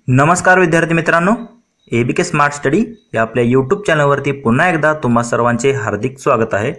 नमस्कार विद्यार्थी मित्रांनो, एबीके स्मार्ट स्टडी या आपल्या यूट्यूब चॅनलवरती पुन्हा एकदा तुम्हा सर्वांचे हार्दिक स्वागत आहे।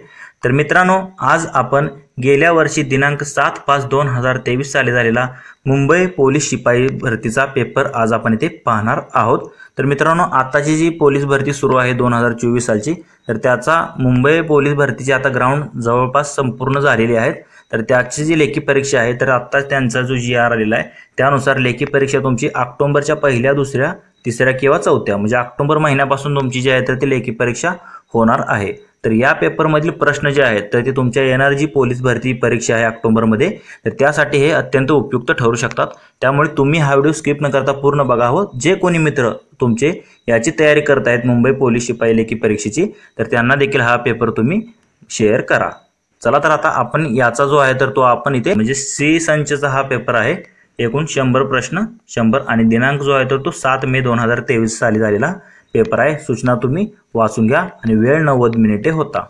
तर मित्रांनो, आज आपण गेल्या वर्षी दिनांक 7/5/2023 साली झालेला मुंबई पोलीस शिपाई भरतीचा पेपर आज आपण इथे पाहणार आहोत। तर मित्रांनो, आताची जी पोलीस भरती सुरू आहे 2024 सालची, तर त्याचा मुंबई पोलीस भरतीची आता ग्राउंड जवळपास संपूर्ण झालेली आहे। तर त्याची जी लेखी परीक्षा आहे, तर आता त्यांचा जो GR आलेला आहे त्यानुसार लेखी परीक्षा तुमची ऑक्टोबरच्या पहिल्या, दुसऱ्या, तिसऱ्या किंवा चौथ्या म्हणजे ऑक्टोबर महिन्यापासून तुमची जी आहे तर ती लेखी परीक्षा होणार आहे। तर या पेपर मधील प्रश्न जे आहेत तर ते तुमच्या येणारी जी पोलीस भरती परीक्षा आहे ऑक्टोबरमध्ये, तर त्यासाठी हे अत्यंत उपयुक्त ठरू शकतात। त्यामुळे तुम्ही हा व्हिडिओ स्किप न करता पूर्ण बघावं। जे कोणी मित्र तुमचे याची तयारी करत आहेत मुंबई पोलीस शिपाई लेखी परीक्षेची, तर त्यांना देखील हा पेपर तुम्ही शेअर करा। चला तर आता आपण याचा जो आहे तर तो आपण इथे म्हणजे सी संचचा हा पेपर आहे। एकूण 100 प्रश्न 100 आणि दिनांक जो आहे तर तो 7 मे 2023 साली झालेला पेपर आहे। सूचना तुम्ही वाचून घ्या आणि वेळ 90 मिनिटे होता।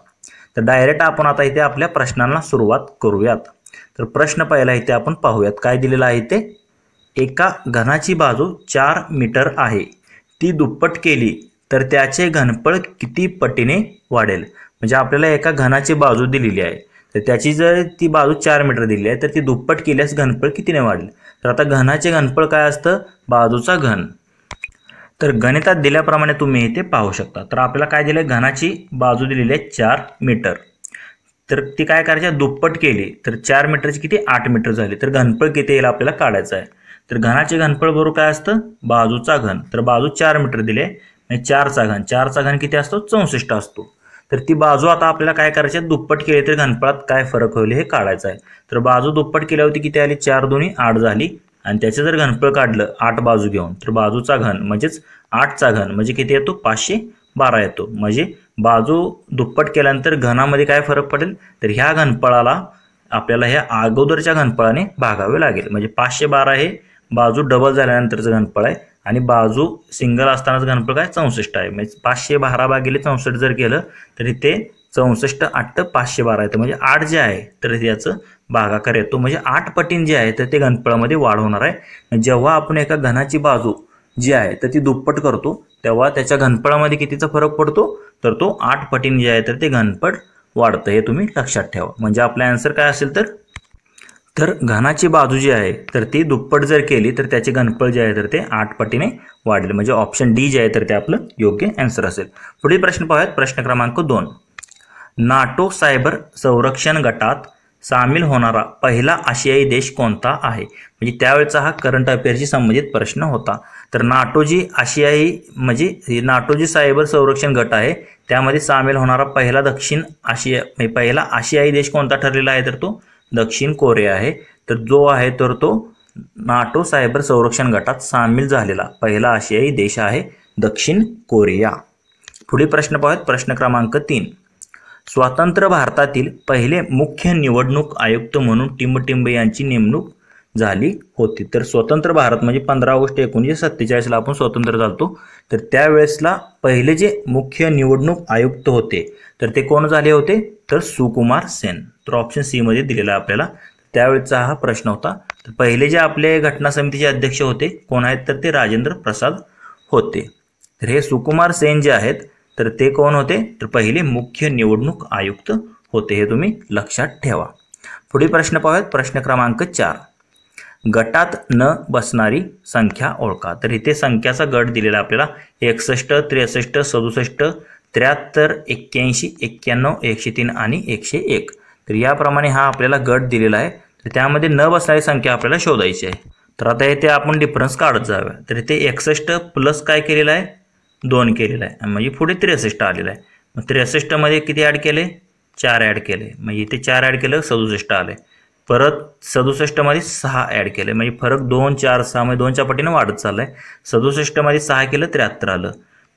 तर डायरेक्ट आपण आता इथे आपल्या प्रश्नांना सुरुवात करूयात। तर प्रश्न पहिला इथे आपण पाहूयात काय दिलेला आहे ते। एका घनाची बाजू 4 मीटर आहे, ती दुप्पट केली तर त्याचे घनफळ किती पटीने वाढेल। म्हणजे आपल्याला एका घनाची बाजू दिलेली आहे, तर त्याची जर ती बाजू 4 मीटर दिली आहे तर ती दुप्पट केल्यास घनफळ कितीने वाढेल। तर आता घनाचे घनफळ काय असतं, बाजूचा घन। तर गणितात दिल्याप्रमाणे तुम्ही इथे पाहू शकता। तर आपल्याला काय दिले, घनाची बाजू दिलेली आहे 4 मीटर, तर ती काय करायची, दुप्पट केली तर 4 मीटरची किती 8 मीटर झाली। तर घनफळ किती येईल आपल्याला काढायचं आहे। तर घनाचे घनफळ बरोबर काय असतं, बाजूचा घन। तर बाजू 4 मीटर दिले आणि 4चा घन, 4चा घन किती असतो, 64 असतो। तर ती बाजू आता आपल्याला काय करायची, दुप्पट केली तर घनफळात काय फरक होईल हे काढायचं आहे। तर बाजू दुप्पट केल्यावरती किती आली, 4 दुनी 8 झाली आणि त्याचे जर घनफळ काढलं 8 बाजू घेऊन, तर बाजूचा घन म्हणजेच 8चा घन म्हणजे किती येतो, 512 येतो। म्हणजे बाजू दुप्पट केल्यानंतर घनामध्ये काय फरक पडेल, तर ह्या घनफळाला आपल्याला ह्या अगोदरच्या घनफळाने भागावे लागेल। म्हणजे 512 हे बाजू डबल झाल्यानंतरचं घनफळ आहे आणि बाजू सिंगल असतानाच घनफळ काय 64 आहे। म्हणजे 512 भागिले 64 जर केलं तर इथे 64 8 512 येतं। म्हणजे 8 जे आहे तर याचं भागाकार येतो। म्हणजे 8 पटीने जे आहे तर ते घनफळामध्ये वाढ होणार आहे। जेव्हा आपण एका घनाची बाजू जी आहे तर ती दुप्पट करतो तेव्हा त्याच्या घनफळामध्ये कितीचा फरक पडतो, तर तो 8 पटीने जे आहे तर ते घनफळ वाढतं। हे तुम्ही लक्षात ठेवा। म्हणजे आपला आन्सर काय असेल तर घनाची बाजू जी आहे तर ती दुप्पट जर केली तर त्याचे घनफळ जे आहे तर ते 8 पटीने वाढले। म्हणजे ऑप्शन डी जे आहे तर ते आपलं योग्य आन्सर असेल। पुढील प्रश्न पाहूयात, प्रश्न क्रमांक 2। नाटो सायबर संरक्षण गटात सामील होणारा पहिला आशियाई देश कोणता आहे। म्हणजे त्यावेळेचा हा करंट अफेअरशी संबंधित प्रश्न होता। तर नाटो जी आशियाई म्हणजे नाटो जी सायबर संरक्षण गट आहे त्यामध्ये सामील होणारा पहिला दक्षिण आशिया म्हणजे पहिला आशियाई देश कोणता ठरलेला आहे, तर तो दक्षिण कोरिया आहे। तर जो आहे तर तो नाटो सायबर संरक्षण गटात सामील झालेला पहिला आशियाई देश आहे दक्षिण कोरिया। पुढील प्रश्न पाहूयात, प्रश्न क्रमांक 3। स्वतंत्र भारतातील पहिले मुख्य निवडणूक आयुक्त म्हणून टिंबटिंब यांची नेमणूक झाली होती। तर स्वतंत्र भारत म्हणजे 15 ऑगस्ट 1947 ला आपण स्वतंत्र झालतो। तर त्यावेळेसला पहिले जे मुख्य निवडणूक आयुक्त होते तर ते कोण झाले होते, तर सुकुमार सेन। तर ऑप्शन सी मध्ये दिलेला आपल्याला त्यावेळेचा हा प्रश्न होता। तर पहिले जे आपले घटना समितीचे अध्यक्ष होते कोण आहेत, तर ते राजेंद्र प्रसाद होते। तर हे सुकुमार सेन जे आहेत तर ते कोण होते, तर पहिले मुख्य निवडणूक आयुक्त होते। हे तुम्ही लक्षात ठेवा। पुढील प्रश्न पाहूयात, प्रश्न क्रमांक 4। गटात न बसणारी संख्या ओळखा। तर इथे संख्याचा गट दिलेला आपल्याला 61 63 67 73 81 91 103 आणि 101। तर याप्रमाणे हा आपल्याला गट दिलेला आहे। तर त्यामध्ये न बसणारी संख्या आपल्याला शोधायची आहे। तर आता इथे आपण डिफरन्स काढत जाऊया। तर इथे 61 प्लस काय केलेलं आहे, 2 केलेला आहे, म्हणजे पुढे 63 आलेला आहे। मग 63 मध्ये किती ॲड केले, 4 ॲड केले, म्हणजे इथे 4 ॲड केलं 67 आले। परत 67 मध्ये 6 ॲड केले, म्हणजे फरक 2 4 6 मध्ये 2च्या पटीने वाढत चाललाय। 67 मध्ये 6 केलं 73 आलं।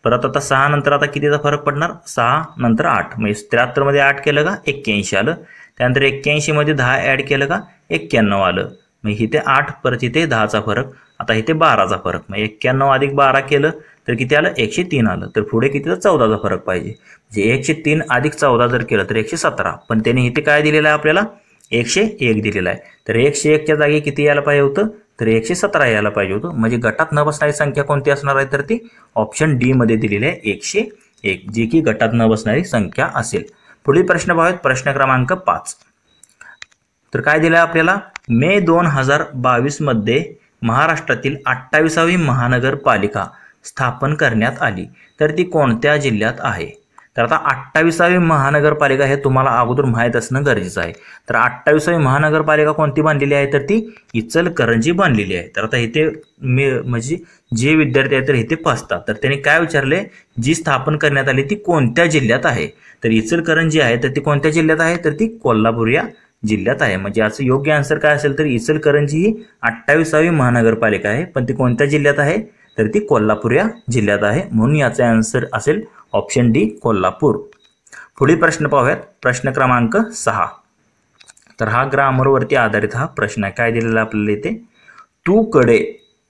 परत आता 6 नंतर आता कितीचा फरक पडणार, 6 नंतर 8, म्हणजे 73 मध्ये 8 केलं का 81 आलं। त्यानंतर 81 मध्ये 10 ॲड केलं का 91 आलं। मग इथे 8 परत इथे 10चा फरक, आता इथे 12चा फरक, मग 91 अधिक 12 केलं तर किती आलं, 103 आलं। तर पुढे कितीचा 14चा फरक पाहिजे। म्हणजे 103 अधिक 14 जर केलं तर 117, पण त्याने इथे काय दिलेलं आहे आपल्याला 101 दिलेला आहे। तर 101च्या जागी किती यायला पाहिजे होतं, तर 117 यायला पाहिजे होतं. म्हणजे गटात न बसणारी संख्या कोणती असणार आहे तर ती ऑप्शन डी मध्ये दिलेली आहे 101, जी की गटात न बसणारी संख्या असेल. पुढील प्रश्न पाहूयात, प्रश्न क्रमांक 5. तर काय दिलं आपल्याला, मे 2022 मध्ये महाराष्ट्रातील 28वी महानगरपालिका स्थापन करण्यात आली, तर ती कोणत्या जिल्ह्यात आहे? तर आता 28वी महानगरपालिका हे तुम्हाला अगोदर माहीत असणं गरजेचं आहे. तर 28वी महानगरपालिका कोणती बांधलेली आहे तर ती इचलकरंजी बांधलेली आहे. तर आता इथे म्हणजे जे विद्यार्थी आहेत तर इथे फसतात. तर त्यांनी काय विचारले, जी स्थापन करण्यात आली ती कोणत्या जिल्ह्यात आहे? तर इचलकरंजी आहे तर ती कोणत्या जिल्ह्यात आहे तर ती कोल्हापूर या जिल्ह्यात आहे. म्हणजे याचं योग्य आन्सर काय असेल तर इचलकरंजी ही 28वी महानगरपालिका आहे, पण ती कोणत्या जिल्ह्यात आहे तर ती कोल्हापूर या जिल्ह्यात आहे. म्हणून याचा आन्सर असेल ऑप्शन डी कोल्हापूर. पुढील प्रश्न पाहूयात, प्रश्न क्रमांक 6. तर हा ग्रामरवरती आधारित हा प्रश्न आहे. काय दिलेला आपल्याला इथे, तू कडे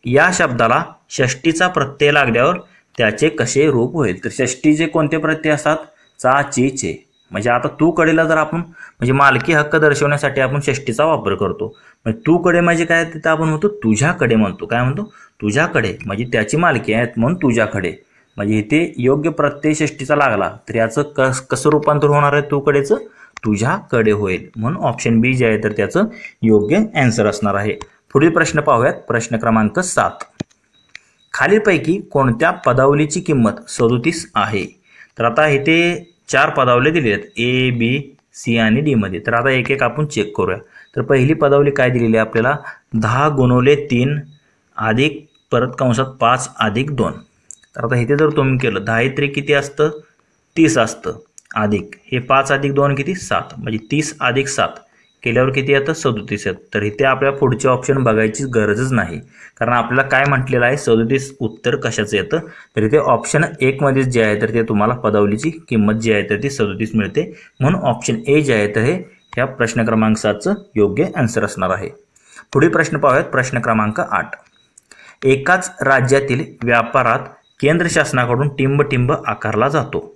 या शब्दाला षष्टीचा प्रत्यय लागल्यावर त्याचे कसे रूप होईल? तर षष्टीचे कोणते प्रत्यय असतात? चा, ची, चे. म्हणजे आता तू कडेला जर आपण म्हणजे मालकी हक्क दर्शवण्यासाठी आपण षष्टीचा वापर करतो. म्हणजे तू कडे म्हणजे काय, तिथं आपण म्हणतो तुझ्याकडे म्हणतो. काय म्हणतो? तुझ्याकडे, म्हणजे त्याची मालकी आहे म्हणून तुझ्याकडे. म्हणजे इथे योग्य प्रत्यय षष्टीचा लागला तर याचं कसं रूपांतर होणार आहे तू कडेचं? तुझ्याकडे होईल. म्हणून ऑप्शन बी जे आहे तर त्याचं योग्य आन्सर असणार आहे. पुढील प्रश्न पाहूयात, प्रश्न क्रमांक 7. खालीलपैकी कोणत्या पदावलीची किंमत 37 आहे? तर आता इथे 4 पदावली दिली आहेत ए, बी, सी आणि डी मध्ये. तर आता एक एक आपण चेक करूया. तर पहिली पदावली काय दिलेली आहे आपल्याला, 10 गुणिले 3 अधिक परत कंसात 5 अधिक 2. तर आता इथे जर तुम्ही केलं 10 3 किती असतं? 30 असतं. अधिक हे 5 अधिक 2 किती? 7. म्हणजे 30 अधिक 7 केल्यावर किती येतं? 37 येतं. तर इथे आपल्याला पुढचे ऑप्शन बघायची गरजच नाही, कारण आपल्याला काय म्हटलेलं आहे 37 उत्तर कशाचं येतं. तर इथे ऑप्शन 1 मध्ये जे आहे तर ते तुम्हाला पदावलीची किंमत जी आहे तर ती 37 मिळते. म्हणून ऑप्शन ए जे आहे तर हे ह्या प्रश्न क्रमांक 7चं योग्य आन्सर असणार आहे. पुढील प्रश्न पाहूयात, प्रश्न क्रमांक 8. एकाच राज्यातील व्यापारात केंद्र शासनाकडून टिंब आकारला जातो.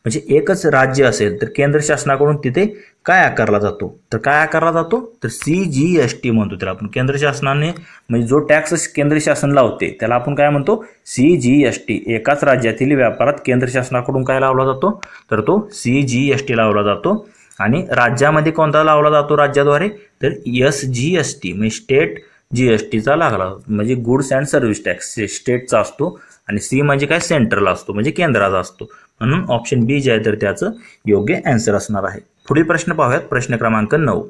म्हणजे एकच राज्य असेल तर केंद्र शासनाकडून तिथे काय आकारला जातो? तर काय आकारला जातो? तर CGST म्हणतो त्याला आपण. केंद्र शासनाने म्हणजे जो टॅक्स केंद्र शासन लावते त्याला आपण काय म्हणतो? CGST. एकाच राज्यातील व्यापारात केंद्र शासनाकडून काय लावला जातो? तर तो CGST लावला जातो. आणि राज्यामध्ये कोणता लावला जातो राज्याद्वारे? तर SGST म्हणजे स्टेट GSTचा लागला, म्हणजे गुड्स अँड सर्व्हिस टॅक्स स्टेटचा असतो. आणि सी म्हणजे काय? सेंट्रल असतो, म्हणजे केंद्राचा असतो. म्हणून ऑप्शन बी जे आहे तर त्याचं योग्य आन्सर असणार आहे. पुढील प्रश्न पाहूयात, प्रश्न क्रमांक 9.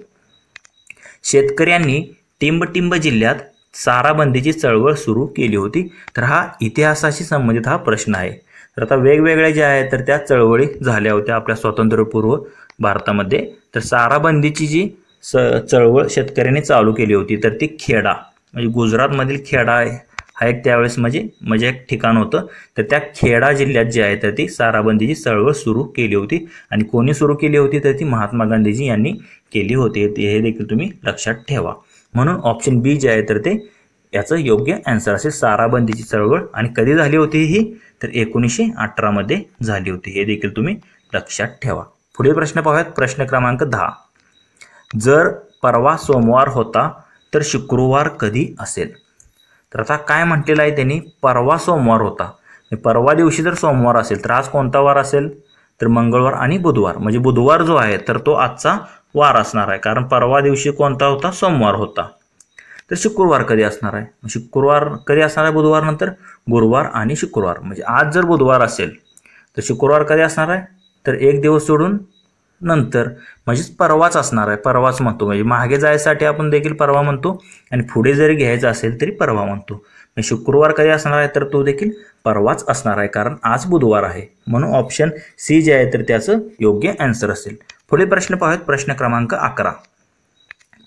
शेतकऱ्यांनी टिंब जिल्ह्यात साराबंदीची चळवळ सुरू केली होती. तर हा इतिहासाशी संबंधित हा प्रश्न आहे. तर आता वेगवेगळ्या ज्या आहेत तर त्या चळवळी झाल्या होत्या आपल्या स्वातंत्र्यपूर्व भारतामध्ये. तर साराबंदीची जी चळवळ शेतकऱ्यांनी चालू केली होती तर ती खेडा म्हणजे गुजरातमधील खेडा हा एक त्यावेळेस म्हणजे एक ठिकाण होतं. तर त्या खेडा जिल्ह्यात जे आहे तर ती साराबंदीची चळवळ सुरू केली होती. आणि कोणी सुरू केली होती तर ती महात्मा गांधीजी यांनी केली होती. हे देखील तुम्ही लक्षात ठेवा. म्हणून ऑप्शन बी जे आहे तर ते याचं योग्य आन्सर असेल. साराबंदीची चळवळ आणि कधी झाली होती ही? तर 1918 मध्ये झाली होती. हे देखील तुम्ही लक्षात ठेवा. पुढील प्रश्न पाहूयात, प्रश्न क्रमांक 10. जर परवा सोमवार होता तर शुक्रवार कधी असेल? तर आता काय म्हटलेलं आहे त्यांनी? परवा सोमवार होता. परवा दिवशी जर सोमवार असेल तर आज कोणता वार असेल? तर मंगळवार आणि बुधवार. म्हणजे बुधवार जो आहे तर तो आजचा वार असणार आहे, कारण परवा दिवशी कोणता होता? सोमवार होता. तर शुक्रवार कधी असणार आहे? शुक्रवार कधी असणार आहे बुधवार नंतर? गुरुवार आणि शुक्रवार. म्हणजे आज जर बुधवार असेल तर शुक्रवार कधी असणार आहे? तर एक दिवस सोडून नंतर, म्हणजेच परवाच असणार आहे. परवाच म्हणतो, म्हणजे मागे जायसाठी आपण देखील परवा म्हणतो आणि पुढे जरी घ्यायचं असेल तरी परवा म्हणतो. म्हणजे शुक्रवार कधी असणार आहे तर तो देखील परवाच असणार आहे, कारण आज बुधवार आहे. म्हणून ऑप्शन सी जे आहे तर त्याचं योग्य आन्सर असेल. पुढील प्रश्न पाहूयात, प्रश्न क्रमांक 11.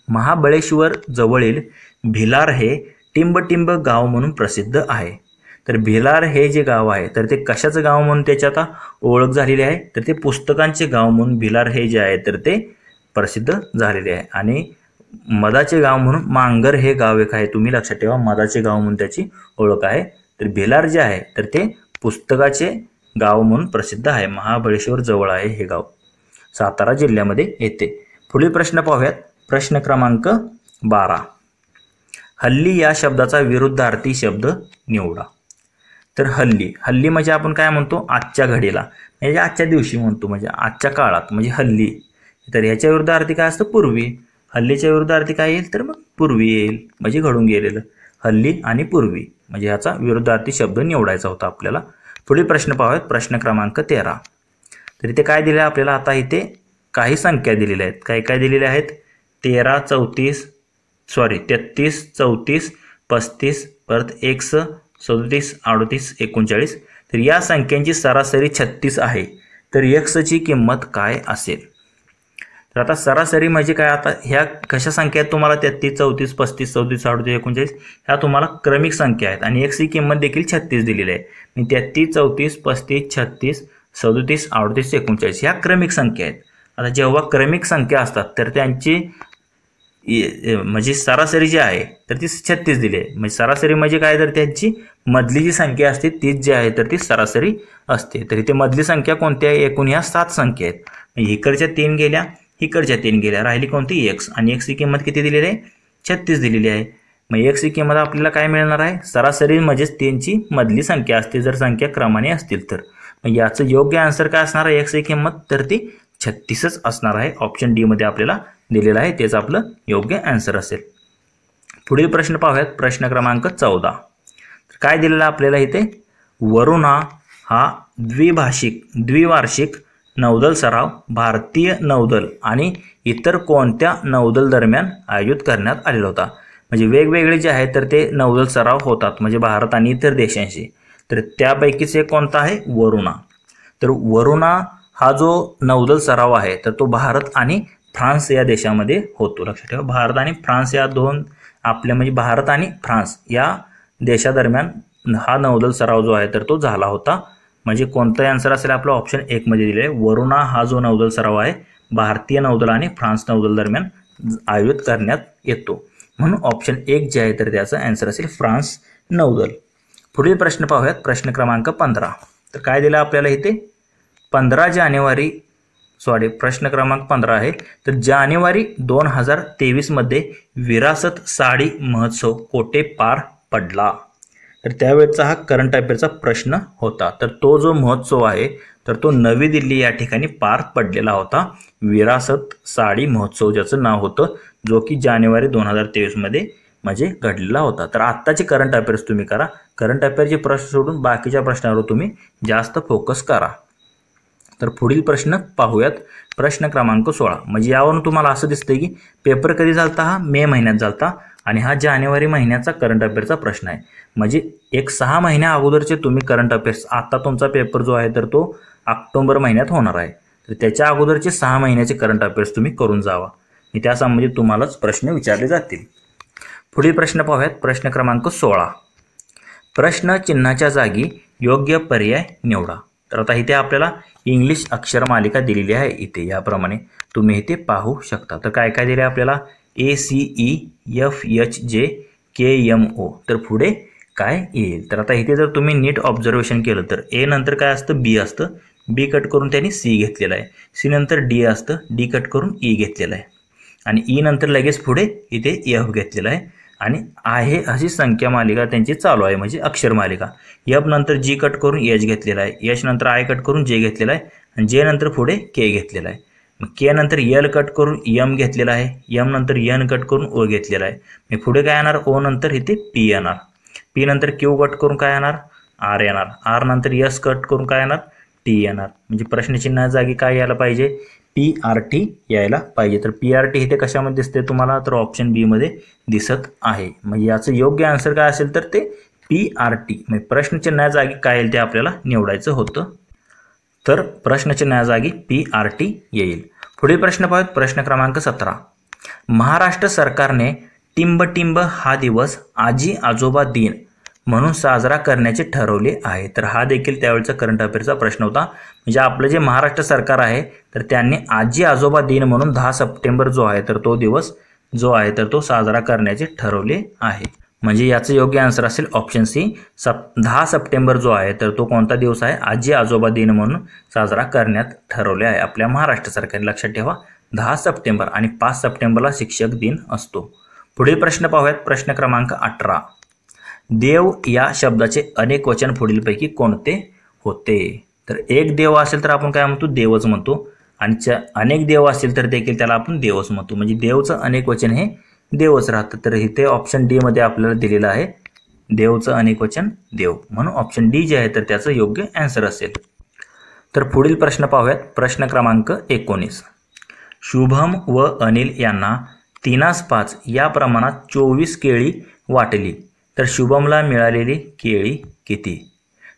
महाबळेश्वर जवळील भिलार हे टिंब गाव म्हणून प्रसिद्ध आहे. तर भिलार हे जे गाव आहे तर ते कशाचं गाव म्हणून त्याची आता ओळख झालेली आहे? तर ते पुस्तकांचे गाव म्हणून भिलार हे जे आहे तर ते प्रसिद्ध झालेले आहे. आणि मधाचे गाव म्हणून मांगर हे गाव एक आहे, तुम्ही लक्षात ठेवा. मधाचे गाव म्हणून त्याची ओळख आहे. तर भिलार जे आहे तर ते पुस्तकाचे गाव म्हणून प्रसिद्ध आहे. महाबळेश्वर जवळ आहे हे गाव, सातारा जिल्ह्यामध्ये येते. पुढील प्रश्न पाहूयात, प्रश्न क्रमांक 12. हल्ली या शब्दाचा विरुद्धार्थी शब्द निवडा. तर हल्ली म्हणजे आपण काय म्हणतो, आजच्या घडीला, म्हणजे आजच्या दिवशी म्हणतो, म्हणजे आजच्या काळात, म्हणजे हल्ली. तर ह्याच्या विरुद्धार्थी काय असतं, पूर्वी. हल्लीच्या विरुद्धार्थी काय येईल, तर मग पूर्वी येईल, म्हणजे घडून गेलेलं. हल्ली आणि पूर्वी म्हणजे ह्याचा विरुद्धार्थी शब्द निवडायचा होता आपल्याला. पुढील प्रश्न पाहूयात. प्रश्न क्रमांक 13. तर इथे काय दिलं आहे आपल्याला, आता इथे काही संख्या दिलेल्या आहेत. काय दिलेल्या आहेत, 33, 34, 35, परत 1, 37, 38, 39. तर या संख्यांची सरासरी 36 आहे. तर एक्सची किंमत काय असेल. तर आता सरासरी म्हणजे काय, आता ह्या कशा संख्या आहेत तुम्हाला, 33, 34, 35, 37, 38, 39 ह्या तुम्हाला क्रमिक संख्या आहेत आणि एक्सची किंमत देखील 36 दिलेली आहे. 33, 34, 35, 36, 37, 38, 39 ह्या क्रमिक संख्या आहेत. आता जेव्हा क्रमिक संख्या असतात तर त्यांची म्हणजे सरासरी जी आहे तर ती 36 दिली आहे. म्हणजे सरासरी म्हणजे काय, तर त्यांची मधली जी संख्या असते तीच जी आहे तर ती सरासरी असते. तर इथे मधली संख्या कोणती आहे, एकूण ह्या 7 संख्या आहेत. म्हणजे इकडच्या 3 गेल्या, इकडच्या 3 गेल्या, राहिली कोणती, एक्स. आणि एक्सची किंमत किती दिलेली आहे, 36 दिलेली आहे. मग एक्सची किंमत आपल्याला काय मिळणार आहे, सरासरी म्हणजेच त्यांची मधली संख्या असते जर संख्या क्रमाने असतील तर. मग याचं योग्य आन्सर काय असणार आहे, एक्सची किंमत तर ती 36च असणार आहे. ऑप्शन डी मध्ये आपल्याला दिलेलं आहे, तेच आपलं योग्य आन्सर असेल. पुढील प्रश्न पाहूयात. प्रश्न क्रमांक 14. तर काय दिलेलं आपल्याला इथे, वरुणा हा द्विवार्षिक नौदल सराव भारतीय नौदल आणि इतर कोणत्या नौदल दरम्यान आयोजित करण्यात आलेला होता. म्हणजे वेगवेगळे जे आहे तर ते नौदल सराव होतात, म्हणजे भारत आणि इतर देशांशी. तर त्यापैकीच एक कोणता आहे, वरुणा. तर वरुणा हा जो नौदल सराव आहे तर तो भारत आणि फ्रान्स या देशामध्ये होतो. लक्षात ठेवा, भारत आणि फ्रान्स या दोन आपल्या म्हणजे भारत आणि फ्रान्स या देशादरम्यान हा नौदल सराव जो आहे तर तो झाला होता. म्हणजे कोणता आन्सर असेल आपला, ऑप्शन 1 मध्ये दिले आहे. वरुणा हा जो नौदल सराव आहे भारतीय नौदल आणि फ्रान्स नौदल दरम्यान आयोजित करण्यात येतो. म्हणून ऑप्शन 1 जे आहे तर त्याचा आन्सर असेल फ्रान्स नौदल. पुढील प्रश्न पाहूयात. प्रश्न क्रमांक 15. तर काय दिलं आपल्याला इथे, 15 जानेवारी प्रश्न क्रमांक 15 आहे. तर जानेवारी 2023 मध्ये विरासत साडी महोत्सव कोठे पार पडला. तर त्यावेळेचा हा करंट अफेअरचा प्रश्न होता. तर तो जो महोत्सव आहे तर तो नवी दिल्ली या ठिकाणी पार पडलेला होता. विरासत साडी महोत्सव ज्याचं नाव होतं, जो की जानेवारी 2023 मध्ये म्हणजे घडलेला होता. तर आत्ताचे करंट अफेअर्स तुम्ही करा. करंट अफेअरचे प्रश्न सोडून बाकीच्या प्रश्नावर तुम्ही जास्त फोकस करा. तर पुढील प्रश्न पाहूयात. प्रश्न क्रमांक 16. म्हणजे यावरून तुम्हाला असं दिसतंय की पेपर कधी झालता, हा मे महिन्यात झालता आणि हा जानेवारी महिन्याचा करंट अफेअरचा प्रश्न आहे. म्हणजे एक 6 महिन्या अगोदरचे तुम्ही करंट अफेअर्स, आता तुमचा पेपर जो आहे तर तो ऑक्टोबर महिन्यात होणार आहे. तर त्याच्या अगोदरचे 6 महिन्याचे करंट अफेअर्स तुम्ही करून जावा, त्या संबंधित तुम्हालाच प्रश्न विचारले जातील. पुढील प्रश्न पाहूयात. प्रश्न क्रमांक 16. प्रश्न चिन्हाच्या जागी योग्य पर्याय निवडा. तर आता इथे आपल्याला इंग्लिश अक्षर मालिका दिलेली आहे. इथे याप्रमाणे तुम्ही इथे पाहू शकता. तर काय काय दिले आपल्याला, ACEFHJKMO. तर पुढे काय येईल. तर आता इथे जर तुम्ही नीट ऑब्झर्वेशन केलं तर ए नंतर काय असतं, बी असतं, बी कट करून त्यांनी सी घेतलेला आहे, सी नंतर डी असतं, डी कट करून ई घेतलेला आहे आणि ई नंतर लगेच पुढे इथे एफ घेतलेला आहे आणि आहे अशी संख्या मालिका त्यांची चालू आहे, म्हणजे अक्षर मालिका. एफ नंतर जी कट करून एच घेतलेला आहे, एच नंतर आय कट करून जे घेतलेला आहे आणि जे नंतर पुढे के घेतलेला आहे. मग के नंतर एल कट करून एम घेतलेला आहे, एम नंतर एन कट करून ओ घेतलेला आहे. मग पुढे काय येणार, ओ नंतर इथे पी येणार, पी नंतर क्यू कट करून काय येणार, आर येणार, आर नंतर एस कट करून काय येणार, टी येणार. म्हणजे प्रश्नचिन्हा जागी काय यायला पाहिजे, PRT यायला पाहिजे. तर PRT इथे कशामध्ये दिसते तुम्हाला, तर ऑप्शन बी मध्ये दिसत आहे. म्हणजे याचं योग्य आन्सर काय असेल तर ते PRT. म्हणजे प्रश्नचिन्हा जागी काय येईल ते आपल्याला निवडायचं होतं. तर प्रश्नचिन्हा जागी PRT येईल. पुढील प्रश्न पाहूयात. प्रश्न क्रमांक 17. महाराष्ट्र सरकारने टिंब हा दिवस आजी आजोबा दिन म्हणून साजरा करण्याचे ठरवले आहे. तर हा देखील त्यावेळेचा करंट अफेअरचा प्रश्न होता. म्हणजे आपलं जे महाराष्ट्र सरकार आहे तर त्यांनी आजी आजोबा दिन म्हणून 10 सप्टेंबर जो आहे तर तो दिवस जो आहे तर तो साजरा करण्याचे ठरवले आहे. म्हणजे याचं योग्य आन्सर असेल ऑप्शन सी. 10 सप्टेंबर जो आहे तर तो कोणता दिवस आहे, आजी आजोबा दिन म्हणून साजरा करण्यात ठरवले आहे आपल्या महाराष्ट्र सरकारने. लक्षात ठेवा 10 सप्टेंबर आणि 5 सप्टेंबरला शिक्षक दिन असतो. पुढील प्रश्न पाहूयात. प्रश्न क्रमांक 18. देव या शब्दाचे अनेक वचन पुढीलपैकी कोणते होते? तर एक देव असेल तर आपण काय म्हणतो? देवच म्हणतो. आणि अनेक देव असतील तर देखील त्याला आपण देवच म्हणतो. म्हणजे देवचं अनेक वचन हे देवच राहतं. तर इथे ऑप्शन डी मध्ये आपल्याला दिलेलं आहे देवचं अनेक वचन देव, म्हणून ऑप्शन डी जे आहे तर त्याचं योग्य आन्सर असेल. तर पुढील प्रश्न पाहूयात. प्रश्न क्रमांक 19. शुभम व अनिल यांना 3:5 या प्रमाणात 24 केळी वाटली तर शुभमला मिळालेली केळी किती?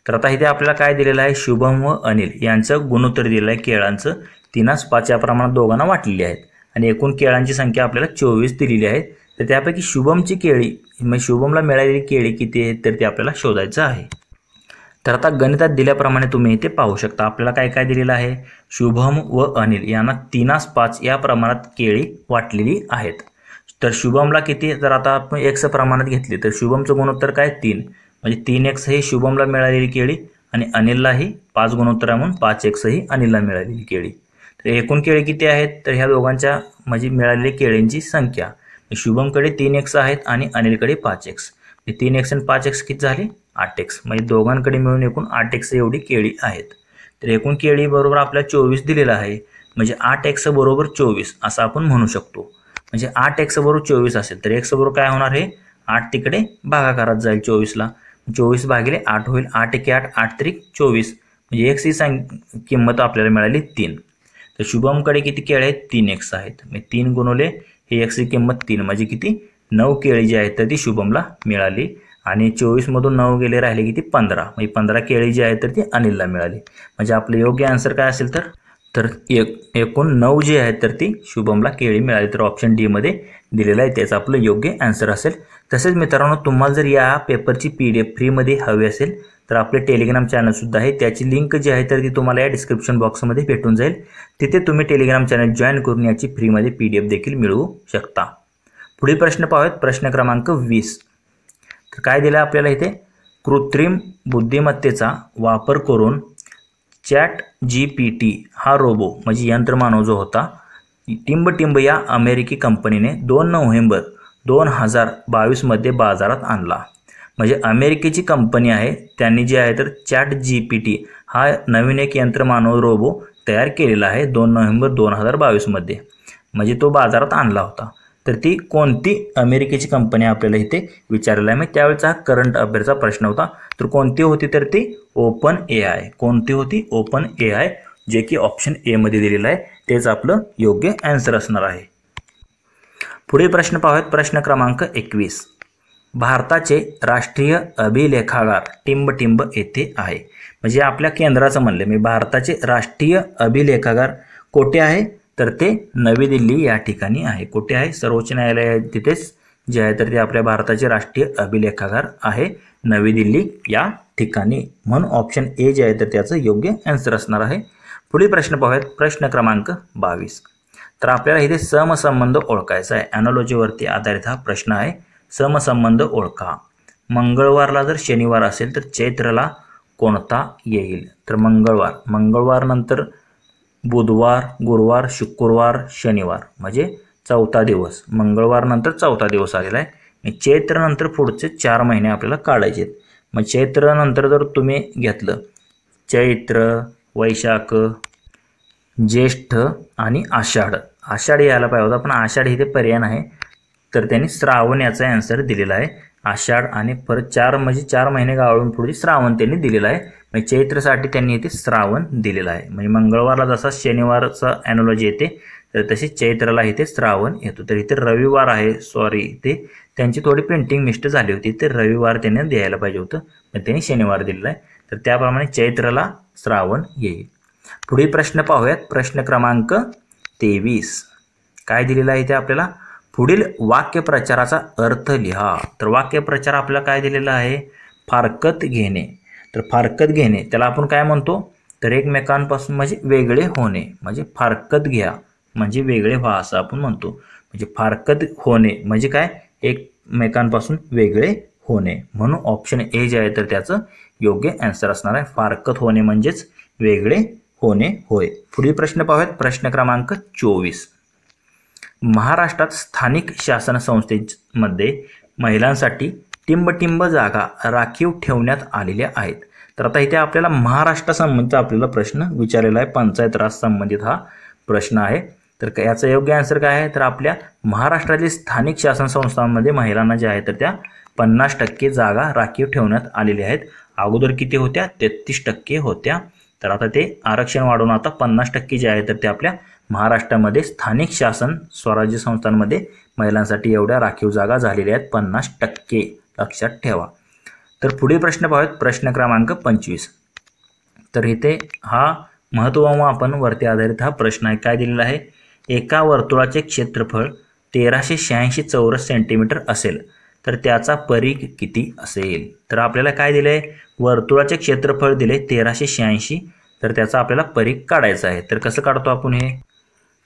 तर आता इथे आपल्याला काय दिलेलं आहे? शुभम व अनिल यांचं गुणोत्तर दिलेलं आहे केळांचं. 3:5 या प्रमाणात दोघांना वाटलेली आहेत आणि एकूण केळांची संख्या आपल्याला 24 दिलेली आहे. तर त्यापैकी शुभमची केळी म्हणजे शुभमला मिळालेली केळी किती आहेत तर ते आपल्याला शोधायचं आहे. तर आता गणितात दिल्याप्रमाणे तुम्ही इथे पाहू शकता आपल्याला काय काय दिलेलं आहे. शुभम व अनिल यांना 3:5 या प्रमाणात केळी वाटलेली आहेत. तर शुभमला किती? जर आता आपण x प्रमाणात घेतली तर शुभमचं गुणोत्तर काय? 3, म्हणजे 3x ही शुभमला मिळालेली केळी आणि अनिललाही 5 गुणोत्तर म्हणून 5x ही अनिलला मिळालेली केळी. तर एकूण केळी किती आहेत? तर ह्या दोघांच्या म्हणजे मिळालेली केळींची संख्या शुभमकडे 3x आहेत आणि अनिलकडे 5x. 3x आणि 5x किती झाले? 8x. म्हणजे दोघांकडे मिळून एकूण 8x एवढी केळी आहेत. तर एकूण केळी बरोबर आपल्याला 24 दिलेलं आहे. म्हणजे 8x बरोबर 24 असं आपण म्हणू शकतो. म्हणजे 8x बरोबर 24 असेल तर x बरोबर काय होणार? हे 8 तिकडे भागाकारात जाईल 24ला. 24 भागिले 8 होईल. 8 × 8 8 × 24 म्हणजे x ही किंमत आपल्याला मिळाली 3. तर शुभमकडे किती केळी आहेत? 3x आहेत. म्हणजे 3 गुणवले हे x ही किंमत 3 म्हणजे किती? 9 केळी जी आहेत तर ती शुभमला मिळाली आणि 24 मधून 9 गेले राहिले किती? 15. म्हणजे 15 केळी जी आहेत तर ती अनिलला मिळाली. म्हणजे आपलं योग्य आन्सर काय असेल तर एकूण 9 जी आहेत तर ती शुभमला केळी मिळाली. तर ऑप्शन डी मध्ये दिलेलं आहे त्याचं आपलं योग्य आन्सर असेल. तसेच मित्रांनो तुम्हाला जर या पेपरची PDF फ्रीमध्ये हवी असेल तर आपले टेलिग्राम चॅनल सुद्धा आहे. त्याची लिंक जी आहे तर ती तुम्हाला या डिस्क्रिप्शन बॉक्समध्ये भेटून जाईल. तिथे तुम्ही टेलिग्राम चॅनल जॉईन करून याची फ्रीमध्ये PDF देखील मिळवू शकता. पुढील प्रश्न पाहूयात. प्रश्न क्रमांक 20. तर काय दिलं आपल्याला इथे? कृत्रिम बुद्धिमत्तेचा वापर करून ChatGPT हा रोबो म्हणजे यंत्रमानव जो होता टिंब या अमेरिकी कंपनीने 2 नोव्हेंबर 2022 मध्ये बाजारात आणला. म्हणजे अमेरिकेची कंपनी आहे त्यांनी जे आहे तर ChatGPT हा नवीन एक यंत्रमानव रोबो तयार केलेला आहे 2 नोव्हेंबर 2022 मध्ये. म्हणजे तो बाजारात आणला होता. तर ती कोणती अमेरिकेची कंपनी आपल्याला इथे विचारलेला आहे. त्यावेळेचा करंट अफेअरचा प्रश्न होता. तर कोणती होती तर ती ओपन AI. कोणती होती? ओपन AI, जे की ऑप्शन ए मध्ये दिलेलं आहे. तेच आपलं योग्य आन्सर असणार आहे. पुढील प्रश्न पाहूयात. प्रश्न क्रमांक 21. भारताचे राष्ट्रीय अभिलेखागार टिंब येथे आहे. म्हणजे आपल्या केंद्राचं म्हणले मी भारताचे राष्ट्रीय अभिलेखागार कोठे आहे तर ते नवी दिल्ली या ठिकाणी आहे. कुठे आहे? सर्वोच्च न्यायालय तिथेच जे आहे तर ते आपल्या भारताचे राष्ट्रीय अभिलेखागार आहे नवी दिल्ली या ठिकाणी. म्हणून ऑप्शन ए जे आहे तर त्याचं योग्य आन्सर असणार आहे. पुढील प्रश्न पाहूयात. प्रश्न क्रमांक 22. तर आपल्याला इथे समसंबंध ओळखायचा आहे. ॲनॉलॉजीवरती आधारित हा प्रश्न आहे. समसंबंध ओळखा. मंगळवारला जर शनिवार असेल तर चैत्रला कोणता येईल? तर मंगळवार नंतर बुधवार, गुरुवार, शुक्रवार, शनिवार म्हणजे 4था दिवस. मंगळवार नंतर 4था दिवस आलेला आहे. चैत्र नंतर पुढचे 4 महिने आपल्याला काढायचे आहेत. मग चैत्र नंतर जर तुम्ही घेतलं चैत्र, वैशाख, ज्येष्ठ आणि आषाढ. आषाढ यायला पाहिजे होता पण आषाढ इथे पर्याय नाही तर त्यांनी श्रावण याचा आन्सर दिलेला आहे. आषाढ आणि परत 4 म्हणजे 4 महिने गाळून पुढे श्रावण त्यांनी दिलेला आहे. म्हणजे चैत्रसाठी त्यांनी इथे श्रावण दिलेला आहे. म्हणजे मंगळवारला जसा शनिवारचा ॲनॉलॉजी येते तर तशी चैत्रला इथे श्रावण येतो. तर इथे रविवार आहे. सॉरी, ते त्यांची थोडी प्रिंटिंग मिस्टेक झाली होती. ते रविवार त्यांनी द्यायला पाहिजे होतं पण त्यांनी शनिवार दिलेला आहे. तर त्याप्रमाणे चैत्रला श्रावण येईल. पुढील प्रश्न पाहूयात. प्रश्न क्रमांक 23. काय दिलेला आहे इथे आपल्याला? पुढील वाक्यप्रचाराचा अर्थ लिहा. तर वाक्यप्रचार आपल्याला काय दिलेला आहे? फारकत घेणे. तर फारकत घेणे त्याला आपण काय म्हणतो तर एकमेकांपासून म्हणजे वेगळे होणे. म्हणजे फारकत घ्या म्हणजे वेगळे व्हा असं आपण म्हणतो. म्हणजे फारकत होणे म्हणजे काय? एकमेकांपासून वेगळे होणे. म्हणून ऑप्शन ए जे आहे तर त्याचं योग्य आन्सर असणार आहे. फारकत होणे म्हणजेच वेगळे होणे होय. पुढील प्रश्न पाहूयात. प्रश्न क्रमांक 24. महाराष्ट्रात स्थानिक शासन संस्थेमध्ये महिलांसाठी टिंबटिंब जागा राखीव ठेवण्यात आलेल्या आहेत. तर आता इथे आपल्याला महाराष्ट्र संबंधित आपल्याला प्रश्न विचारलेला आहे, पंचायत राज संबंधित हा प्रश्न आहे. तर याचा योग्य आन्सर काय आहे, तर आपल्या महाराष्ट्रातील स्थानिक शासन संस्थांमध्ये महिलांना जे आहे तर त्या 50% जागा राखीव ठेवण्यात आलेल्या आहेत. अगोदर किती होत्या, 33% होत्या. तर आता ते आरक्षण वाढवून आता 50% जे आहे तर ते आपल्या महाराष्ट्रामध्ये स्थानिक शासन स्वराज्य संस्थांमध्ये महिलांसाठी एवढ्या राखीव जागा झालेल्या आहेत 50%, लक्षात ठेवा. तर पुढील प्रश्न पाहूयात, प्रश्न क्रमांक 25. तर इथे हा महत्त्वाचा आपण वरती आधारित हा प्रश्न आहे. काय दिलेला आहे, एका वर्तुळाचे क्षेत्रफळ 1386 चौरस सेंटीमीटर असेल तर त्याचा परिघ किती असेल. तर आपल्याला काय दिले, वर्तुळाचे क्षेत्रफळ दिले 1386, तर त्याचा आपल्याला परिघ काढायचा आहे. तर कसं काढतो आपण हे,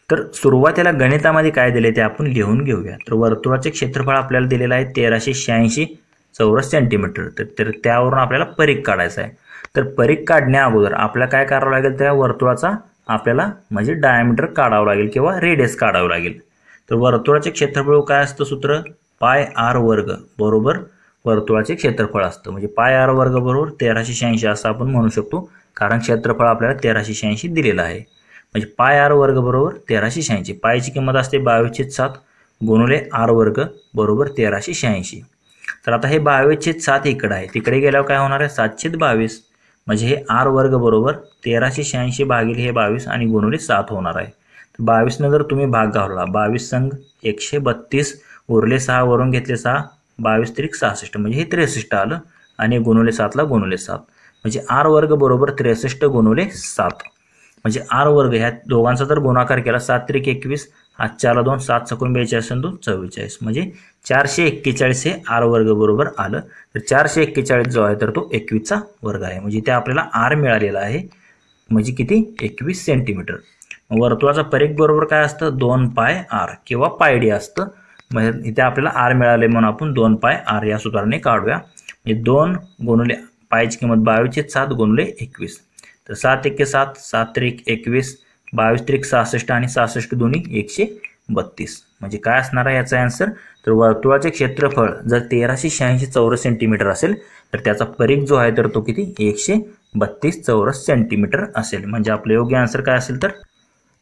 तर सुरुवातीला गणितामध्ये काय दिले ते आपण लिहून घेऊया. तर वर्तुळाचे क्षेत्रफळ आपल्याला दिलेलं आहे 1386 चौरस सेंटीमीटर. तर त्यावरून आपल्याला परिघ काढायचा आहे. तर परिघ काढण्या अगोदर आपल्याला काय करावं लागेल, त्या वर्तुळाचा आपल्याला म्हणजे डायमीटर काढावं लागेल किंवा रेडियस काढावं लागेल. तर वर्तुळाचे क्षेत्रफळ काय असतं, सूत्र पाय आर वर्ग बरोबर वर्तुळाचे क्षेत्रफळ असतं. म्हणजे पाय आर वर्ग बरोबर 1386 असं आपण म्हणू शकतो, कारण क्षेत्रफळ आपल्याला 1386 दिलेलं आहे. म्हणजे पाय आर वर्ग बरोबर 1386. पायची किंमत असते 22/7 गुणिले आर वर्ग बरोबर 1386. तर आता हे 22/7 इकडे आहे, तिकडे गेल्यावर काय होणार आहे 7/22. म्हणजे हे आर वर्ग बरोबर 1386 भागिले हे 22 आणि गुणिले 7 होणार आहे. तर 22 जर तुम्ही भाग घालला, 22 संग 132 उरले 6 वरून घेतले 6, 22 त्रिक 66 म्हणजे हे 63 आलं आणि गुणिले 7ला गुणिले 7 म्हणजे आर वर्ग बरोबर 63 गुणिले 7. म्हणजे आर वर्ग ह्या दोघांचा जर गुणाकार केला 7 त्रिक 21, 8 2, 7 सकून 42 आणि 2 44 म्हणजे 441 हे आर वर्ग बरोबर आलं. तर 441 जो आहे तर तो 21चा वर्ग आहे. म्हणजे इथे आपल्याला आर मिळालेला आहे, म्हणजे किती 21 सेंटीमीटर. वर्तुळाचा परिघ बरोबर काय असतं 2 पाय आर किंवा पाय डी असतं. म्हणजे इथे आपल्याला आर मिळाले म्हणून आपण 2 पाय आर या सूत्राने काढूया. म्हणजे 2 गुणिले पायची किंमत 22/7 गुणिले 21. तर 7 1 7, 7 त्रिक 21, 22 त्रिक 66 आणि 66 दोन्ही 132. म्हणजे काय असणार आहे याचा आन्सर, तर वर्तुळाचे क्षेत्रफळ जर 1386 चौरस सेंटीमीटर असेल तर त्याचा परिघ जो आहे तर तो किती 132 चौरस सेंटीमीटर असेल. म्हणजे आपलं योग्य आन्सर काय असेल,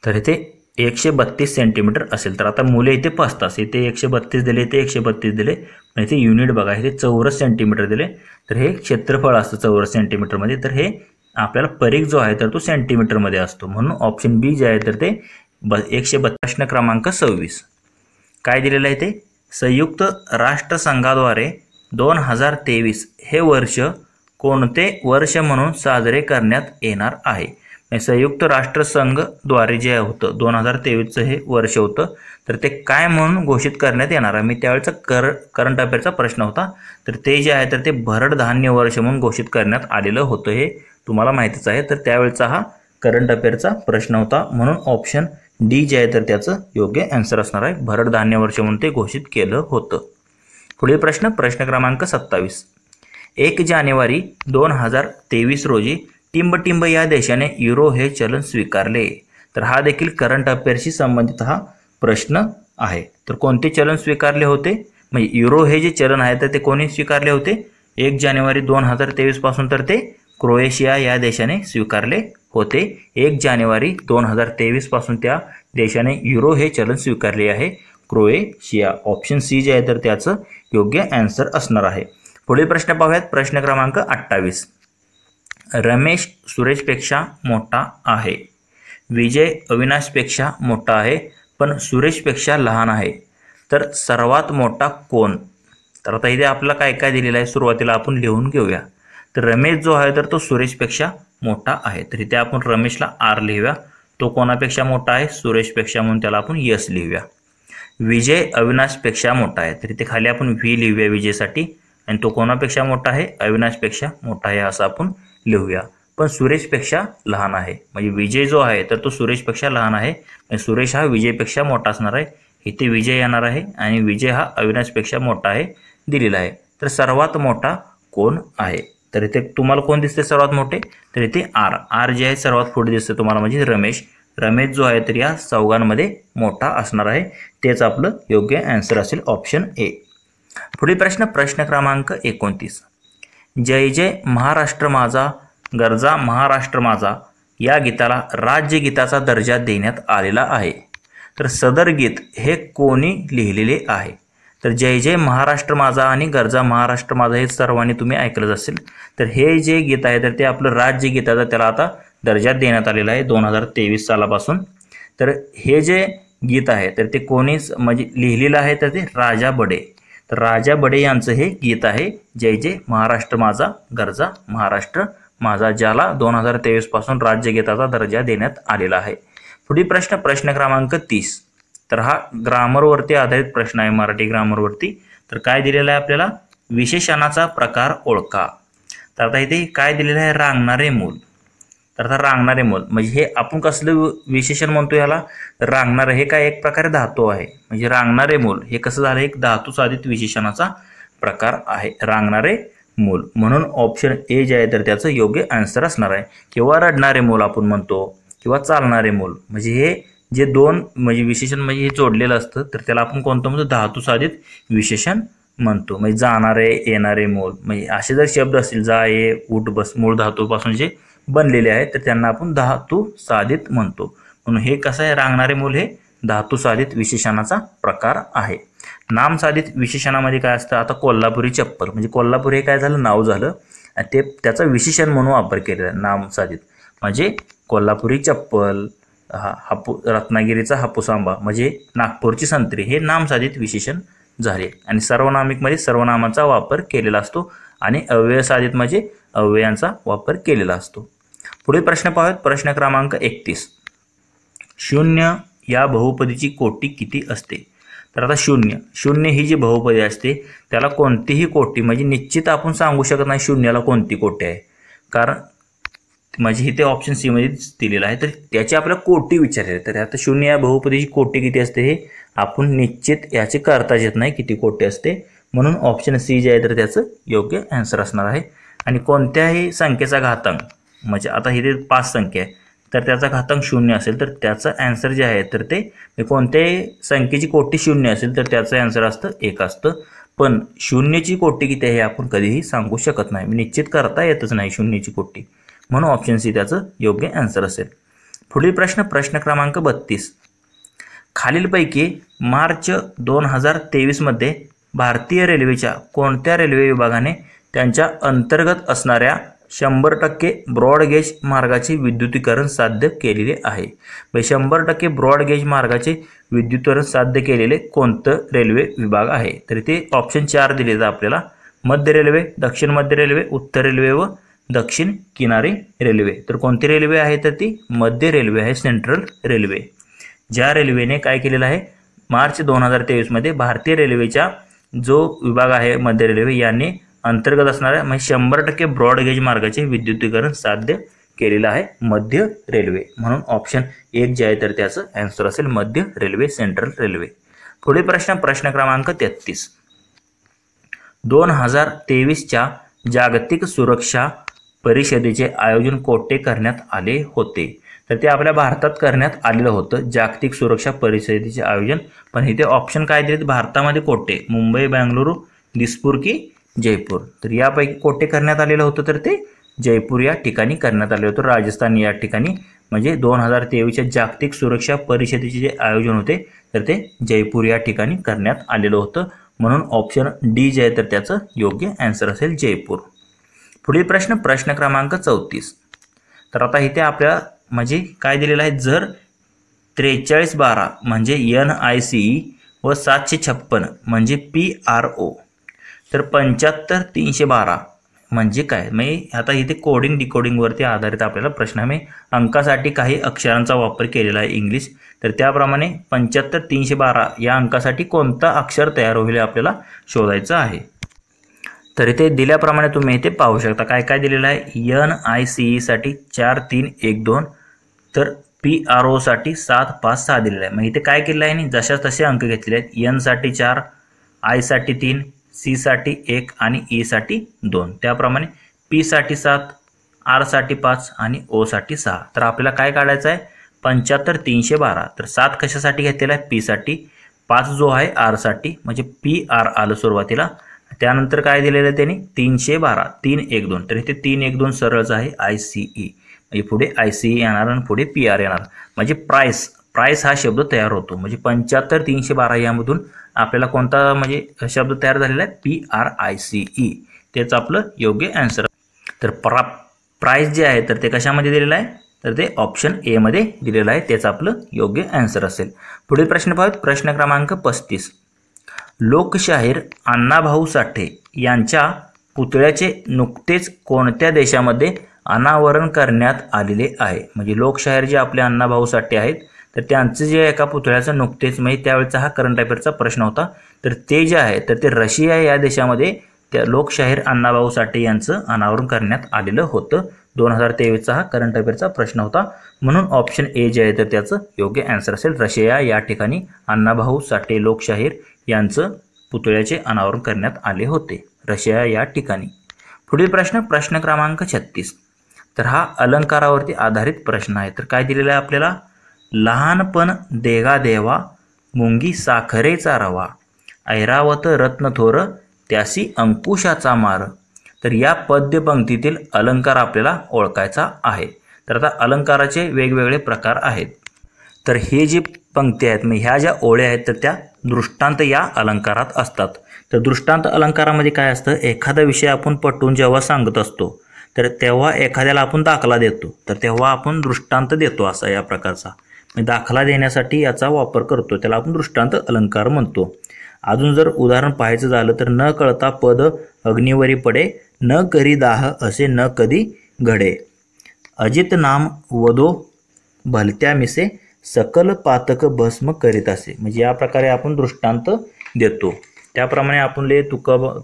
तर इथे 132 सेंटीमीटर असेल. तर आता मुले इथे फसतात, इथे 132 दिले, इथे 132 दिले, पण इथे युनिट बघा, इथे चौरस सेंटीमीटर दिले. तर हे क्षेत्रफळ असतं चौरस सेंटीमीटरमध्ये, तर हे आपल्याला परिघ जो आहे तर तो सेंटीमीटरमध्ये असतो. म्हणून ऑप्शन बी जे आहे तर ते 132. प्रश्न क्रमांक 26 काय दिलेलं आहे, ते संयुक्त राष्ट्रसंघाद्वारे 2023 हे वर्ष कोणते वर्ष म्हणून साजरे करण्यात येणार आहे. संयुक्त राष्ट्रसंघद्वारे जे होतं 2023चं हे वर्ष होतं, तर ते काय म्हणून घोषित करण्यात येणार आहे. मी त्यावेळेचा करंट अफेअरचा प्रश्न होता, तर ते जे आहे तर ते भरड धान्य वर्ष म्हणून घोषित करण्यात आलेलं होतं, हे तुम्हाला माहितीच आहे. तर त्यावेळेचा हा करंट अफेअरचा प्रश्न होता, म्हणून ऑप्शन डी जे आहे तर त्याचं योग्य आन्सर असणार आहे. भरड धान्य वर्ष म्हणून ते घोषित केलं होतं. पुढील प्रश्न, प्रश्न क्रमांक 27. 1 जानेवारी 2023 रोजी टिंबटिंब या देशाने युरो हे चलन स्वीकारले. तर हा देखील करंट अफेअरशी संबंधित हा प्रश्न आहे. तर कोणते चलन स्वीकारले होते, म्हणजे युरो हे जे चलन आहे तर ते कोणी स्वीकारले होते 1 जानेवारी 2023 पासून, तर ते क्रोएशिया या देशाने स्वीकारले होते. 1 जानेवारी 2023 पासून त्या देशाने युरो हे चलन स्वीकारले आहे, क्रोएशिया. ऑप्शन सी जे आहे तर त्याचं योग्य आन्सर असणार आहे. पुढील प्रश्न पाहूयात, प्रश्न क्रमांक 28. रमेश सुरेशपेक्षा मोठा आहे, विजय अविनाशपेक्षा मोठा आहे, पण सुरेशपेक्षा लहान आहे, तर सर्वात मोठा कोण. तर आता इथे आपल्याला काय काय दिलेलं आहे सुरुवातीला आपण लिहून घेऊया. तर रमेश जो आहे तर तो सुरेशपेक्षा मोठा आहे, तर इथे आपण रमेशला आर लिहूया, तो कोणापेक्षा मोठा आहे सुरेशपेक्षा, म्हणून त्याला आपण यस लिहूया. विजय अविनाशपेक्षा मोठा आहे, तर इथे खाली आपण व्ही लिहूया विजयसाठी, आणि तो कोणापेक्षा मोठा आहे अविनाशपेक्षा मोठा आहे असं आपण लिहूया. पण सुरेशपेक्षा लहान आहे, म्हणजे विजय जो आहे तर तो सुरेशपेक्षा लहान आहे, सुरेश हा विजयपेक्षा मोठा असणार आहे. इथे विजय येणार आहे आणि विजय हा अविनाशपेक्षा मोठा आहे दिलेला आहे. तर सर्वात मोठा कोण आहे, तर इथे तुम्हाला कोण दिसते सर्वात मोठे, तर इथे आर जे आहे सर्वात पुढे दिसते तुम्हाला, म्हणजे रमेश. रमेश जो आहे तर या चौघांमध्ये मोठा असणार आहे। तेच आपलं योग्य आन्सर असेल ऑप्शन ए। पुढील प्रश्न क्रमांक 29, जय जय महाराष्ट्र माझा गरजा महाराष्ट्र माझा या गीताला राज्यगीताचा दर्जा देण्यात आलेला आहे। तर सदर गीत हे कोणी लिहिलेले आहे? तर जय जय महाराष्ट्र माझा आणि गरजा महाराष्ट्र माझा हे सर्वांनी तुम्ही ऐकलंच असेल। तर हे जे गीत आहे तर ते आपलं राज्यगीताचा त्याला आता दर्जा देण्यात आलेला आहे 2023 सालापासून। तर हे जे गीत आहे तर ते कोणीच म्हणजे लिहिलेलं आहे तर ते राजा बडे। तर राजा बडे यांचं हे गीत आहे जय जय महाराष्ट्र माझा गरजा महाराष्ट्र माझा, ज्याला 2023 पासून राज्यगीताचा दर्जा देण्यात आलेला आहे। पुढील प्रश्न क्रमांक 30, तर हा ग्रामरवरती आधारित प्रश्न आहे, मराठी ग्रामरवरती। तर काय दिलेलं आहे आपल्याला? विशेषणाचा प्रकार ओळखा। तर आता इथे काय दिलेलं आहे? रांगणारे मूल। तर आता रांगणारे मूल म्हणजे हे आपण कसलं विशेषण म्हणतो याला? रांगणारे हे काय एक प्रकारे धातू आहे, म्हणजे रांगणारे मूल हे कसं झालं? एक धातू साधित विशेषणाचा प्रकार आहे रांगणारे मूल, म्हणून ऑप्शन ए जे आहे तर त्याचं योग्य आन्सर असणार आहे। किंवा रडणारे मूल आपण म्हणतो किंवा चालणारे मूल, म्हणजे हे जे दोन म्हणजे विशेषण म्हणजे हे जोडलेलं असतं तर त्याला आपण कोणतं म्हणतो? धातू साधित विशेषण म्हणतो। म्हणजे जाणारे येणारे मूल म्हणजे असे जर शब्द असतील जा ये उठ बस मूळ धातूपासून जे बनलेले आहेत तर त्यांना आपण धातू साधित म्हणतो। म्हणून हे कसं आहे? रांगणारे मूल हे धातू साधित विशेषणाचा प्रकार आहे। नाम साधित विशेषणामध्ये काय असतं? आता कोल्हापुरी चप्पल म्हणजे कोल्हापूर हे काय झालं? नाव झालं आणि ते त्याचा विशेषण म्हणून वापर केलेला आहे नाम साधित, म्हणजे कोल्हापुरी चप्पल, रत्नागिरीचा हापूस आंबा म्हणजे नागपूरची संत्री हे नामसाधित विशेषण झाले। आणि सर्वनामिकमध्ये सर्वनामाचा वापर केलेला असतो आणि अव्यय साधित म्हणजे अव्ययांचा वापर केलेला असतो। पुढील प्रश्न पाहूयात, प्रश्न क्रमांक 31, शून्य या बहुपदीची कोटी किती असते? तर आता शून्य ही जी बहुपदी असते त्याला कोणतीही कोटी म्हणजे निश्चित आपण सांगू शकत नाही शून्याला कोणती कोटी आहे, कारण म्हणजे इथे ऑप्शन सी मध्ये दिलेलं आहे। तर त्याची आपल्याला कोटी विचारली तर आता शून्य या बहुपदीची कोटी किती असते हे आपण निश्चित याचे करता येत नाही किती कोटी असते, म्हणून ऑप्शन सी जे आहे तर त्याचं योग्य आन्सर असणार आहे। आणि कोणत्याही संख्येचा घातांक म्हणजे आता इथे 5 संख्या आहे तर त्याचा घातांक 0 असेल तर त्याचं आन्सर जे आहे तर ते कोणत्याही संख्येची कोटी 0 असेल तर त्याचं आन्सर असतं 1 असतं। पण शून्यची कोटी किती आहे हे आपण कधीही सांगू शकत नाही, निश्चित करता येतच नाही शून्यची कोटी, म्हणून ऑप्शन सी त्याचं योग्य आन्सर असेल। पुढील प्रश्न क्रमांक 32, खालीलपैकी मार्च 2023 मध्ये भारतीय रेल्वेच्या कोणत्या रेल्वे विभागाने त्यांच्या अंतर्गत असणाऱ्या 100% ब्रॉडगेज मार्गाचे विद्युतीकरण साध्य केलेले आहे? 100% ब्रॉडगेज मार्गाचे विद्युतीकरण साध्य केलेले कोणतं रेल्वे विभाग आहे? तर ते ऑप्शन 4 दिले आहेत आपल्याला, मध्य रेल्वे, दक्षिण मध्य रेल्वे, उत्तर रेल्वे व दक्षिण किनारी रेल्वे। तर कोणती रेल्वे आहे तर ती मध्य रेल्वे आहे, सेंट्रल रेल्वे। ज्या रेल्वेने काय केलेलं आहे मार्च 2023 मध्ये भारतीय रेल्वेच्या जो विभाग आहे मध्य रेल्वे यांनी अंतर्गत असणाऱ्या म्हणजे 100% ब्रॉडगेज मार्गाचे विद्युतीकरण साध्य केलेलं आहे मध्य रेल्वे, म्हणून ऑप्शन 1 जे आहे तर त्याचं आन्सर असेल मध्य रेल्वे, सेंट्रल रेल्वे। पुढील प्रश्न क्रमांक 33, 2023च्या जागतिक सुरक्षा परिषदेचे आयोजन कोठे करण्यात आले होते? तर ते आपल्या भारतात करण्यात आलेलं होतं जागतिक सुरक्षा परिषदेचे आयोजन, पण इथे ऑप्शन काय दिलेत? भारतामध्ये कोठे? मुंबई, बेंगळुरू, दिसपूर की जयपूर? तर यापैकी कोठे करण्यात आलेलं होतं तर ते जयपूर या ठिकाणी करण्यात आले होते, राजस्थान या ठिकाणी। म्हणजे 2023च्या जागतिक सुरक्षा परिषदेचे जे आयोजन होते तर ते जयपूर या ठिकाणी करण्यात आलेलं होतं, म्हणून ऑप्शन डी जे आहे तर त्याचं योग्य आन्सर असेल जयपूर। पुढील प्रश्न क्रमांक 34, तर आता इथे आपल्याला म्हणजे काय दिलेलं आहे, जर 4312 म्हणजे NICE व 756 म्हणजे PRO तर 75312 म्हणजे काय? म्हणजे आता इथे कोडिंग डिकोडिंगवरती आधारित आपल्याला प्रश्न आहे, अंकासाठी काही अक्षरांचा वापर केलेला आहे इंग्लिश, तर त्याप्रमाणे 75312 या अंकासाठी कोणता अक्षर तयार होईल आपल्याला शोधायचं आहे। तर इथे दिल्याप्रमाणे तुम्ही इथे पाहू शकता काय काय दिलेलं आहे। NICE साठी 4312 तर PRO साठी 756 दिलेलं आहे। मग इथे काय केलेलं आहे, जशा तसे अंक घेतलेले आहेत। N साठी 4, I साठी 3, C साठी 1 आणि E साठी 2, त्याप्रमाणे P साठी 7, R साठी 5 आणि O साठी 6। तर आपल्याला काय काढायचं आहे? 75 312. तर 7 कशासाठी घेतलेला आहे? पी साठी. 5 जो आहे आर साठी, म्हणजे पी आर आलं सुरुवातीला. त्यानंतर काय दिलेलं आहे त्यांनी? 312 312. तर इथे 312 सरळच आहे ICE, म्हणजे पुढे ICE येणार आणि पुढे PR येणार. म्हणजे प्राइस हा शब्द तयार होतो. म्हणजे 75 312 यामधून आपल्याला कोणता म्हणजे शब्द तयार झालेला आहे? PRICE. तेच आपलं योग्य आन्सर. तर प्राइस जे आहे तर ते कशामध्ये दिलेलं आहे? तर ते ऑप्शन ए मध्ये दिलेलं आहे. तेच आपलं योग्य आन्सर असेल. पुढील प्रश्न पाहूयात. प्रश्न क्रमांक 35. लोकशाहीर अण्णाभाऊ साठे यांच्या पुतळ्याचे नुकतेच कोणत्या देशामध्ये अनावरण करण्यात आलेले आहे? म्हणजे लोकशाहीर जे आपले अण्णाभाऊ साठे आहेत तर त्यांचं जे एका पुतळ्याचं नुकतेच, म्हणजे त्यावेळेचा हा करंट अफेअरचा प्रश्न होता, तर ते जे आहे तर ते रशिया या देशामध्ये त्या लोकशाहीर अण्णाभाऊ साठे यांचं अनावरण करण्यात आलेलं होतं. 2023चा हा करंट अफेअरचा प्रश्न होता. म्हणून ऑप्शन ए जे आहे तर त्याचं योग्य आन्सर असेल. रशिया या ठिकाणी अण्णाभाऊ साठे लोकशाहीर यांचं पुतळ्याचे अनावरण करण्यात आले होते, रशिया या ठिकाणी. पुढील प्रश्न क्रमांक 36. तर हा अलंकारावरती आधारित प्रश्न आहे. तर काय दिलेलं आहे आपल्याला? लहानपण देगा देवा, मुंगी साखरेचा रवा, ऐरावत रत्न थोर, त्यासी अंकुशाचा मार. तर या पद्यपंक्तीतील अलंकार आपल्याला ओळखायचा आहे. तर आता अलंकाराचे वेगवेगळे प्रकार आहेत. तर हे जी पंक्ती आहेत, मग ह्या ज्या ओळ्या आहेत तर त्या दृष्टांत या अलंकारात असतात. तर दृष्टांत अलंकारामध्ये काय असतं? एखादा विषय आपण पटवून जेव्हा सांगत असतो तर तेव्हा एखाद्याला आपण दाखला देतो, तर तेव्हा आपण दृष्टांत देतो असा या प्रकारचा. दाखला देण्यासाठी याचा वापर करतो, त्याला आपण दृष्टांत अलंकार म्हणतो. अजून जर उदाहरण पाहायचं झालं तर न कळता पद अग्निवरी पडे, न करी दाह असे न कधी घडे, अजित नाम वदो भलत्या मिसे, सकल पातक भस्म करीत असे. म्हणजे या प्रकारे आपण दृष्टांत देतो. त्याप्रमाणे आपण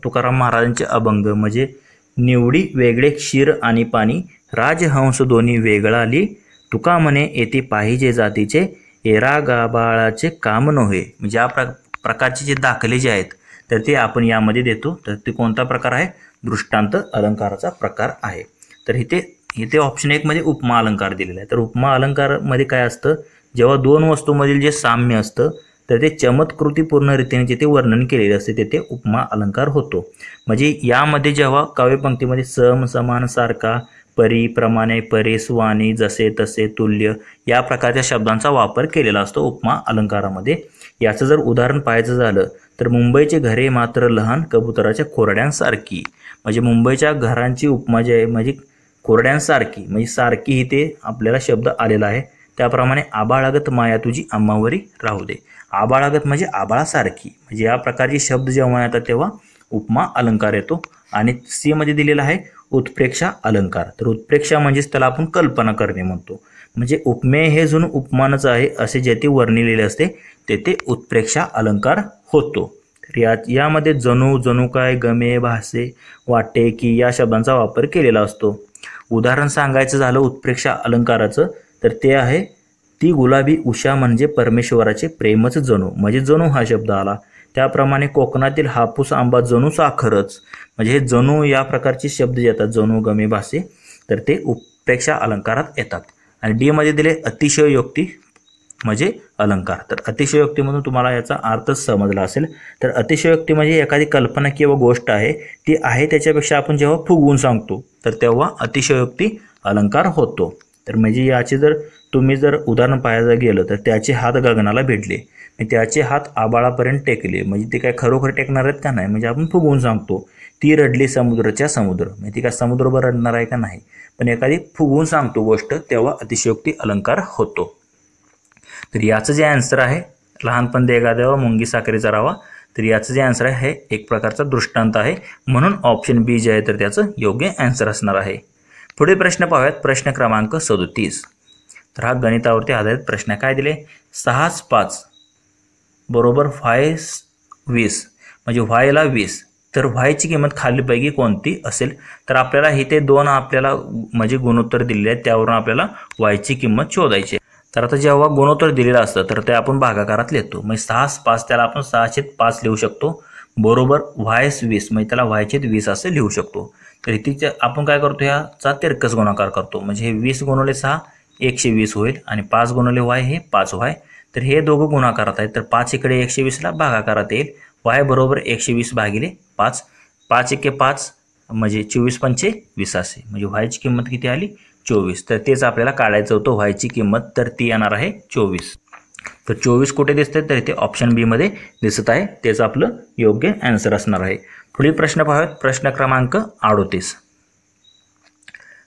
तुकाराम महाराजांचे अभंग, म्हणजे निवडी वेगळे क्षीर आणि पाणी, राजहंस दोन्ही वेगळाली, तुका म्हणे येथे पाहिजे जातीचे, एरा गाबाळाचे काम नव्हे. म्हणजे या प्रकारचे जे दाखले जे आहेत तर ते आपण यामध्ये देतो. तर ते कोणता प्रकार आहे? दृष्टांत अलंकाराचा प्रकार आहे. तर इथे ऑप्शन 1 मध्ये उपमा अलंकार दिलेला आहे. तर उपमा अलंकारमध्ये काय असतं? जेव्हा दोन वस्तूंमधील जे साम्य असतं तर ते चमत्कृतीपूर्ण रीतीने जिथे वर्णन केलेले असते तेथे उपमा अलंकार होतो. म्हणजे यामध्ये जेव्हा काव्यपंक्तीमध्ये सम, समान, सारखा, परी, प्रमाणे, परे, स्वानी, जसे, तसे, तुल्य या प्रकारच्या शब्दांचा वापर केलेला असतो उपमा अलंकारामध्ये. याचं जर उदाहरण पाहायचं झालं तर मुंबईचे घरे मात्र लहान, कबुतराच्या कोरड्यांसारखी. म्हणजे मुंबईच्या घरांची उपमा जी आहे म्हणजे कोरड्यांसारखी, म्हणजे सारखी इथे आपल्याला शब्द आलेला आहे. त्याप्रमाणे आबाळागत माया तुझी अम्मावरी राहू दे. आबाळागत म्हणजे आबाळासारखी. म्हणजे या प्रकारचे शब्द जेव्हा येतात तेव्हा उपमा अलंकार येतो. आणि सी मध्ये दिलेला आहे उत्प्रेक्षा अलंकार. तर उत्प्रेक्षा म्हणजेच त्याला आपण कल्पना करणे म्हणतो. म्हणजे उपमेय हे जणू उपमानच आहे असे जेथे वर्णिलेले असते तेथे उत्प्रेक्षा अलंकार होतो. तर यामध्ये जणू, जणू काय, गमे, भासे, वाटे की या शब्दांचा वापर केलेला असतो. उदाहरण सांगायचं झालं उत्प्रेक्षा अलंकाराचं तर ते आहे ती गुलाबी उषा म्हणजे परमेश्वराचे प्रेमच जणू. म्हणजे जणू हा शब्द आला. त्याप्रमाणे कोकणातील हापूस आंबा जणू साखरच. म्हणजे हे जणू या प्रकारचे शब्द जे येतात जणू, गमे, भासे तर ते उत्प्रेक्षा अलंकारात येतात. आणि डी मध्ये दिले अतिशयोक्ती म्हणजे अलंकार. तर अतिशयोक्तीमधून तुम्हाला याचा अर्थ समजला असेल. तर अतिशयोक्ती म्हणजे एखादी कल्पना किंवा गोष्ट आहे ती आहे त्याच्यापेक्षा आपण जेव्हा फुगवून सांगतो तर तेव्हा अतिशयोक्ती अलंकार होतो. तर म्हणजे याचे जर तुम्ही जर उदाहरण पाहायला गेलं तर त्याचे हात गगनाला भिडले, त्याचे हात आबाळापर्यंत टेकले. म्हणजे ते काय खरोखर टेकणार आहेत का नाही, म्हणजे आपण फुगवून सांगतो. ती रडली समुद्राच्या समुद्र, म्हणजे ती काय समुद्रभर रडणार आहे का नाही, पण एखादी फुगवून सांगतो गोष्ट तेव्हा अतिशयोक्ती अलंकार होतो. तर याचं जे आन्सर आहे लहानपण देगा देवा, मुंगी साखरेचा रवा, तर याचं जे आन्सर आहे हे एक प्रकारचा दृष्टांत आहे. म्हणून ऑप्शन बी जे आहे तर त्याचं योग्य आन्सर असणार आहे. पुढे प्रश्न पाहूयात. प्रश्न क्रमांक 37. तर हा गणितावरती आधारित प्रश्न काय दिले? 6 5 बरोबर व्हाय 20 म्हणजे व्हायला 20. तर व्हायची किंमत खालीलपैकी कोणती असेल? तर आपल्याला इथे दोन आपल्याला म्हणजे गुणोत्तर दिलेले आहेत त्यावरून आपल्याला वायची किंमत शोधायची. तर आता जेव्हा गुणोत्तर दिलेलं असतं तर ते आपण भागाकारात लिहितो. म्हणजे 6 5 त्याला आपण 6/5 लिहू शकतो बरोबर व्हाय 20 म्हणजे त्याला व्हायचे 20 असे लिहू शकतो. तर इथे आपण काय करतो याचा तिरकस गुणाकार करतो. म्हणजे हे 20 गुणिले 6 120 होईल आणि 5 गुणिले y हे 5y. तर हे दोघं गुणाकारात आहेत तर 5 इकडे 120ला भागाकारात येईल. y बरोबर 120 भागिले 5. 5 एके 5 म्हणजे 24 पंचे 20 असे म्हणजे y ची किंमत किती आली 24. तर तेच आपल्याला काढायचं होतं y ची किंमत तर ती येणार आहे 24. तर 24 कुठे दिसते तर इथे ऑप्शन बी मध्ये दिसत आहे. तेच आपलं योग्य आन्सर असणार आहे. पुढील प्रश्न पाहूयात. प्रश्न क्रमांक 38.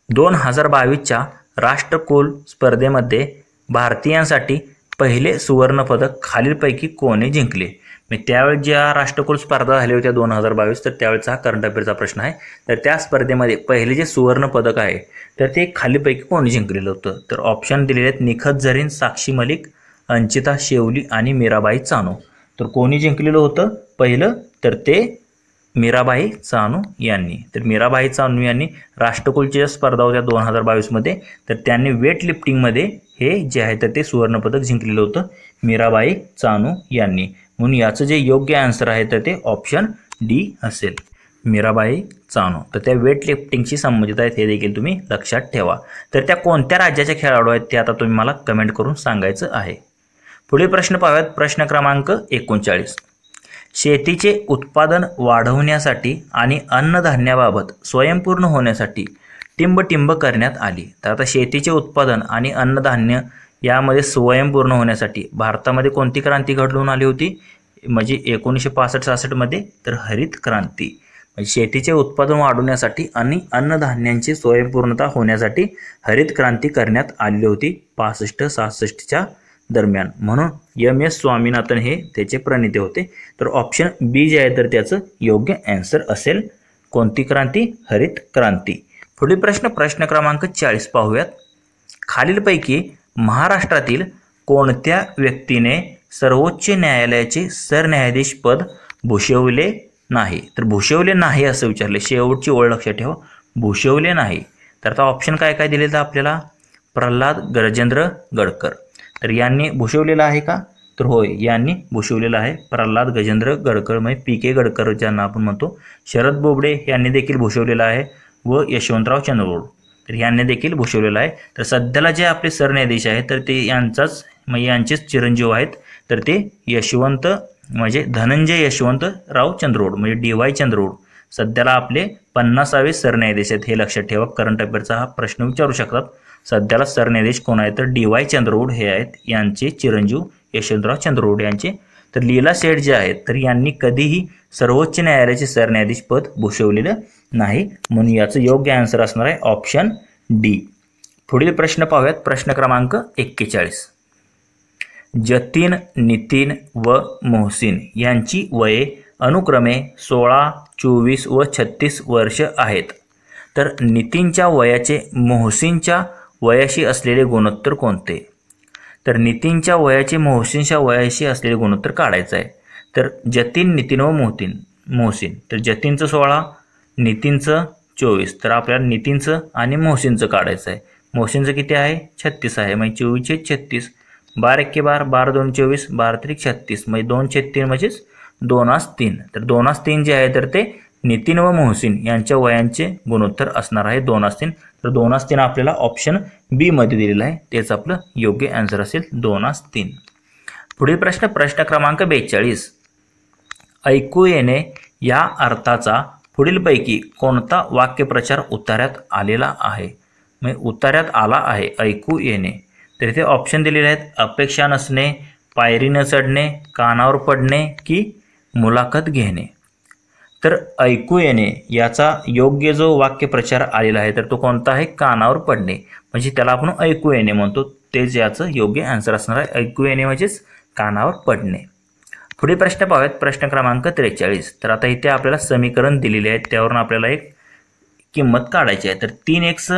2022च्या राष्ट्रकुल स्पर्धेमध्ये भारतीयांसाठी पहिले सुवर्ण पदक खालीलपैकी कोणी जिंकले. मी त्यावेळी ज्या राष्ट्रकुल स्पर्धा झाल्या होत्या 2022 तर त्यावेळेचा हा करंट अफेअरचा प्रश्न आहे. तर त्या स्पर्धेमध्ये पहिले जे सुवर्ण पदक आहे तर ते खालीलपैकी कोणी जिंकलेलं होतं. तर ऑप्शन दिलेले आहेत निखत झरीन, साक्षी मलिक, अंचिता शेवली आणि मीराबाई चानू. तर कोणी जिंकलेलं होतं पहिलं तर ते मीराबाई चानू यांनी. तर मीराबाई चानू यांनी राष्ट्रकुलच्या स्पर्धा होत्या 2022 मध्ये तर त्यांनी वेट लिफ्टिंगमध्ये हे जे आहे तर ते सुवर्णपदक जिंकलेलं होतं मीराबाई चानू यांनी. म्हणून याचं जे योग्य आन्सर आहे तर ते ऑप्शन डी असेल मीराबाई चानू. तर त्या वेट लिफ्टिंगशी संबंधित आहेत हे देखील तुम्ही लक्षात ठेवा. तर त्या कोणत्या राज्याचे खेळाडू आहेत ते आता तुम्ही मला कमेंट करून सांगायचं आहे. पुढील प्रश्न पाहूयात. प्रश्न क्रमांक 39. शेतीचे उत्पादन वाढवण्यासाठी आणि अन्नधान्याबाबत स्वयंपूर्ण होण्यासाठी टिंबटिंब करण्यात आली. तर आता शेतीचे उत्पादन आणि अन्नधान्य यामध्ये स्वयंपूर्ण होण्यासाठी भारतामध्ये कोणती क्रांती घडून आली होती म्हणजे 1965-66 मध्ये तर हरित क्रांती. म्हणजे शेतीचे उत्पादन वाढवण्यासाठी आणि अन्नधान्यांची स्वयंपूर्णता होण्यासाठी हरित क्रांती करण्यात आली होती 65-66च्या दरम्यान. म्हणून M.S. स्वामीनाथन हे त्याचे प्रणेते होते. तर ऑप्शन बी जे आहे तर त्याचं योग्य आन्सर असेल कोणती क्रांती हरित क्रांती. पुढील प्रश्न क्रमांक 40 पाहूयात. खालीलपैकी महाराष्ट्रातील कोणत्या व्यक्तीने सर्वोच्च न्यायालयाचे सरन्यायाधीश पद भूषवले नाही. तर भूषवले नाही असं विचारले. शेवटची ओळ लक्षात ठेवा भूषवले नाही. तर आता ऑप्शन काय काय दिलेलं आपल्याला प्रल्हाद गजेंद्र गडकर. तर यांनी भूषवलेलं आहे का तर होय यांनी भूषवलेलं आहे. प्रल्हाद गजेंद्र गडकर म्हणजे PK गडकर ज्यांना आपण म्हणतो. शरद बोबडे यांनी देखील भूषवलेलं आहे व यशवंतराव चंद्रचूड तर यांनी देखील भूषवलेलं आहे. तर सध्याला जे आपले सरन्यायाधीश आहेत तर ते यांचेच चिरंजीव आहेत. तर ते यशवंत म्हणजे धनंजय यशवंतराव चंद्रचूड म्हणजे DY चंद्रचूड सध्याला आपले 50वे सरन्यायाधीश आहेत. हे लक्षात ठेवा. करंट अफेअरचा हा प्रश्न विचारू शकतात. सध्याला सरन्यायाधीश कोण आहेत तर DY चंद्रचूड हे आहेत. यांचे चिरंजीव यशवंतराव चंद्रचूड यांचे. तर लीला सेठ जे आहेत तर यांनी कधीही सर्वोच्च न्यायालयाचे सरन्यायाधीश पद भूषवलेलं नाही. म्हणून याचं योग्य आन्सर असणार आहे ऑप्शन डी. पुढील प्रश्न पाहूयात. प्रश्न क्रमांक 41. जतीन, नितीन व मोहसिन यांची वये अनुक्रमे 16, 24 व 36 वर्ष आहेत. तर नितीनच्या वयाचे मोहसिनच्या वयाशी असलेले गुणोत्तर कोणते. तर नितीनच्या वयाचे मोहसिनच्या वयाशी असलेले गुणोत्तर काढायचं आहे. तर जतीन, नितीन व मोहसिन. तर जतीनचं 16, नितीनचं 24. तर आपल्याला नितीनचं आणि मोहसिनचं काढायचं आहे. मोहसिनचं किती आहे 36 आहे म्हणजे 24 36. 12 एके 12, 12 2 24, 12 त्रिक 36 म्हणजे 2/3 म्हणजेच 2/3. तर 2/3 जे आहे तर ते नितीन व मोहसिन यांच्या वयांचे गुणोत्तर असणार आहे 2/3. तर 2/3 आपल्याला ऑप्शन बी मध्ये दिलेला आहे. तेच आपलं योग्य आन्सर असेल 2/3. पुढील प्रश्न क्रमांक 42. ऐकू येणे या अर्थाचा पुढीलपैकी कोणता वाक्यप्रचार उतार्यात आलेला आहे. म्हणजे उतार्यात आला आहे ऐकू येणे. तर इथे ऑप्शन दिलेले आहेत अपेक्षा नसणे, पायरी न चढणे, कानावर पडणे की मुलाखत घेणे. तर ऐकू येणे याचा योग्य जो वाक्यप्रचार आलेला आहे तर तो कोणता आहे कानावर पडणे. म्हणजे त्याला आपण ऐकू येणे म्हणतो. तेच याचं योग्य आन्सर असणार आहे. ऐकू येणे म्हणजेच कानावर पडणे. पुढील प्रश्न पाहूयात. प्रश्न क्रमांक 43. तर आता इथे आपल्याला समीकरण दिलेले आहेत त्यावरून आपल्याला एक किंमत काढायची आहे. तर 3x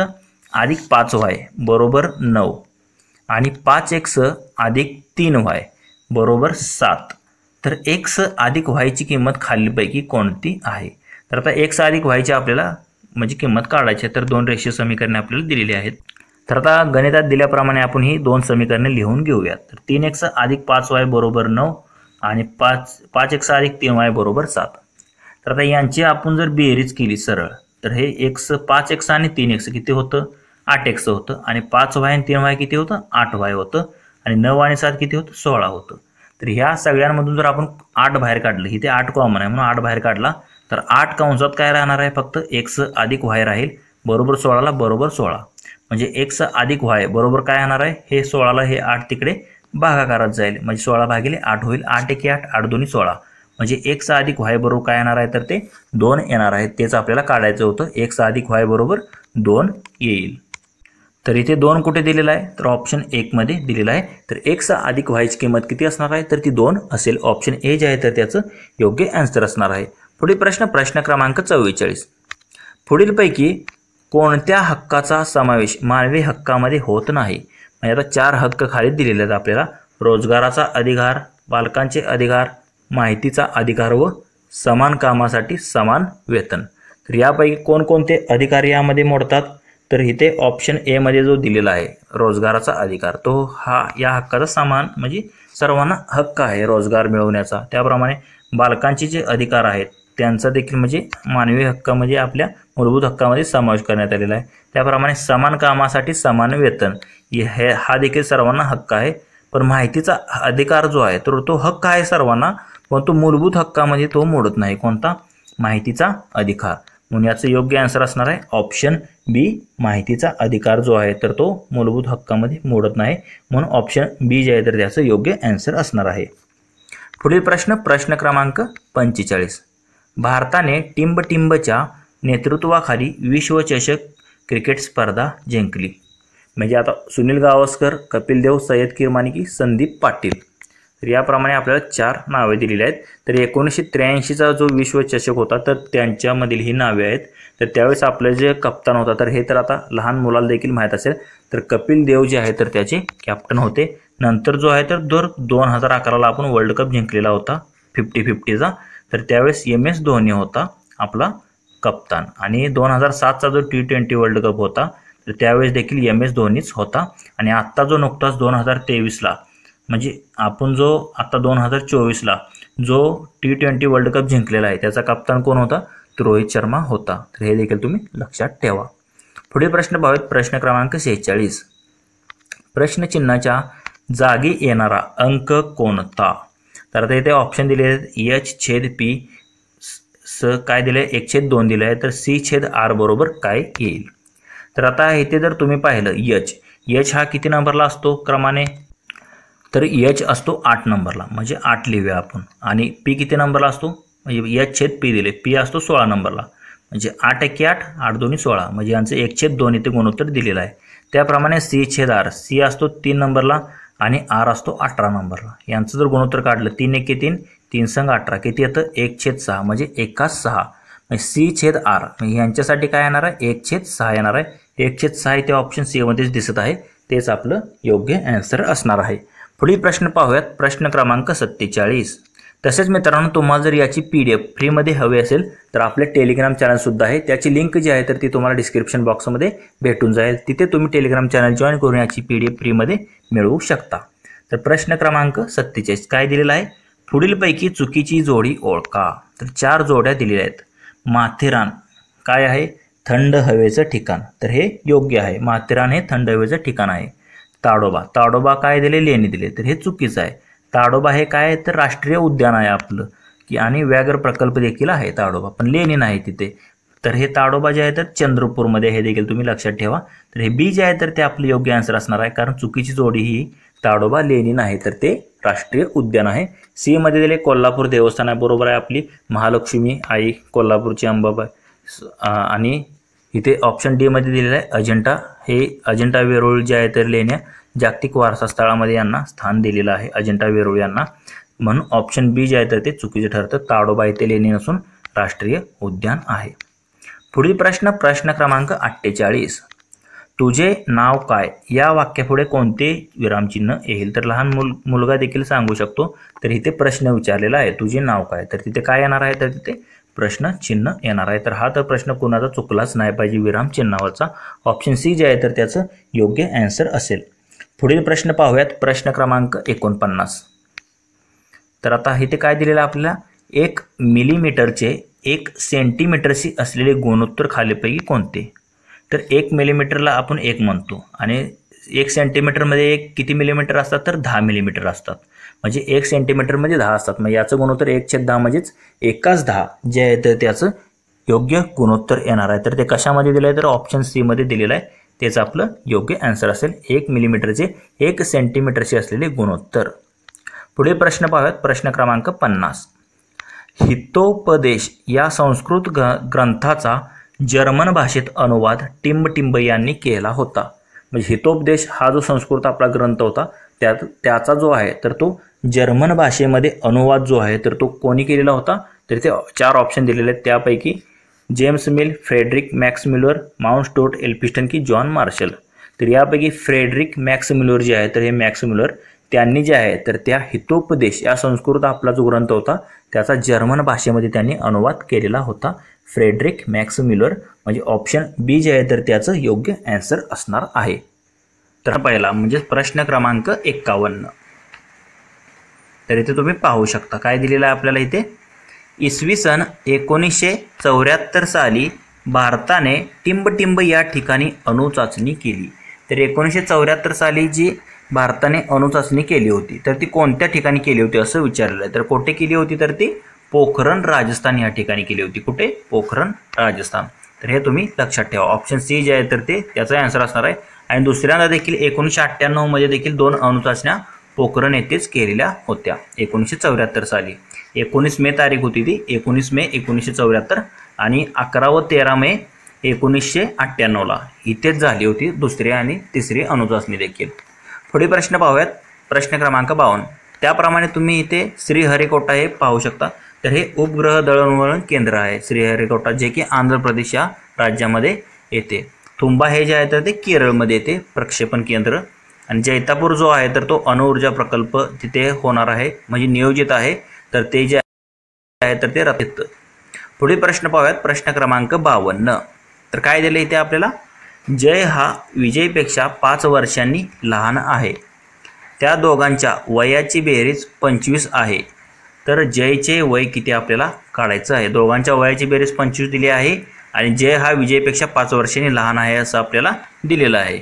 + 5y बरोबर 9 आणि 5x + 3y बरोबर 7. तर x + y ची किंमत खालीलपैकी कोणती आहे. तर आता x + y ची आपल्याला म्हणजे किंमत काढायची आहे. तर दोन रेषीय समीकरणे आपल्याला दिलेली आहेत. तर आता गणितात दिल्याप्रमाणे आपण ही दोन समीकरणे लिहून घेऊयात. तर 3x + 5y बरोबर 9 आणि 5x + 3y बरोबर 7. तर आता यांची आपण जर बेरीज केली सरळ तर हे 5x आणि 3x किती होतं 8x होतं आणि 5y आणि 3y किती होतं 8y होतं आणि 9 आणि 7 किती होतं 16 होतं. तर ह्या सगळ्यांमधून जर आपण 8 बाहेर काढलं, इथे 8 कॉमन आहे म्हणून 8 बाहेर काढला तर 8 कंसात काय राहणार आहे फक्त x अधिक y राहील बरोबर 16ला बरोबर 16. म्हणजे x अधिक y बरोबर काय येणार आहे हे 16ला हे 8 तिकडे भागाकारात जाईल म्हणजे 16 भागिले 8 होईल. 8 एके 8 8 दोन्ही 16 म्हणजे x अधिक y बरोबर काय येणार आहे तर ते 2 येणार आहे. तेच आपल्याला काढायचं होतं. x अधिक y बरोबर 2 येईल. तर इथे 2 कुठे दिलेला आहे तर ऑप्शन 1 मध्ये दिलेला आहे. तर x अधिक y ची किंमत किती असणार आहे तर ती 2 असेल. ऑप्शन ए जे आहे तर त्याचं योग्य आन्सर असणार आहे. पुढील प्रश्न क्रमांक 44. पुढीलपैकी कोणत्या हक्काचा समावेश मानवी हक्कामध्ये होत नाही. म्हणजे आता 4 हक्क खाली दिलेले आहेत आपल्याला. रोजगाराचा अधिकार, बालकांचे अधिकार, माहितीचा अधिकार व समान कामासाठी समान वेतन. तर यापैकी कोणकोणते अधिकार यामध्ये मोडतात तर इथे ऑप्शन ए मध्ये जो दिलेला आहे रोजगाराचा अधिकार तो या हक्काचा समान म्हणजे सर्वांना हक्क आहे रोजगार मिळवण्याचा. त्याप्रमाणे बालकांचे जे अधिकार आहेत त्यांचा देखील म्हणजे मानवी हक्कामध्ये आपल्या मूलभूत हक्कामध्ये समावेश करण्यात आलेला आहे. त्याप्रमाणे समान कामासाठी समान वेतन हा देखील सर्वांना हक्क आहे. पण माहितीचा अधिकार जो आहे तर तो हक्क आहे सर्वांना पण तो मूलभूत हक्कामध्ये तो मोडत नाही. कोणता माहितीचा अधिकार. म्हणून याचं योग्य आन्सर असणार आहे ऑप्शन बी. माहितीचा अधिकार जो आहे तर तो मूलभूत हक्कामध्ये मोडत नाही म्हणून ऑप्शन बी जे आहे तर त्याचं योग्य आन्सर असणार आहे. पुढील प्रश्न क्रमांक 45. भारताने टिंबच्या नेतृत्वाखाली विश्वचषक क्रिकेट स्पर्धा जिंकली. म्हणजे आता सुनील गावस्कर, कपिल देव, सय्यद किरमाणी की संदीप पाटील. तर याप्रमाणे आपल्याला 4 नावे दिलेली आहेत. तर 1983चा जो विश्वचषक होता तर त्यांच्यामधील ही नावे आहेत. तर त्यावेळेस आपले जे कप्तान होता तर हे तर आता लहान मुलाला देखील माहीत असेल तर कपिल देव जे आहे तर त्याचे कॅप्टन होते. नंतर जो आहे तर 2011ला आपण वर्ल्ड कप जिंकलेला होता 50-50चा. तर त्यावेळेस MS धोनी होता आपला कप्तान आणि 2007चा जो T20 वर्ल्ड कप होता तर त्यावेळेस देखील MS धोनीच होता. आणि आत्ता जो नुकताच 2023ला म्हणजे आपण जो आता 2024ला जो T20 वर्ल्ड कप जिंकलेला आहे त्याचा कप्तान कोण होता तर रोहित शर्मा होता. तर हे देखील तुम्ही लक्षात ठेवा. पुढील प्रश्न पाहूयात. प्रश्न क्रमांक 46. प्रश्नचिन्हाच्या जागी येणारा अंक कोणता. तर आता इथे ऑप्शन दिले आहेत H/P काय दिले 1/2 दिले आहे तर C/R बरोबर काय येईल. तर आता इथे जर तुम्ही पाहिलं H हा किती नंबरला असतो क्रमाने तर H असतो 8 नंबरला म्हणजे 8 लिहूया आपण. आणि P किती नंबरला असतो म्हणजे H/P दिले P असतो 16 नंबरला म्हणजे 8 एके 8 8 दोन्ही 16 म्हणजे यांचं 1/2 इथे गुणोत्तर दिलेलं आहे. त्याप्रमाणे C/R C असतो 3 नंबरला आणि R असतो 18 नंबरला. यांचं जर गुणोत्तर काढलं 3 एके 3 3 संग 18 किती येतं 1/6 म्हणजे 1/6 म्हणजे C/R म्हणजे यांच्यासाठी काय येणार आहे 1/6 येणार आहे. 1/6 इथे ऑप्शन C मध्येच दिसत आहे तेच आपलं योग्य आन्सर असणार आहे. पुढील प्रश्न पाहूयात. प्रश्न क्रमांक 47. तसेच मित्रांनो तुम्हाला जर याची PDF फ्रीमध्ये हवी असेल तर आपले टेलिग्राम चॅनल सुद्धा आहे. त्याची लिंक जी आहे तर ती तुम्हाला डिस्क्रिप्शन बॉक्समध्ये भेटून जाईल. तिथे तुम्ही टेलिग्राम चॅनल जॉईन करून याची PDF फ्रीमध्ये मिळवू शकता. तर प्रश्न क्रमांक 47 काय दिलेला आहे पुढीलपैकी चुकीची जोडी ओळखा. तर 4 जोड्या दिलेल्या आहेत. माथेरान काय आहे थंड हवेचं ठिकाण तर हे योग्य आहे. माथेरान हे थंड हवेचं ठिकाण आहे. ताडोबा काय दिले लेणी दिले तर हे चुकीचं आहे. ताडोबा हे काय तर राष्ट्रीय उद्यान आहे आपलं की आणि व्याघ्र प्रकल्प देखील आहे ताडोबा पण लेणी नाही तिथे. तर हे ताडोबा जे आहे तर चंद्रपूरमध्ये हे देखील तुम्ही लक्षात ठेवा. तर हे बी जे आहे तर ते आपलं योग्य आन्सर असणार आहे कारण चुकीची जोडी ही ताडोबा लेणी नाही तर ते राष्ट्रीय उद्यान आहे. सी मध्ये दिले कोल्हापूर देवस्थान आहे बरोबर आहे आपली महालक्ष्मी आई कोल्हापूरची अंबाबाई. आणि इथे ऑप्शन डी मध्ये दिलेलं आहे अजिंठा हे अजिंठा वेरूळ जे आहे तर लेण्या जागतिक वारसा स्थळामध्ये यांना स्थान दिलेलं आहे अजिंठा वेरूळ यांना. म्हणून ऑप्शन बी जे आहे तर ते चुकीचे ठरतं. ताडोबा येथे लेणी नसून राष्ट्रीय उद्यान आहे. पुढील प्रश्न क्रमांक 48. तुझे नाव काय या वाक्यापुढे कोणते विरामचिन्ह येईल. तर लहान मुलगा देखील सांगू शकतो. तर इथे प्रश्न विचारलेला आहे तुझे नाव काय तर तिथे काय येणार आहे तर तिथे प्रश्न चिन्ह येणार आहे. तर हा तर प्रश्न कोणाचा चुकलाच नाही पाहिजे विराम चिन्हावरचा. ऑप्शन सी जे आहे तर त्याचं योग्य आन्सर असेल. पुढील प्रश्न पाहूयात. प्रश्न क्रमांक 49. तर आता इथे काय दिलेलं आपल्याला 1 मिलीमीटरचे 1 सेंटीमीटरशी असलेले गुणोत्तर खालीपैकी कोणते. तर 1 मिलीमीटरला आपण 1 म्हणतो आणि 1 सेंटीमीटरमध्ये एक किती मिलीमीटर असतात तर 10 मिलीमीटर असतात. म्हणजे 1 सेंटीमीटरमध्ये 10 असतात. मग याचं गुणोत्तर 1/10 म्हणजेच एकाच 10 जे आहे तर त्याचं योग्य गुणोत्तर येणार आहे. तर ते कशामध्ये दिलं आहे तर ऑप्शन सी मध्ये दिलेलं आहे. तेच आपलं योग्य आन्सर असेल 1 मिलीमीटरचे 1 सेंटीमीटरचे असलेले गुणोत्तर. पुढील प्रश्न पाहूयात. प्रश्न क्रमांक 50. हितोपदेश या संस्कृत ग्रंथाचा जर्मन भाषेत अनुवाद टिंबटिंब यांनी केला होता. म्हणजे हितोपदेश हा जो संस्कृत आपला ग्रंथ होता त्याचा जो आहे तर तो जर्मन भाषेमध्ये अनुवाद जो आहे तर तो कोणी केलेला होता तर ते 4 ऑप्शन दिलेले आहेत. त्यापैकी James Mill, Frederick Max Muller, Mount Stuart Elphinstone की जॉन मार्शल. तर यापैकी फ्रेडरिक मॅक्स म्युलर जे आहे तर हे मॅक्स म्युलर त्यांनी जे आहे तर त्या हितोपदेश या संस्कृत आपला जो ग्रंथ होता त्याचा जर्मन भाषेमध्ये त्यांनी अनुवाद केलेला होता. फ्रेडरिक मॅक्स म्युलर म्हणजे ऑप्शन बी जे आहे तर त्याचं योग्य आन्सर असणार आहे. तर पहिला म्हणजे प्रश्न क्रमांक 51. तर इथे तुम्ही पाहू शकता काय दिलेलं आहे आपल्याला इथे. इसवी सन 1974 साली भारताने टिंबटिंब या ठिकाणी अणुचाचणी केली. तर 1974 साली जी भारताने अणुचाचणी केली होती तर ती कोणत्या ठिकाणी केली होती असं विचारलेलं आहे. तर कुठे केली होती तर ती पोखरण राजस्थान या ठिकाणी केली होती. कुठे? पोखरण राजस्थान. तर हे तुम्ही लक्षात ठेवा. ऑप्शन सी जे आहे तर ते त्याचा आन्सर असणार आहे. आणि दुसऱ्यांदा देखील 1998 मध्ये देखील 2 अणुचाचण्या पोखरण येथेच केलेल्या होत्या 1974 साली. 19 मे तारीख होती ती 19 मे 1974 आणि 11 व 13 मे 1998ला इथेच झाली होती दुसरी आणि तिसरी अणुचाचणी देखील. पुढील प्रश्न पाहूयात. प्रश्न क्रमांक 52. त्याप्रमाणे तुम्ही इथे श्रीहरिकोटा हे पाहू शकता. तर हे उपग्रह दळणवळण केंद्र आहे श्रीहरिकोटा जे की आंध्र प्रदेश या राज्यामध्ये येते. तुंबा हे जे आहे तर ते केरळमध्ये येते प्रक्षेपण केंद्र. आणि जैतापूर जो आहे तर तो अणुऊर्जा प्रकल्प तिथे होणार आहे म्हणजे नियोजित आहे. तर ते जे आहे तर ते रथित. पुढील प्रश्न पाहूयात. प्रश्न क्रमांक 52. तर काय दिलं इथे आपल्याला. जय हा विजयपेक्षा 5 वर्षांनी लहान आहे. त्या दोघांच्या वयाची बेरीज 25 आहे. तर जयचे वय किती आपल्याला काढायचं आहे. दोघांच्या वयाची बेरीज 25 दिली आहे आणि जय हा विजयपेक्षा 5 वर्षांनी लहान आहे असं आपल्याला दिलेलं आहे.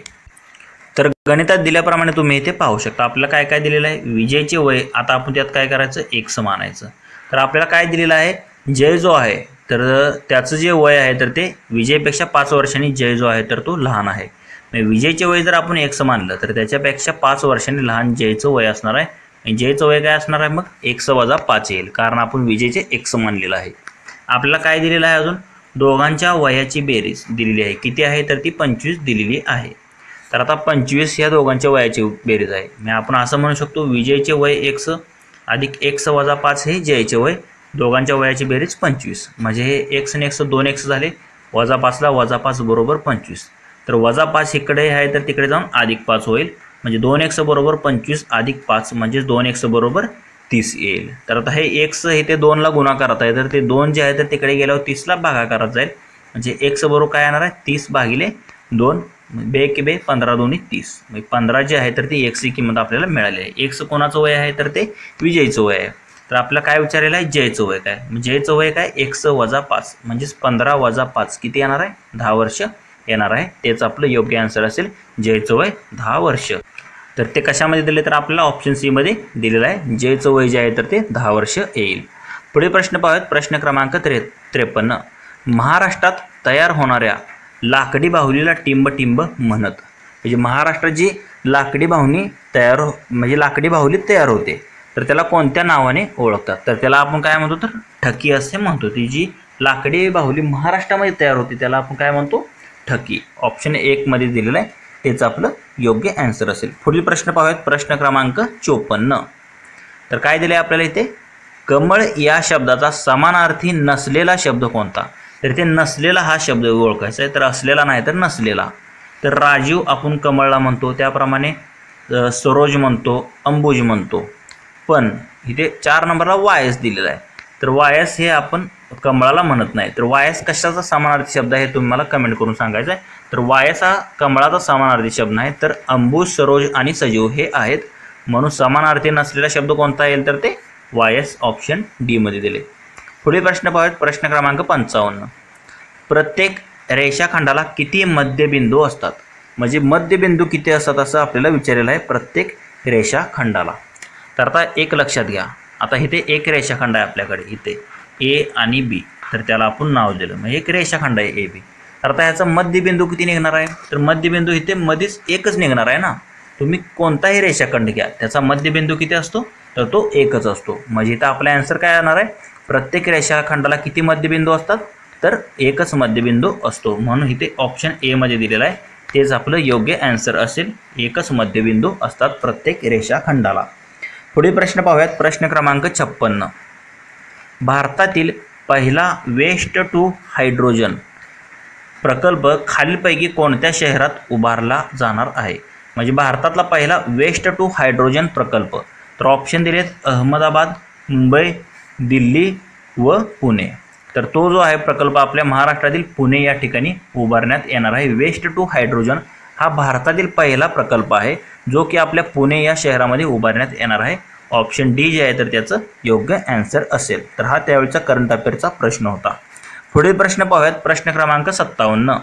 तर गणितात दिल्याप्रमाणे तुम्ही इथे पाहू शकता आपल्याला काय काय दिलेलं आहे. विजयचे वय आता आपण त्यात काय करायचं x मानायचं. तर आपल्याला काय दिलेलं आहे जय जो आहे तर त्याचं जे वय आहे तर ते विजयपेक्षा 5 वर्षांनी जय जो आहे तर तो लहान आहे. म्हणजे विजयचे वय जर आपण x मानलं तर त्याच्यापेक्षा 5 वर्षांनी लहान जयचं वय असणार आहे. आणि जयचं वय काय असणार आहे मग x - 5 येईल कारण आपण विजयचे x मानलेलं आहे. आपल्याला काय दिलेलं आहे अजून दोघांच्या वयाची बेरीज दिलेली आहे. किती आहे तर ती 25 दिलेली आहे. तर आता 25 ह्या दोघांच्या वयाची बेरीज आहे. म्हणजे आपण असं म्हणू शकतो विजयचे वय x अधिक x - 5 हे जयचे वय. दोघांच्या वयाची बेरीज 25 म्हणजे हे x आणि x 2x झाले. -5 ला -5 बरोबर 25. तर -5 इकडे आहे तर तिकडे जाऊन +5 होईल. म्हणजे 2x बरोबर 25 अधिक 5 म्हणजे 2x बरोबर 30 येईल. तर आता हे x हे ते 2 ला गुणाकारात आहे तर ते 2 जे आहे तर तिकडे गेल्यावर 30 ला भागाकारात जाईल. म्हणजे x बरोबर काय येणार आहे 30/2 2 15 2 30 म्हणजे 15 जे आहे तर ती x ची किंमत आपल्याला मिळाली आहे. x कोणाचं वय आहे तर ते विजयचं वय आहे. तर आपल्याला काय विचारलेलं आहे जयचं वय काय. जयचं वय काय x - 5 म्हणजेच 15 - 5 किती येणार आहे 10 वर्ष येणार आहे. तेच आपलं योग्य आन्सर असेल जयचं वय 10 वर्ष. तर ते कशामध्ये दिले तर आपल्याला ऑप्शन सी मध्ये दिलेलं आहे. जयचं वय जे आहे तर ते 10 वर्ष येईल. पुढील प्रश्न पाहूयात. प्रश्न क्रमांक 53. महाराष्ट्रात तयार होणाऱ्या लाकडी बाहुलीला टिंबटिंब म्हणत. म्हणजे महाराष्ट्रात जी लाकडी बाहुली लाकडी बाहुली तयार होते तर त्याला कोणत्या नावाने ओळखतात. तर त्याला आपण काय म्हणतो तर ठकी असे म्हणतो. ती जी लाकडी बाहुली महाराष्ट्रामध्ये तयार होते त्याला आपण काय म्हणतो ठकी. ऑप्शन 1 मध्ये दिलेलं आहे तेच आपलं योग्य आन्सर असेल. पुढील प्रश्न पाहूयात. प्रश्न क्रमांक 54. तर काय दिले आपल्याला इथे कमळ या शब्दाचा समानार्थी नसलेला शब्द कोणता. तर ते नसलेला हा शब्द ओळखायचा आहे. तर असलेला नाही तर नसलेला. तर राजीव आपण कमळला म्हणतो त्याप्रमाणे सरोज म्हणतो अंबुज म्हणतो. पण इथे 4 नंबरला वायस दिलेला आहे. तर वायस हे आपण कमळाला म्हणत नाही. तर वायस कशाचा समानार्थी शब्द आहे हे तुम्ही मला कमेंट करून सांगायचं आहे. तर वायस हा कमळाचा समानार्थी शब्द नाही तर अंबुज सरोज आणि सजीव हे आहेत. म्हणून समानार्थी नसलेला शब्द कोणता येईल तर ते वायस ऑप्शन डी मध्ये दिले. पुढील प्रश्न पाहूयात. प्रश्न क्रमांक 55. प्रत्येक रेषाखंडाला किती मध्यबिंदू असतात? म्हणजे मध्यबिंदू किती असतात असं आपल्याला विचारलेलं आहे प्रत्येक रेषाखंडाला. तर आता एक लक्षात घ्या, आता इथे एक रेषाखंड आहे आपल्याकडे, इथे ए आणि बी, तर त्याला आपण नाव दिलं, म्हणजे एक रेषाखंड आहे ए बी. तर आता ह्याचा मध्यबिंदू किती निघणार आहे? तर मध्यबिंदू इथे मध्येच एकच निघणार आहे ना. तुम्ही कोणताही रेषाखंड घ्या, त्याचा मध्यबिंदू किती असतो? तर तो एकच असतो. म्हणजे इथं आपला आन्सर काय येणार आहे? प्रत्येक रेषाखंडाला किती मध्यबिंदू असतात? तर एकच मध्यबिंदू असतो. म्हणून इथे ऑप्शन ए मध्ये दिलेला आहे, तेच आपलं योग्य आन्सर असेल. एकच मध्यबिंदू असतात प्रत्येक रेषाखंडाला. पुढील प्रश्न पाहूयात. प्रश्न क्रमांक 56. भारतातील पहिला वेस्ट टू हायड्रोजन प्रकल्प खालीलपैकी कोणत्या शहरात उभारला जाणार आहे? म्हणजे भारतातला पहिला वेस्ट टू हायड्रोजन प्रकल्प. तर ऑप्शन दिलेत अहमदाबाद, मुंबई, दिल्ली व पुणे. तर तो जो आहे प्रकल्प आपल्या महाराष्ट्रातील पुणे या ठिकाणी उभारण्यात येणार आहे. वेस्ट टू हायड्रोजन हा भारतातील पहिला प्रकल्प आहे जो की आपल्या पुणे या शहरामध्ये उभारण्यात येणार आहे. ऑप्शन डी जे आहे तर त्याचं योग्य आन्सर असेल. तर हा त्यावेळचा करंट अफेअरचा प्रश्न होता. पुढील प्रश्न पाहूयात. प्रश्न क्रमांक 57.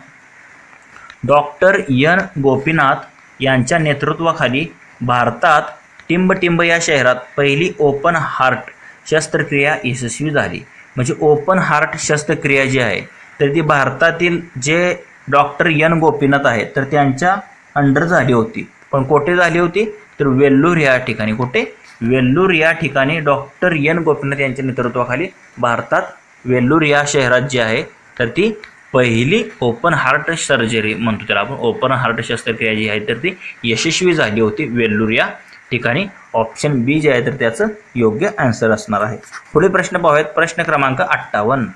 डॉक्टर एन गोपीनाथ यांच्या नेतृत्वाखाली भारतात टिंबटिंब या शहरात पहिली ओपन हार्ट शस्त्रक्रिया यशस्वी झाली. म्हणजे ओपन हार्ट शस्त्रक्रिया जी आहे तर ती भारतातील जे डॉक्टर एन गोपीनाथ आहेत तर त्यांच्या अंडर झाली होती. पण कुठे झाली होती? तर वेल्लूर या ठिकाणी. कुठे? वेल्लूर या ठिकाणी डॉक्टर एन गोपीनाथ यांच्या नेतृत्वाखाली भारतात वेल्लूर या शहरात जी आहे तर ती पहिली ओपन हार्ट सर्जरी म्हणतो त्याला आपण, ओपन हार्ट शस्त्रक्रिया जी आहे तर ती यशस्वी झाली होती वेल्लूर या ठिकाणी. ऑप्शन बी जे आहे तर त्याचं योग्य आन्सर असणार आहे. पुढील प्रश्न पाहूयात. प्रश्न क्रमांक 58.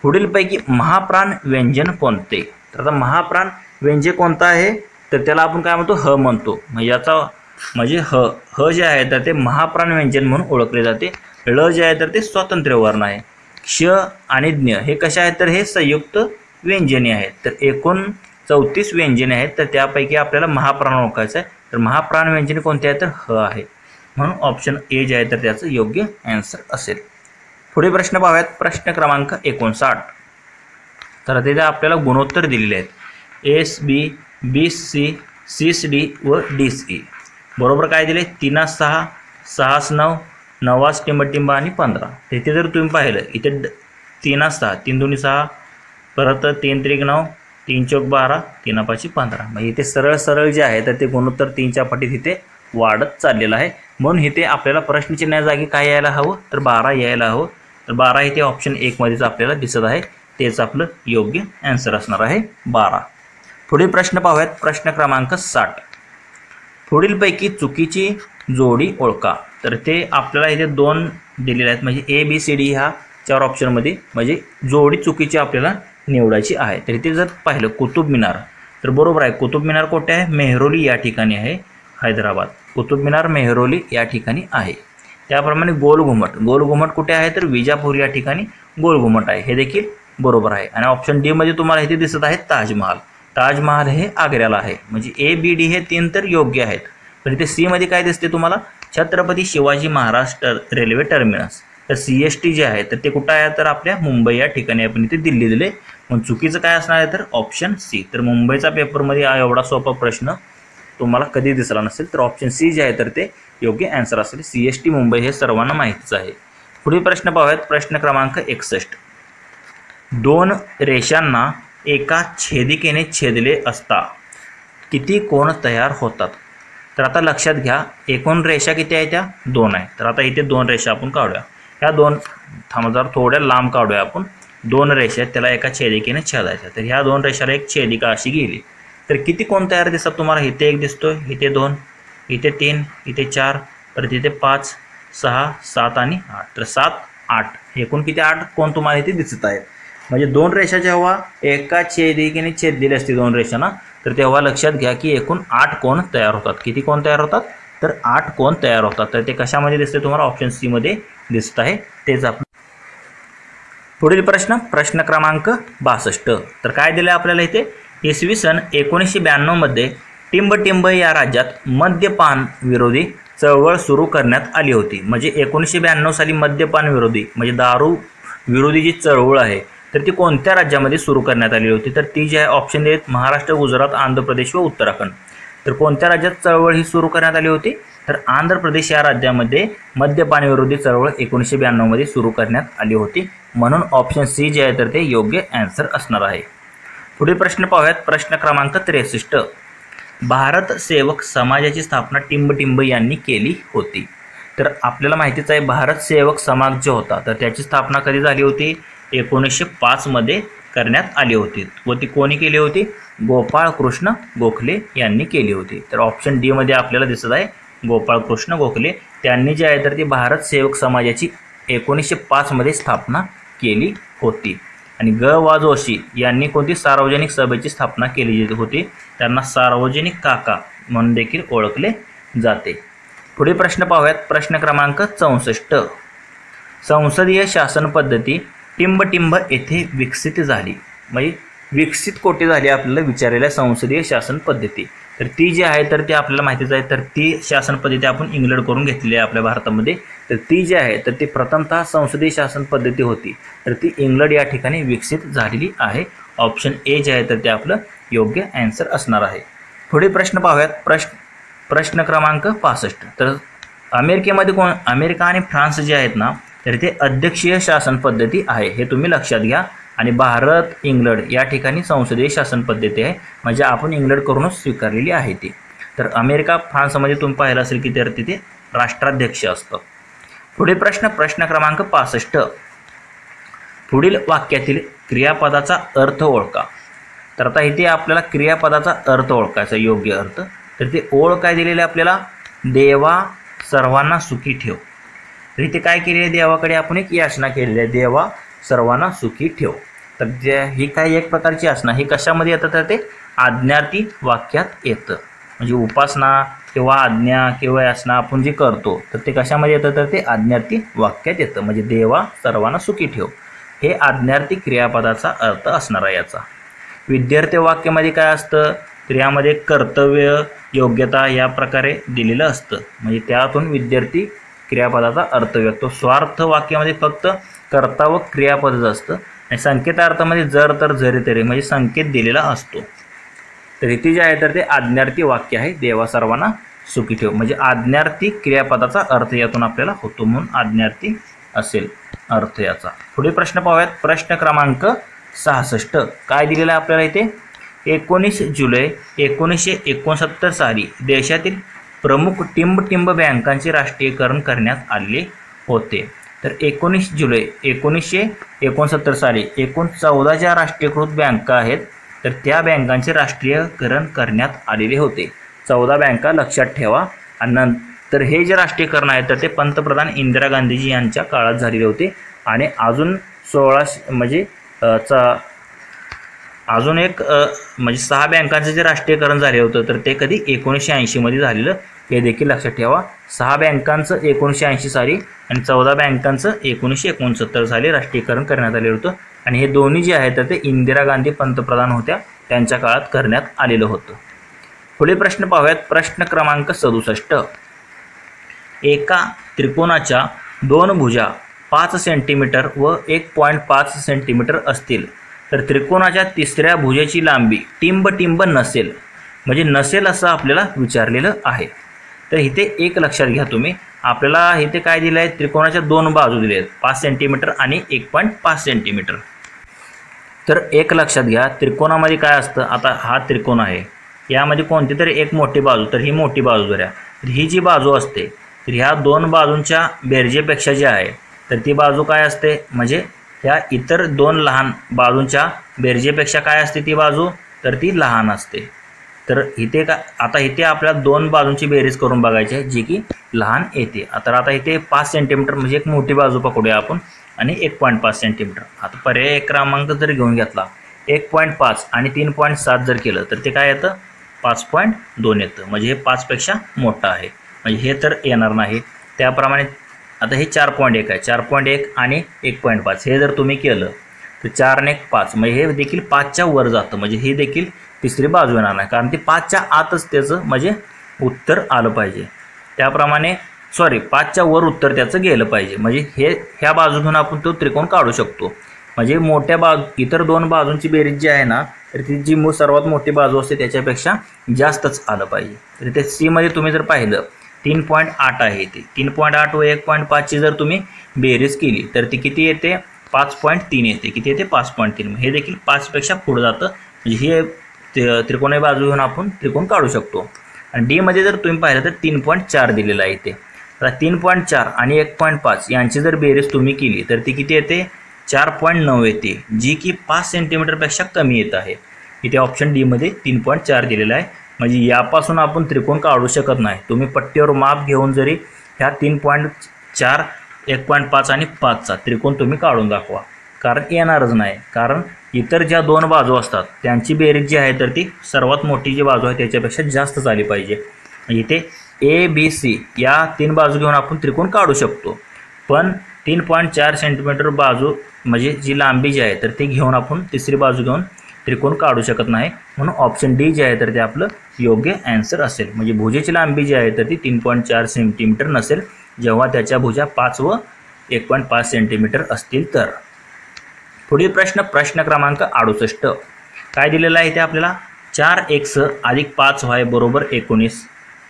पुढीलपैकी महाप्राण व्यंजन कोणते? तर आता महाप्राण व्यंजन कोणतं आहे तर त्याला आपण काय म्हणतो? ह म्हणतो. म्हणजे याचा म्हणजे ह जे आहे तर ते महाप्राण व्यंजन म्हणून ओळखले जाते. ळ जे आहे तर ते स्वातंत्र्य वर्ण आहे. क्ष आणि ज्ञ हे कशा आहेत तर हे संयुक्त व्यंजने आहेत. तर एकूण 34 व्यंजने आहेत. तर त्यापैकी आपल्याला महाप्राण ओळखायचं आहे. तर महाप्राण व्यंजने कोणते आहेत तर ह आहे. म्हणून ऑप्शन ए जे आहे तर त्याचं योग्य आन्सर असेल. पुढे प्रश्न पाहूयात. प्रश्न क्रमांक 59. तर तिथे आपल्याला गुणोत्तर दिलेले आहेत. एस बी, बी सी, सी डी व डी सी. बरोबर काय दिले? 3 6, 6 9, 9 टिंबटिंब आणि 15. तिथे जर तुम्ही पाहिलं इथे 3 6, 3 2 6, परत 3 3 9, 3 4 12, 3 5 15. म्हणजे इथे सरळ सरळ जे आहे तर ते गुणोत्तर 3च्या पटीत इथे वाढत चाललेलं आहे. म्हणून इथे आपल्याला प्रश्नचिन्ह जागी काय यायला हवं तर 12 यायला हवं. तर 12 इथे ऑप्शन 1 मध्येच आपल्याला दिसत आहे, तेच आपलं योग्य आन्सर असणार आहे 12. पुढील प्रश्न पाहूयात. प्रश्न क्रमांक 60. पुढीलपैकी चुकीची जोडी ओळखा. तर ते आपल्याला इथे 2 दिलेले आहेत. म्हणजे ए बी सी डी ह्या 4 ऑप्शनमध्ये म्हणजे जोडी चुकीची आपल्याला निवडायची आहे. तर इथे जर पाहिलं कुतुब मिनार तर बरोबर आहे. कुतुब मिनार कुठे आहे? मेहरोली या ठिकाणी आहे, हैदराबाद. कुतुब मिनार मेहरोली या ठिकाणी आहे. त्याप्रमाणे गोल घुमट, गोल घुमट कुठे आहे तर विजापूर या ठिकाणी गोल घुमट आहे, हे देखील बरोबर आहे. आणि ऑप्शन डी मध्ये तुम्हाला इथे दिसत आहे ताजमहाल. ताजमहाल हे आग्र्याला आहे. म्हणजे ए बी डी हे 3 तर योग्य आहेत. पण इथे सी मध्ये काय दिसते तुम्हाला? Chhatrapati Shivaji Maharaj railway terminus. तर CST जे आहे तर ते कुठं आहे तर आपल्या मुंबई या ठिकाणी. आपण इथे दिल्ली दिले. मग चुकीचं काय असणार आहे तर ऑप्शन सी. तर मुंबईचा पेपरमध्ये एवढा सोपा प्रश्न तुम्हाला कधी दिसला नसेल. तर ऑप्शन सी जे आहे तर ते योग्य आन्सर असेल. CST मुंबई हे सर्वांना माहितीच आहे. पुढील प्रश्न पाहूयात. प्रश्न क्रमांक 61. 2 रेषांना एका छेदिकेने छेदले असता किती कोण तयार होतात? तर आता लक्षात घ्या, एकूण रेषा किती आहे त्या 2 आहे. तर आता इथे 2 रेषा आपण काढूया. ह्या 2 जर थोड्या लांब काढूया आपण. 2 रेषा आहेत त्याला एका छेदिकेने छेदायच्या. तर ह्या 2 रेषाला एक छेदिका अशी गेली तर किती कोण तयार दिसतात तुम्हाला? इथे 1 दिसतोय, इथे 2, इथे 3, इथे 4, परत इथे 5 6 7 आणि 8. तर 7 8 एकूण किती 8 कोण तुम्हाला इथे दिसत आहेत. म्हणजे 2 रेषा जेव्हा एका छेदिकेने छेदलेली असते 2 रेषांना तर तेव्हा लक्षात घ्या की एकूण 8 कोण तयार होतात. किती कोण तयार होतात तर 8 कोण तयार होतात. तर ते कशामध्ये दिसते तुम्हाला? ऑप्शन सी मध्ये दिसत आहे, तेच आपण. पुढील प्रश्न, प्रश्न क्रमांक 62. तर काय दिलं आपल्याला इथे? इसवी सन 1992 मध्ये टिंबटिंब या राज्यात मद्यपान विरोधी चळवळ सुरू करण्यात आली होती. म्हणजे 1992 साली मद्यपान विरोधी म्हणजे दारू विरोधी जी चळवळ आहे तर ती कोणत्या राज्यामध्ये सुरू करण्यात आली होती? तर ती जी आहे ऑप्शन आहेत महाराष्ट्र, गुजरात, आंध्र प्रदेश व उत्तराखंड. तर कोणत्या राज्यात चळवळ ही सुरू करण्यात आली होती? तर आंध्र प्रदेश या राज्यामध्ये मद्यपान विरोधी चळवळ 1992 मध्ये सुरू करण्यात आली होती. म्हणून ऑप्शन सी जे आहे तर ते योग्य आन्सर असणार आहे. पुढील प्रश्न पाहूयात. प्रश्न क्रमांक 63. भारत सेवक समाजाची स्थापना टिंबटिंब यांनी केली होती. तर आपल्याला माहितीच आहे भारत सेवक समाज जो होता तर त्याची स्थापना कधी झाली होती? 1905 मध्ये करण्यात आली होती व ती कोणी केली होती? गोपाळ कृष्ण गोखले यांनी केली होती. तर ऑप्शन डी मध्ये आपल्याला दिसत आहे गोपाळ कृष्ण गोखले त्यांनी जे आहे तर ती भारत सेवक समाजाची 1905 मध्ये स्थापना केली होती. आणि ग वा जोशी यांनी कोणती सार्वजनिक सभेची स्थापना केली होती? त्यांना सार्वजनिक काका म्हणून देखील ओळखले जाते. पुढील प्रश्न पाहूयात. प्रश्न क्रमांक 64. संसदीय शासन पद्धती टिंबटिंब येथे विकसित झाली. म्हणजे विकसित कोठे झाली आपल्याला विचारलेल्या संसदीय शासन पद्धती. तर ती जी आहे तर ती आपल्याला माहितीच आहे. तर ती शासन पद्धती आपण इंग्लंड करून घेतलेली आहे आपल्या भारतामध्ये. तर ती जी आहे तर ती प्रथमतः संसदीय शासन पद्धती होती तर ती इंग्लंड या ठिकाणी विकसित झालेली आहे. ऑप्शन ए जे आहे तर ते आपलं योग्य आन्सर असणार आहे. पुढे प्रश्न पाहूयात. प्रश्न क्रमांक 65. तर अमेरिकेमध्ये अमेरिका आणि फ्रान्स जे आहेत ना तर ते अध्यक्षीय शासन पद्धती आहे हे तुम्ही लक्षात घ्या. आणि भारत इंग्लंड या ठिकाणी संसदीय शासन पद्धती आहे म्हणजे आपण इंग्लंड करूनच स्वीकारलेली आहे ती. तर अमेरिका फ्रान्समध्ये तुम्ही पाहिलं असेल की तर तिथे राष्ट्राध्यक्ष असतं. पुढील प्रश्न क्रमांक 65. पुढील वाक्यातील क्रियापदाचा अर्थ ओळखा. तर आता इथे आपल्याला क्रियापदाचा अर्थ ओळखायचा योग्य अर्थ. तर ते ओळ काय दिलेले आपल्याला? देवा सर्वांना सुखी ठेव. तर इथे काय केलेले? देवाकडे आपण एक याचना केलेली आहे, देवा सर्वांना सुखी ठेव. तर ही काय एक प्रकारची याचना ही कशामध्ये येतं? तर ते आज्ञार्थी वाक्यात येतं. म्हणजे उपासना किंवा आज्ञा किंवा याचना आपण जे करतो तर ते कशामध्ये येतं? तर ते आज्ञार्थी वाक्यात येतं. म्हणजे देवा सर्वांना सुखी ठेव हे आज्ञार्थी क्रियापदाचा अर्थ असणार आहे याचा. विद्यार्थी वाक्यामध्ये काय असतं? तर यामध्ये कर्तव्य योग्यता या प्रकारे दिलेलं असतं. म्हणजे त्यातून विद्यार्थी क्रियापदाचा अर्थ व्यक्त. स्वार्थ वाक्यामध्ये फक्त कर्ता व क्रियापदच असतं. आणि संकेतार्थामध्ये जर तर जरी तरी म्हणजे संकेत दिलेला असतो. तर इथे जे आहे तर ते आज्ञार्थी वाक्य आहे, देवा सर्वांना सुखी ठेव. म्हणजे आज्ञार्थी क्रियापदाचा अर्थ यातून आपल्याला होतो म्हणून आज्ञार्थी असेल अर्थ याचा. पुढे प्रश्न पाहूयात. प्रश्न क्रमांक 66. काय दिलेलं आहे आपल्याला इथे? 19 जुलै 1969 साली देशातील प्रमुख टिंबटिंब बँकांचे राष्ट्रीयकरण करण्यात आले होते. तर 19 जुलै 1969 साली एकूण 14 ज्या राष्ट्रीयकृत बँका आहेत तर त्या बँकांचे राष्ट्रीयकरण करण्यात आलेले होते. 14 बँका लक्षात ठेवा. आणि नंतर हे जे राष्ट्रीयकरण आहे तर ते पंतप्रधान इंदिरा गांधीजी यांच्या काळात झालेले होते. आणि अजून 16 म्हणजे अजून एक म्हणजे 6 बँकांचं जे राष्ट्रीयकरण झाले होतं तर ते कधी 1980 मध्ये झालेलं हे देखील लक्षात ठेवा. 6 बँकांचं 1980 साली आणि 14 बँकांचं 1969 साली राष्ट्रीयकरण करण्यात आले होतं. आणि हे दोन्ही जे आहेत तर ते इंदिरा गांधी पंतप्रधान होत्या त्यांच्या काळात करण्यात आलेलं होतं. पुढील प्रश्न पाहूयात. प्रश्न क्रमांक 67. एका त्रिकोणाच्या 2 भुजा 5 सेंटीमीटर व 1.5 सेंटीमीटर असतील तर त्रिकोणाच्या तिसऱ्या भुजेची लांबी टिंबटिंब नसेल. म्हणजे नसेल असं आपल्याला विचारलेलं आहे. तर इथे एक लक्षात घ्या तुम्ही. आपल्याला इथे काय दिलं आहे? त्रिकोणाच्या 2 बाजू दिले आहेत 5 सेंटीमीटर आणि 1.5 सेंटीमीटर. तर एक लक्षात घ्या त्रिकोणामध्ये काय असतं? आता हा त्रिकोण आहे यामध्ये कोणती तरी एक मोठी बाजू तर ही मोठी बाजू धरा. तर ही जी बाजू असते तर ह्या 2 बाजूंच्या बेरजेपेक्षा जी आहे तर ती बाजू काय असते? म्हणजे ह्या इतर 2 लहान बाजूंच्या बेरजेपेक्षा काय असते ती बाजू? तर ती लहान असते. तर इथे आता इथे आपल्याला 2 बाजूंची बेरीज करून बघायची आहे जी की लहान येते. आता इथे 5 सेंटीमीटर म्हणजे एक मोठी बाजू पकडूया आपण आणि 1.5 सेंटीमीटर. आता पर्याय क्रमांक जर घेऊन घेतला 1.5 आणि 3.7 जर केलं तर ते काय येतं? 5.2 येतं. म्हणजे हे 5पेक्षा मोठं आहे म्हणजे हे तर येणार नाही. त्याप्रमाणे आता हे 4.1 आहे. 4.1 आणि 1.5 हे जर तुम्ही केलं तर 4 आणि 1 5 म्हणजे हे देखील 5च्या वर जातं. म्हणजे हे देखील तिसरी बाजू येणार नाही कारण ती 5च्या आतच त्याचं म्हणजे उत्तर आलं पाहिजे. त्याप्रमाणे 5च्या वर उत्तर त्याचं गेलं पाहिजे. म्हणजे ह्या बाजूतून आपण तो त्रिकोण काढू शकतो. म्हणजे इतर दोन बाजूंची बेरीज जी आहे ना, तर ती जी सर्वात मोठी बाजू असते त्याच्यापेक्षा जास्तच आलं पाहिजे. तर ते सी मध्ये तुम्ही जर पाहिलं 3.8 आहे, ते 3.8 व 1.5 ची जर तुम्ही बेरीज केली तर ती किती येते, 5.3 येते. किती येते, 5.3. हे देखील 5 पेक्षा पुढे जातं. म्हणजे हे त्रिकोणी बाजू घेऊन आपण त्रिकोण काढू शकतो. आणि डी मध्ये जर तुम्ही पाहिलं तर 3.4 दिलेलं आहे. ते तर 3.4 आणि 1.5 यांची जर बेरीज तुम्ही केली तर ती किती येते, 4.9 येते, जी की 5 सेंटीमीटरपेक्षा कमी येत आहे. इथे ऑप्शन डी मध्ये 3.4 दिलेला आहे. म्हणजे यापासून आपण त्रिकोण काढू शकत नाही. तुम्ही पट्टीवर माप घेऊन जरी ह्या 3.4, 1.5 आणि 5चा त्रिकोण तुम्ही काढून दाखवा, कारण येणारच नाही. कारण इतर ज्या दोन बाजू असतात त्यांची बेरीज जी आहे तर ती सर्वात मोठी जी बाजू आहे त्याच्यापेक्षा जास्त आली पाहिजे. इथे ए बी सी या 3 बाजू घेऊन आपण त्रिकोण काढू शकतो, पण 3.4 सेंटीमीटर बाजू म्हणजे जी लांबी जी आहे तर ती घेऊन आपण तिसरी बाजू घेऊन त्रिकोण काढू शकत नाही. म्हणून ऑप्शन डी जे आहे तर ते आपलं योग्य आन्सर असेल. म्हणजे भुजेची लांबी जी आहे तर ती 3.4 सेंटीमीटर नसेल जेव्हा त्याच्या भुजा 5 व 1.5 सेंटीमीटर असतील तर. पुढील प्रश्न क्रमांक 68. काय दिलेला आहे ते आपल्याला, 4x अधिक 5y बरोबर 19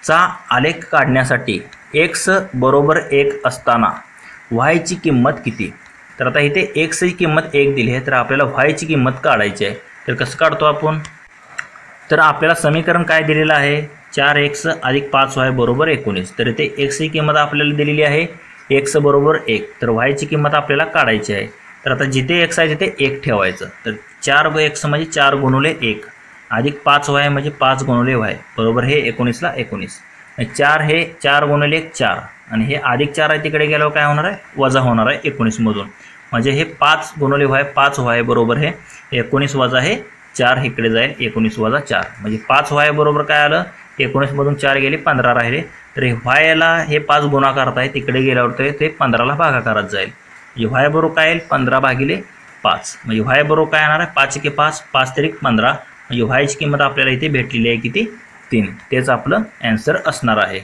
चा आलेख काढण्यासाठी x बरोबर 1 असताना y ची किंमत किती. तर आता इथे x ची किंमत 1 दिली आहे, तर आपल्याला y ची किंमत काढायची आहे. तर कसं काढतो आपण, तर आपल्याला समीकरण काय दिलेलं आहे, 4x अधिक 5y बरोबर 19. तर इथे x ची किंमत आपल्याला दिलेली आहे x बरोबर 1, तर y ची किंमत आपल्याला काढायची आहे. तर आता जिथे x आहे तिथे 1 ठेवायचं. तर 4x म्हणजे 4 गुणिले 1 अधिक 5y म्हणजे 5 गुणिले y बरोबर हे 19 ला 19. 4 हे 4 गुणिले 1 4 आणि हे अधिक 4 आहे तिकडे गेल्यावर काय होणार आहे, वजा होणार आहे 19 मधून. म्हणजे हे 5 गुणिले y 5y बरोबर हे 19 वजा हे 4 इकडे जाईल, 19 वजा 4 म्हणजे 5y बरोबर काय आलं, 19 मधून 4 गेले 15 राहिले. तर हे y ला हे 5 गुणाकारात आहे, तिकडे गेल्यावर ते 15 ला भागाकारात जाईल. म्हणजे y बरोबर काय येईल, 15 भागिले 5. म्हणजे y बरोबर काय येणार आहे, 5 के 5, 5 तरी 15. म्हणजे y ची किंमत आपल्याला इथे भेटलेली आहे किती, 3. तेच आपलं आन्सर असणार आहे.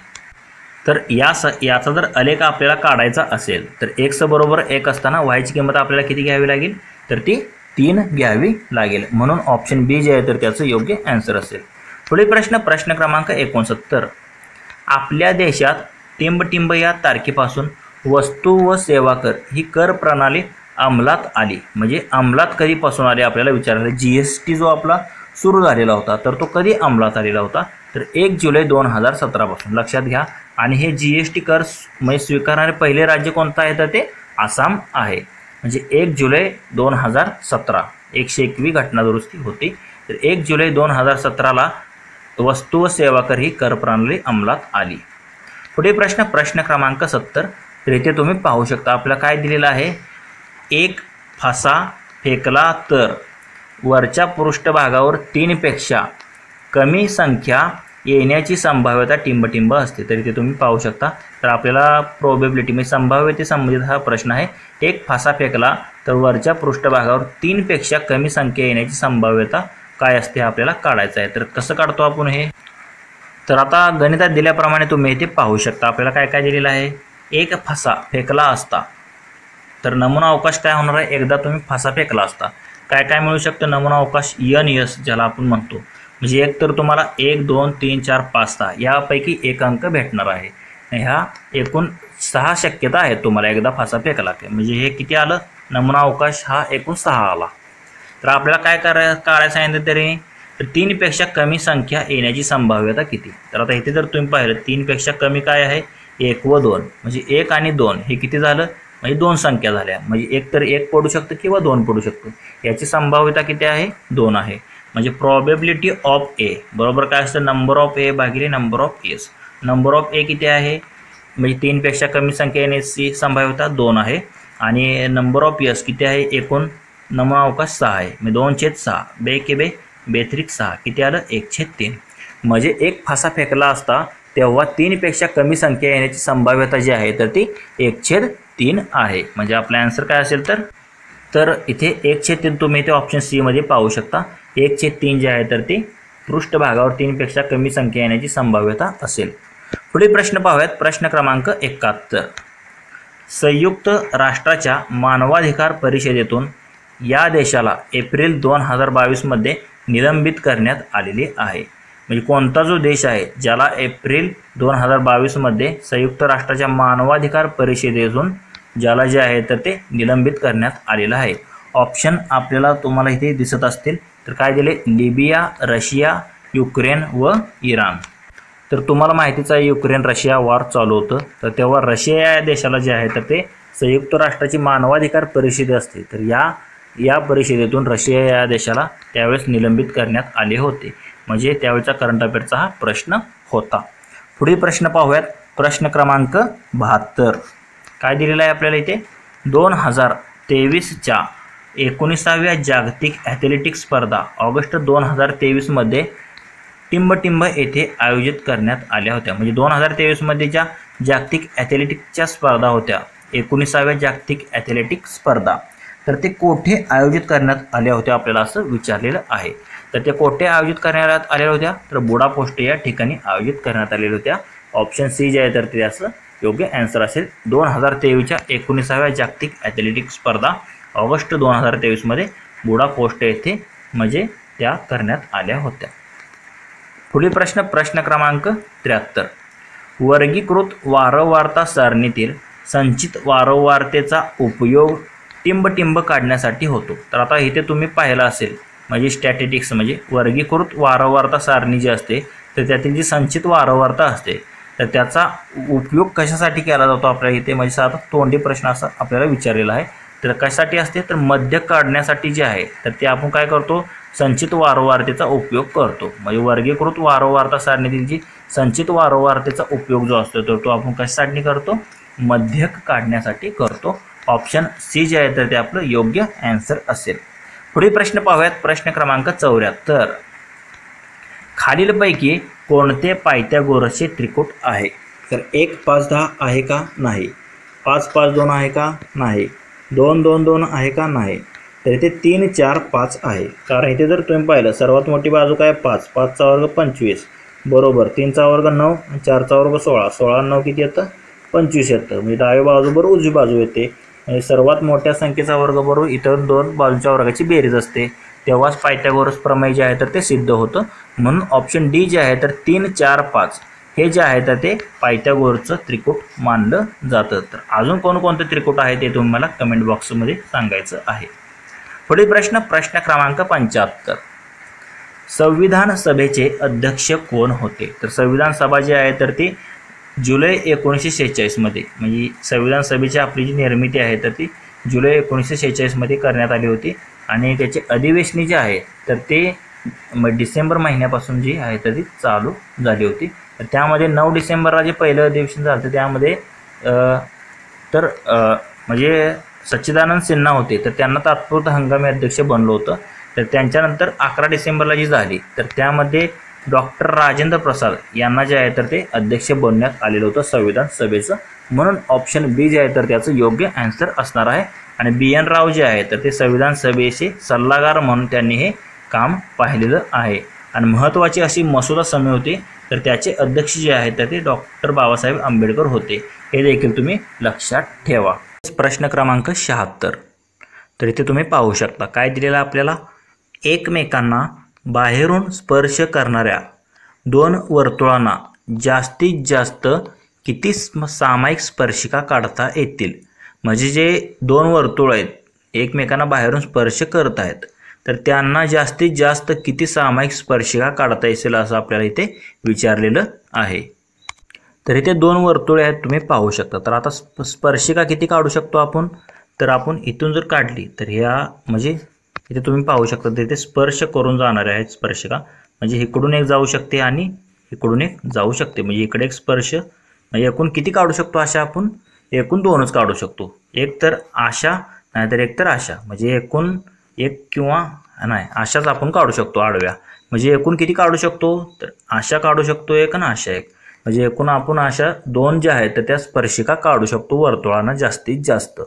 तर याचा जर आलेख आपल्याला काढायचा असेल तर x बरोबर 1 असताना y ची किंमत आपल्याला किती घ्यावी लागेल, तर ती 3 घ्यावी लागेल. म्हणून ऑप्शन बी जे आहे तर त्याचं योग्य आन्सर असेल. पुढील प्रश्न क्रमांक 69. आपल्या देशात टिंबटिंब या तारखेपासून वस्तू व सेवा कर ही कर प्रणाली अंमलात आली. म्हणजे अंमलात कधीपासून आली आपल्याला विचारलं. GST जो आपला सुरू झालेला होता तर तो कधी अंमलात आलेला होता, तर 1 जुलै 2017 पासून. लक्षात घ्या. आणि हे GST कर म्हणजे स्वीकारणारे पहिले राज्य कोणतं आहे, तर ते आसाम आहे. म्हणजे 1 जुलै 2017 101वी घटना दुरुस्ती होती. तर 1 जुलै 2017ला वस्तू व सेवा कर ही कर प्रणाली अंमलात आली. पुढे प्रश्न क्रमांक 70. तर इथे तुम्ही पाहू शकता आपल्याला काय दिलेलं आहे, एक फासा फेकला तर वरच्या पृष्ठभागावर 3 पेक्षा कमी संख्या येण्याची संभाव्यता टिंबटिंब असते. तर इथे तुम्ही पाहू शकता. तर आपल्याला प्रोबेबिलिटी म्हणजे संभाव्यते संबंधित हा प्रश्न आहे. एक फासा फेकला तर वरच्या पृष्ठभागावर 3 पेक्षा कमी संख्या येण्याची संभाव्यता काय असते आपल्याला काढायचं आहे. तर कसं काढतो आपण हे, तर आता गणितात दिल्याप्रमाणे तुम्ही इथे पाहू शकता आपल्याला काय काय दिलेलं आहे. एक फासा फेकला असता तर नमुना अवकाश काय होणार आहे, एकदा तुम्ही फासा फेकला असता काय काय मिळू शकतं, नमुना अवकाश NS ज्याला आपण म्हणतो. म्हणजे एक तर तुम्हाला 1 2 3 4 5 6 यापैकी एक अंक भेटणार आहे. ह्या एकूण 6 शक्यता आहेत तुम्हाला एकदा फासा फेकला की. म्हणजे हे किती आलं, नमुना अवकाश हा एकूण 6 आला. तर आपल्याला काय काढायचं सांगितलं तरी, तर 3 पेक्षा कमी संख्या येण्याची संभाव्यता किती. तर आता इथे जर तुम्ही पाहिलं 3 पेक्षा कमी काय आहे, 1 व 2. म्हणजे 1 आणि 2 हे किती झालं, म्हणजे 2 संख्या झाल्या. म्हणजे एक तर 1 पडू शकतं किंवा 2 पडू शकतं. याची संभाव्यता किती आहे, 2 आहे. म्हणजे प्रोबेबिलिटी ऑफ ए बरोबर काय असतं, नंबर ऑफ ए भागिले number of S. Number of A किती आहे, म्हणजे 3 पेक्षा कमी संख्या येण्याची संभाव्यता 2 आहे. आणि नंबर ऑफ एस किती आहे, एकूण नमुना अवकाश 6 आहे. म्हणजे 2/6 2 के 2 2 6 किती आलं, 1/3. म्हणजे एक फासा फेकला असता तेव्हा 3 पेक्षा कमी संख्या येण्याची संभाव्यता जी आहे तर ती 1/3 आहे. म्हणजे आपला आन्सर काय असेल, तर इथे 1/3 तुम्ही इथे ऑप्शन सी मध्ये पाहू शकता. 1/3 जे आहे तर ती पृष्ठभागावर 3 पेक्षा कमी संख्या येण्याची संभाव्यता असेल. पुढील प्रश्न पाहूयात. प्रश्न क्रमांक 71. संयुक्त राष्ट्राच्या मानवाधिकार परिषदेतून या देशाला एप्रिल 2022 मध्ये निलंबित करण्यात आलेले आहे। म्हणजे कोणता जो देश आहे ज्याला एप्रिल 2022 मध्ये संयुक्त राष्ट्राच्या मानवाधिकार परिषदेतून ज्याला जे आहे तर ते निलंबित करण्यात आलेलं आहे। ऑप्शन आपल्याला तुम्हाला इथे दिसत असतील, तर काय दिले, लिबिया, रशिया, युक्रेन व इराण। तर तुम्हाला माहितीच आहे युक्रेन रशिया वॉर चालू होतं, तर तेव्हा रशिया या देशाला जे आहे तर ते संयुक्त राष्ट्राची मानवाधिकार परिषद असते, तर या परिषदेतून रशिया या देशाला त्यावेळेस निलंबित करण्यात आले होते। म्हणजे त्यावेळचा करंट अफेअरचा हा प्रश्न होता। पुढील प्रश्न पाहूयात, प्रश्न क्रमांक 72 काय दिलेला आहे आपल्याला इथे, 2023च्या 19व्या जागतिक ॲथलेटिक्स स्पर्धा ऑगस्ट 2023 मध्ये टिंबटिंब येथे आयोजित करण्यात आल्या होत्या। म्हणजे 2023 मध्ये ज्या जागतिक ॲथलेटिक्सच्या स्पर्धा होत्या, 19व्या जागतिक ॲथलेटिक्स स्पर्धा, तर ते कोठे आयोजित करण्यात आल्या होत्या आपल्याला असं विचारलेलं आहे। तर ते कोठे आयोजित करण्यात आलेल्या होत्या, तर बुडापेस्ट या ठिकाणी आयोजित करण्यात आलेल्या होत्या। ऑप्शन सी जे आहे तर ते असं योग्य आन्सर असेल। 2023च्या 19व्या जागतिक ॲथलेटिक्स स्पर्धा ऑगस्ट 2023 मध्ये बुडापेस्ट येथे म्हणजे त्या करण्यात आल्या होत्या। पुढील प्रश्न, प्रश्न क्रमांक 73 वर्गीकृत वारंवारता सारणीतील संचित वारंवारतेचा उपयोग टिंबटिंब काढण्यासाठी होतो। तर आता इथे तुम्ही पाहिलं असेल, म्हणजे स्टॅटिस्टिक्स म्हणजे वर्गीकृत वारंवारता सारणी जी असते तर त्यातील जी संचित वारंवारता असते तर त्याचा उपयोग कशासाठी केला जातो आपल्या इथे, म्हणजे साधा तोंडी प्रश्न असा आपल्याला विचारलेला आहे। तर कशासाठी असते, तर मध्य काढण्यासाठी जे आहे तर ते आपण काय करतो, संचित वारंवारतेचा उपयोग करतो। म्हणजे वर्गीकृत वारंवारता सारणीतील जी संचित वारंवारतेचा उपयोग जो असतो तर तो आपण कशासाठी करतो, मध्यक काढण्यासाठी करतो। ऑप्शन सी जे आहे तर ते आपलं योग्य आन्सर असेल। पुढील प्रश्न पाहूयात, प्रश्न क्रमांक 74 खालीलपैकी कोणते पायथागोरसचे त्रिकोट आहे। तर 1 5 10 आहे का, नाही। 5 5 2 आहे का, नाही। 2 2 2 आहे का, नाही। तर इथे 3 4 5 आहे, कारण इथे जर तुम्ही पाहिलं सर्वात मोठी बाजू काय 5, 5 चा वर्ग 25 बरोबर, 3 चा वर्ग 9, 4 चा वर्ग 16, 16 9 किती येतं 25 येतं। म्हणजे डावी बाजू बरोबर उजवी बाजू येते, म्हणजे सर्वात मोठ्या संख्येचा वर्ग बरोबर इतर दोन बाजूच्या वर्गाची बेरीज असते, तेव्हाच पायथागोरस प्रमेय जे आहे तर ते सिद्ध होतं। म्हणून ऑप्शन डी जे आहे तर 3 4 5 हे जे आहे तर ते पायथागोरसचं त्रिकोट मानलं जातं। तर अजून कोणकोणते त्रिकोट आहे ते तुम्ही मला कमेंट बॉक्समध्ये सांगायचं आहे। पुढील प्रश्न, प्रश्न क्रमांक 75 संविधान सभेचे अध्यक्ष कोण होते। तर संविधान सभा जी आहे तर ती जुलै 1946 मध्ये, म्हणजे संविधान सभेची आपली जी निर्मिती आहे तर ती जुलै 1946 मध्ये करण्यात आली होती आणि त्याचे अधिवेशनी जे आहे तर ते डिसेंबर महिन्यापासून जी आहे तर ती चालू झाली होती। तर त्यामध्ये 9 डिसेंबरला जे पहिलं अधिवेशन झालं त्यामध्ये म्हणजे सच्चिदानंद सिन्हा होते, तर त्यांना तात्पुरतं हंगामी अध्यक्ष बनलं होतं। तर त्यांच्यानंतर 11 डिसेंबरला जी झाली तर त्यामध्ये डॉक्टर राजेंद्र प्रसाद यांना जे आहे तर ते अध्यक्ष बनवण्यात आलेलं होतं संविधान सभेचं। म्हणून ऑप्शन बी जे आहे तर त्याचं योग्य आन्सर असणार आहे। आणि BN राव जे आहे तर ते संविधान सभेचे सल्लागार म्हणून त्यांनी हे काम पाहिलेलं आहे। आणि महत्त्वाची अशी मसुदा समिती होती तर त्याचे अध्यक्ष जे आहेत तर ते डॉक्टर बाबासाहेब आंबेडकर होते, हे देखील तुम्ही लक्षात ठेवा। प्रश्न क्रमांक 76 तर इथे तुम्ही पाहू शकता काय दिलेलं आपल्याला, एकमेकांना बाहेरून स्पर्श करणाऱ्या दोन वर्तुळांना जास्तीत जास्त किती सामायिक स्पर्शिका काढता येतील। म्हणजे जे दोन वर्तुळ आहेत एकमेकांना बाहेरून स्पर्श करत आहेत तर त्यांना जास्तीत जास्त किती सामायिक स्पर्शिका काढता येईल असं आपल्याला इथे विचारलेलं आहे। तर इथे दोन वर्तुळे आहेत तुम्ही पाहू शकता। तर आता स्पर्शिका किती काढू शकतो आपण, तर आपण इथून जर काढली तर ह्या म्हणजे इथे तुम्ही पाहू शकता तर इथे स्पर्श करून जाणारे आहेत स्पर्शिका, म्हणजे इकडून एक जाऊ शकते आणि इकडून एक जाऊ शकते, म्हणजे इकडे एक स्पर्श, म्हणजे एकूण किती काढू शकतो अशा आपण एकूण दोनच काढू शकतो, एक तर अशा नाहीतर एक तर अशा, म्हणजे एकूण एक किंवा नाही अशाच आपण काढू शकतो आडव्या। म्हणजे एकूण किती काढू शकतो, तर अशा काढू शकतो एक आणि अशा एक, म्हणजे एकूण आपण अशा दोन ज्या आहेत तर त्या स्पर्शिका काढू शकतो वर्तुळांना जास्तीत जास्त।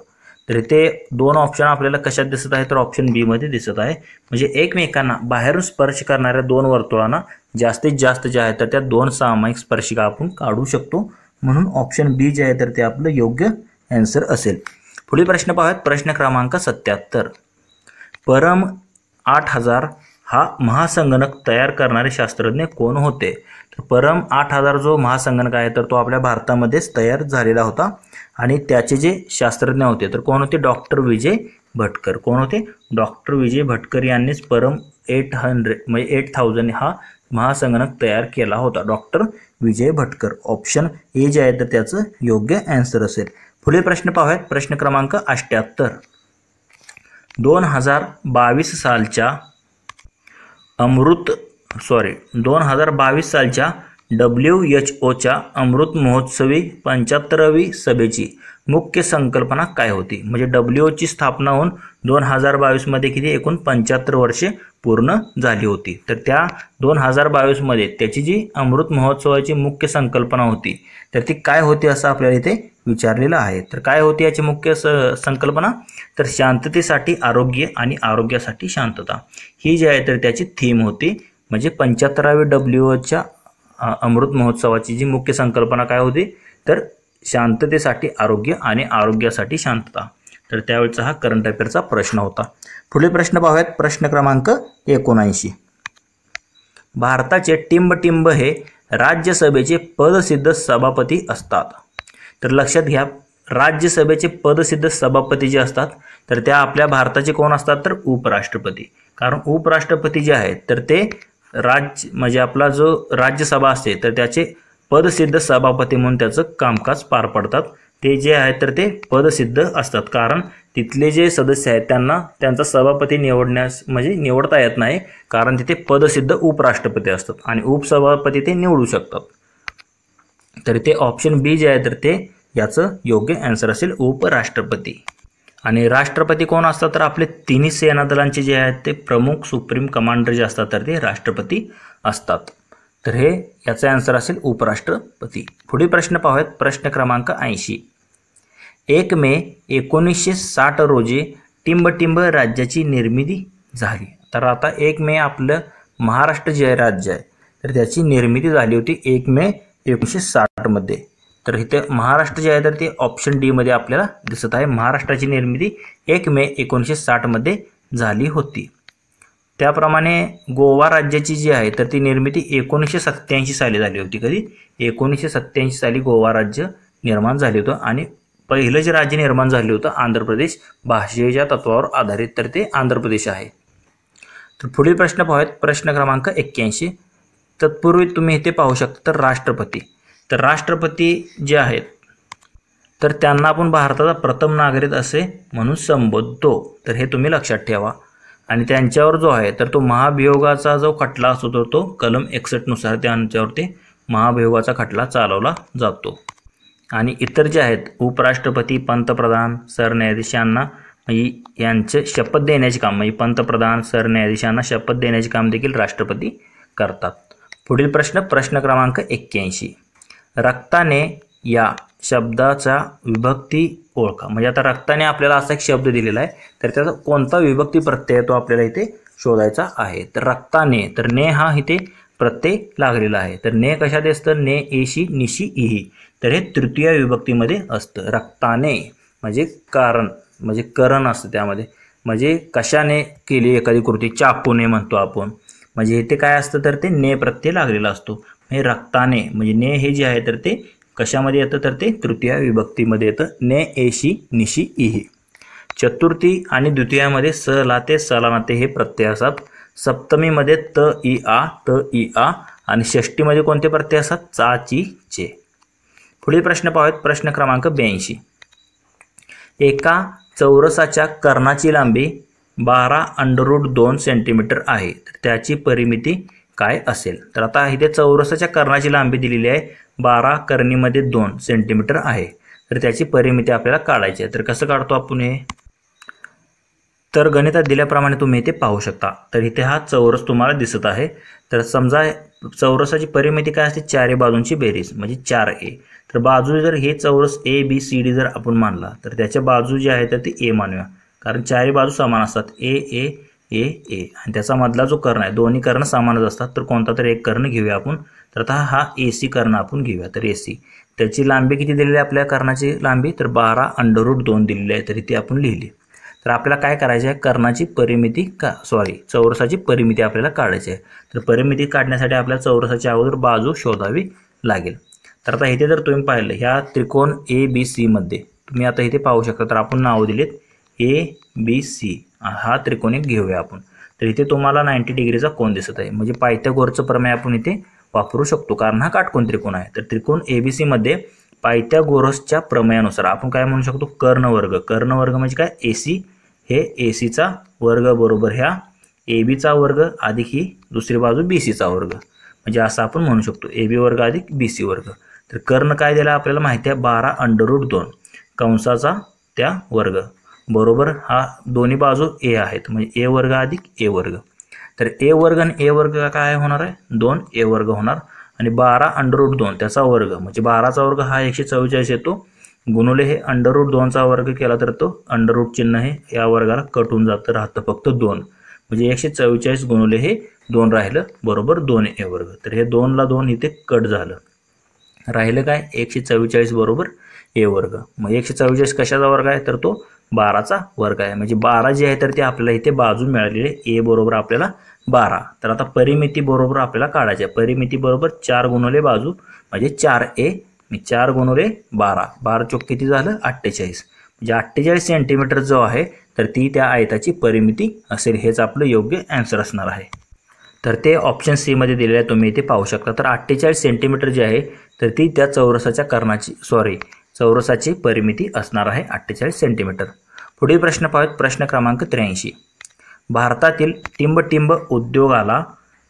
तर इथे दोन ऑप्शन आपल्याला कशात दिसत आहे, तर ऑप्शन बी मध्ये दिसत आहे। म्हणजे एकमेकांना बाहेरून स्पर्श करणाऱ्या दोन वर्तुळांना जास्तीत जास्त जे आहे तर त्या दोन सामायिक स्पर्शिका आपण काढू शकतो। म्हणून ऑप्शन बी जे आहे तर ते आपलं योग्य आन्सर असेल। पुढील प्रश्न पाहूयात, प्रश्न क्रमांक 77 परम 8000 हा महासंगणक तयार करणारे शास्त्रज्ञ कोण होते? तर परम 8000 जो महासंगणक आहे तर तो आपल्या भारतामध्येच तयार झालेला होता आणि त्याचे जे शास्त्रज्ञ होते तर कोण होते? डॉक्टर विजय भटकर. कोण होते? डॉक्टर विजय भटकर यांनीच परम 800 म्हणजे 8000 हा महासंगणक तयार केला होता. Doctor Vijay Bhatkar. Option A जे आहे तर त्याचं योग्य आन्सर असेल. पुढील प्रश्न पाहूयात. प्रश्न क्रमांक 78. 2022 सालच्या 2022 सालच्या WHOच्या अमृत महोत्सवी 75वी सभेची मुख्य संकल्पना काय होती? म्हणजे WHOची स्थापना होऊन 2022 मध्ये किती एकूण 75 वर्षे पूर्ण झाली होती. तर त्या 2022 मध्ये त्याची जी अमृत महोत्सवाची मुख्य संकल्पना होती तर ती काय होती असं आपल्याला इथे विचारलेलं आहे. तर काय होती याची मुख्य संकल्पना? तर शांततेसाठी आरोग्य आणि आरोग्यासाठी शांतता ही जी आहे तर त्याची थीम होती. म्हणजे 75वी WHOच्या अमृत महोत्सवाची जी मुख्य संकल्पना काय होती? तर शांततेसाठी आरोग्य आणि आरोग्यासाठी शांतता. तर त्यावेळचा हा करंट अफेअरचा प्रश्न होता. पुढील प्रश्न पाहूयात. प्रश्न क्रमांक 79. भारताचे टिंब हे राज्यसभेचे पदसिद्ध सभापती असतात. तर लक्षात घ्या, राज्यसभेचे पदसिद्ध सभापती जे असतात तर त्या आपल्या भारताचे कोण असतात? तर उपराष्ट्रपती. कारण उपराष्ट्रपती जे आहेत तर ते म्हणजे आपला जो राज्यसभा असते तर त्याचे पदसिद्ध सभापती म्हणून त्याचं कामकाज पार पडतात. ते जे आहेत तर ते पदसिद्ध असतात. कारण तिथले जे सदस्य आहेत त्यांना त्यांचा सभापती निवडता येत नाही. कारण तिथे पदसिद्ध उपराष्ट्रपती असतात आणि उपसभापती ते निवडू शकतात. तर ते ऑप्शन बी जे आहे तर ते याचं योग्य आन्सर असेल उपराष्ट्रपती. आणि राष्ट्रपती कोण असतात? तर आपले तिन्ही सेना दलांचे जे आहेत ते प्रमुख सुप्रीम कमांडर जे असतात तर ते राष्ट्रपती असतात. तर हे याचा आन्सर असेल उपराष्ट्रपती. पुढील प्रश्न पाहूयात. प्रश्न क्रमांक 80. 1 मे 1960 रोजी टिंब राज्याची निर्मिती झाली. तर आता 1 मे आपलं महाराष्ट्र जे राज्य आहे तर त्याची निर्मिती झाली होती 1 मे 1960 मध्ये. तर इथे महाराष्ट्र जे आहे तर ते ऑप्शन डी मध्ये आपल्याला दिसत आहे. महाराष्ट्राची निर्मिती 1 मे 1960 मध्ये झाली होती. त्याप्रमाणे गोवा राज्याची जी आहे तर ती निर्मिती 1987 साली झाली होती. कधी? 1987 साली गोवा राज्य निर्माण झाले होतं आणि पहिलं जे राज्य निर्माण झाले होतं आंध्र प्रदेश भाषेच्या तत्वावर आधारित तर ते आंध्र प्रदेश आहे. तर पुढील प्रश्न पाहूयात. प्रश्न क्रमांक 81. तत्पूर्वी तुम्ही इथे पाहू शकता तर राष्ट्रपती. तर राष्ट्रपती जे आहेत तर त्यांना आपण भारताचा प्रथम नागरिक असे म्हणून संबोधतो. तर हे तुम्ही लक्षात ठेवा. आणि त्यांच्यावर जो आहे तर तो महाभियोगाचा जो खटला असतो तर तो कलम 61 नुसार त्यांच्यावरती महाभियोगाचा खटला चालवला जातो. आणि इतर जे आहेत उपराष्ट्रपती, पंतप्रधान, सरन्यायाधीशांना यांचे शपथ देण्याचे काम म्हणजे पंतप्रधान, सरन्यायाधीशांना शपथ देण्याचे काम देखील राष्ट्रपती करतात. पुढील प्रश्न क्रमांक 81. रक्ताने या शब्दाचा विभक्ती ओळखा. म्हणजे आता रक्ताने आपल्याला असा एक शब्द दिलेला आहे तर त्याचा कोणता विभक्ती प्रत्यय तो आपल्याला इथे शोधायचा आहे. तर रक्ताने तर ने हा इथे प्रत्यय लागलेला आहे. तर ने कशात असतं? ने एशी निशी इही. तर हे तृतीय विभक्तीमध्ये असतं. रक्ताने म्हणजे कारण म्हणजे करण असतं त्यामध्ये. म्हणजे कशाने केली एखादी कृती, चाकूने म्हणतो आपण. म्हणजे इथे काय असतं तर ते ने प्रत्यय लागलेला असतो. हे रक्ताने म्हणजे ने हे जे आहे तर ते कशामध्ये येतं तर ते तृतीय विभक्तीमध्ये येतं. ने एशी निशी इही. चतुर्थी आणि द्वितीयामध्ये स ला ते सलानाते हे प्रत्यय असतात. सप्तमीमध्ये त इ आ आणि षष्टीमध्ये कोणते प्रत्यय असतात? चा ची चे. पुढील प्रश्न पाहूयात. प्रश्न क्रमांक 82. एका चौरसाच्या कर्णाची लांबी 12√2 सेंटीमीटर आहे. तर त्याची परिमिती काय असेल? तर आता इथे चौरसाच्या कर्णाची लांबी दिलेली आहे 12 कर्णीमध्ये 2 सेंटीमीटर आहे. तर त्याची परिमिती आपल्याला काढायची आहे. तर कसं काढतो आपण हे? तर गणितात दिल्याप्रमाणे तुम्ही इथे पाहू शकता. तर इथे हा चौरस तुम्हाला दिसत आहे. तर समजा चौरसाची परिमिती काय असते? चारही बाजूंची बेरीज म्हणजे 4a. तर बाजू जर हे चौरस ABCD जर आपण मानला तर त्याच्या बाजू जी आहे तर ती A मानूया. कारण चारही बाजू समान असतात. A आणि त्याचा मधला जो कर्ण आहे दोन्ही कर्ण समानच असतात. तर कोणता तरी एक कर्ण घेऊया आपण. तर आता हा AC कर्ण आपण घेऊया. तर AC त्याची लांबी किती दिलेली आहे आपल्या कर्णाची लांबी? तर 12√2 दिलेली आहे. तर इथे आपण लिहिली. तर आपल्याला काय करायचं आहे, कर्णाची परिमिती चौरसाची परिमिती आपल्याला काढायची आहे. तर परिमिती काढण्यासाठी आपल्याला चौरसाच्या अगोदर बाजू शोधावी लागेल. तर आता इथे जर तुम्ही पाहिलं ह्या त्रिकोण ABC मध्ये तुम्ही आता इथे पाहू शकता, तर आपण नाव दिलेत ABC. हा त्रिकोण एक घेऊया आपण. तर इथे तुम्हाला 90 डिग्रीचा कोन दिसत आहे, म्हणजे पायथागोरसचं प्रमेय आपण इथे वापरू शकतो कारण हा काटकोन त्रिकोण आहे. तर त्रिकोण ABC मध्ये पायथागोरसच्या प्रमेयानुसार आपण काय म्हणू शकतो, कर्णवर्ग. कर्णवर्ग म्हणजे काय, AC हे ACचा वर्ग बरोबर ह्या AB वर्ग अधिक ही दुसरी बाजू BCचा वर्ग, म्हणजे असं आपण म्हणू शकतो AB वर्ग अधिक BC वर्ग. तर कर्ण काय दिला आपल्याला माहिती आहे, 12√2 कंसाचा त्या वर्ग बरोबर हा दोन्ही बाजू A आहेत, म्हणजे A वर्ग अधिक A वर्ग. तर A वर्ग आणि A वर्ग काय होणार आहे, 2A वर्ग होणार. आणि 12√2 त्याचा वर्ग म्हणजे 12चा वर्ग हा 144 येतो, गुणुले हे √2चा वर्ग केला तर तो अंडररूट चिन्ह हे या वर्गाला कट होऊन जातं, राहतं फक्त 2, म्हणजे 144 गुणुले हे 2 राहिलं बरोबर 2A वर्ग. तर हे 2ला 2 इथे कट झालं, राहिलं काय 144 बरोबर A वर्ग. मग 144 कशाचा वर्ग आहे, तर तो 12चा वर्ग आहे. म्हणजे 12 जे आहे तर ते आपल्याला इथे बाजू मिळालेली A बरोबर आपल्याला 12. तर आता परिमिती बरोबर आपल्याला काढायची आहे. परिमिती बरोबर 4 गुणुले बाजू म्हणजे 4A, 4 गुणुले 12, 12 चोक किती झालं 48, म्हणजे 48 सेंटीमीटर जो आहे तर ती त्या आयताची परिमिती असेल. हेच आपलं योग्य आन्सर असणार आहे. तर ते ऑप्शन C मध्ये दिलेलं आहे, तुम्ही इथे पाहू शकता. तर 48 सेंटीमीटर जे आहे तर ती त्या चौरसाच्या चौरसाची परिमिती असणार आहे 48 सेंटीमीटर. पुढील प्रश्न पाहूयात, प्रश्न क्रमांक 83. भारतातील टिंबटिंब उद्योगाला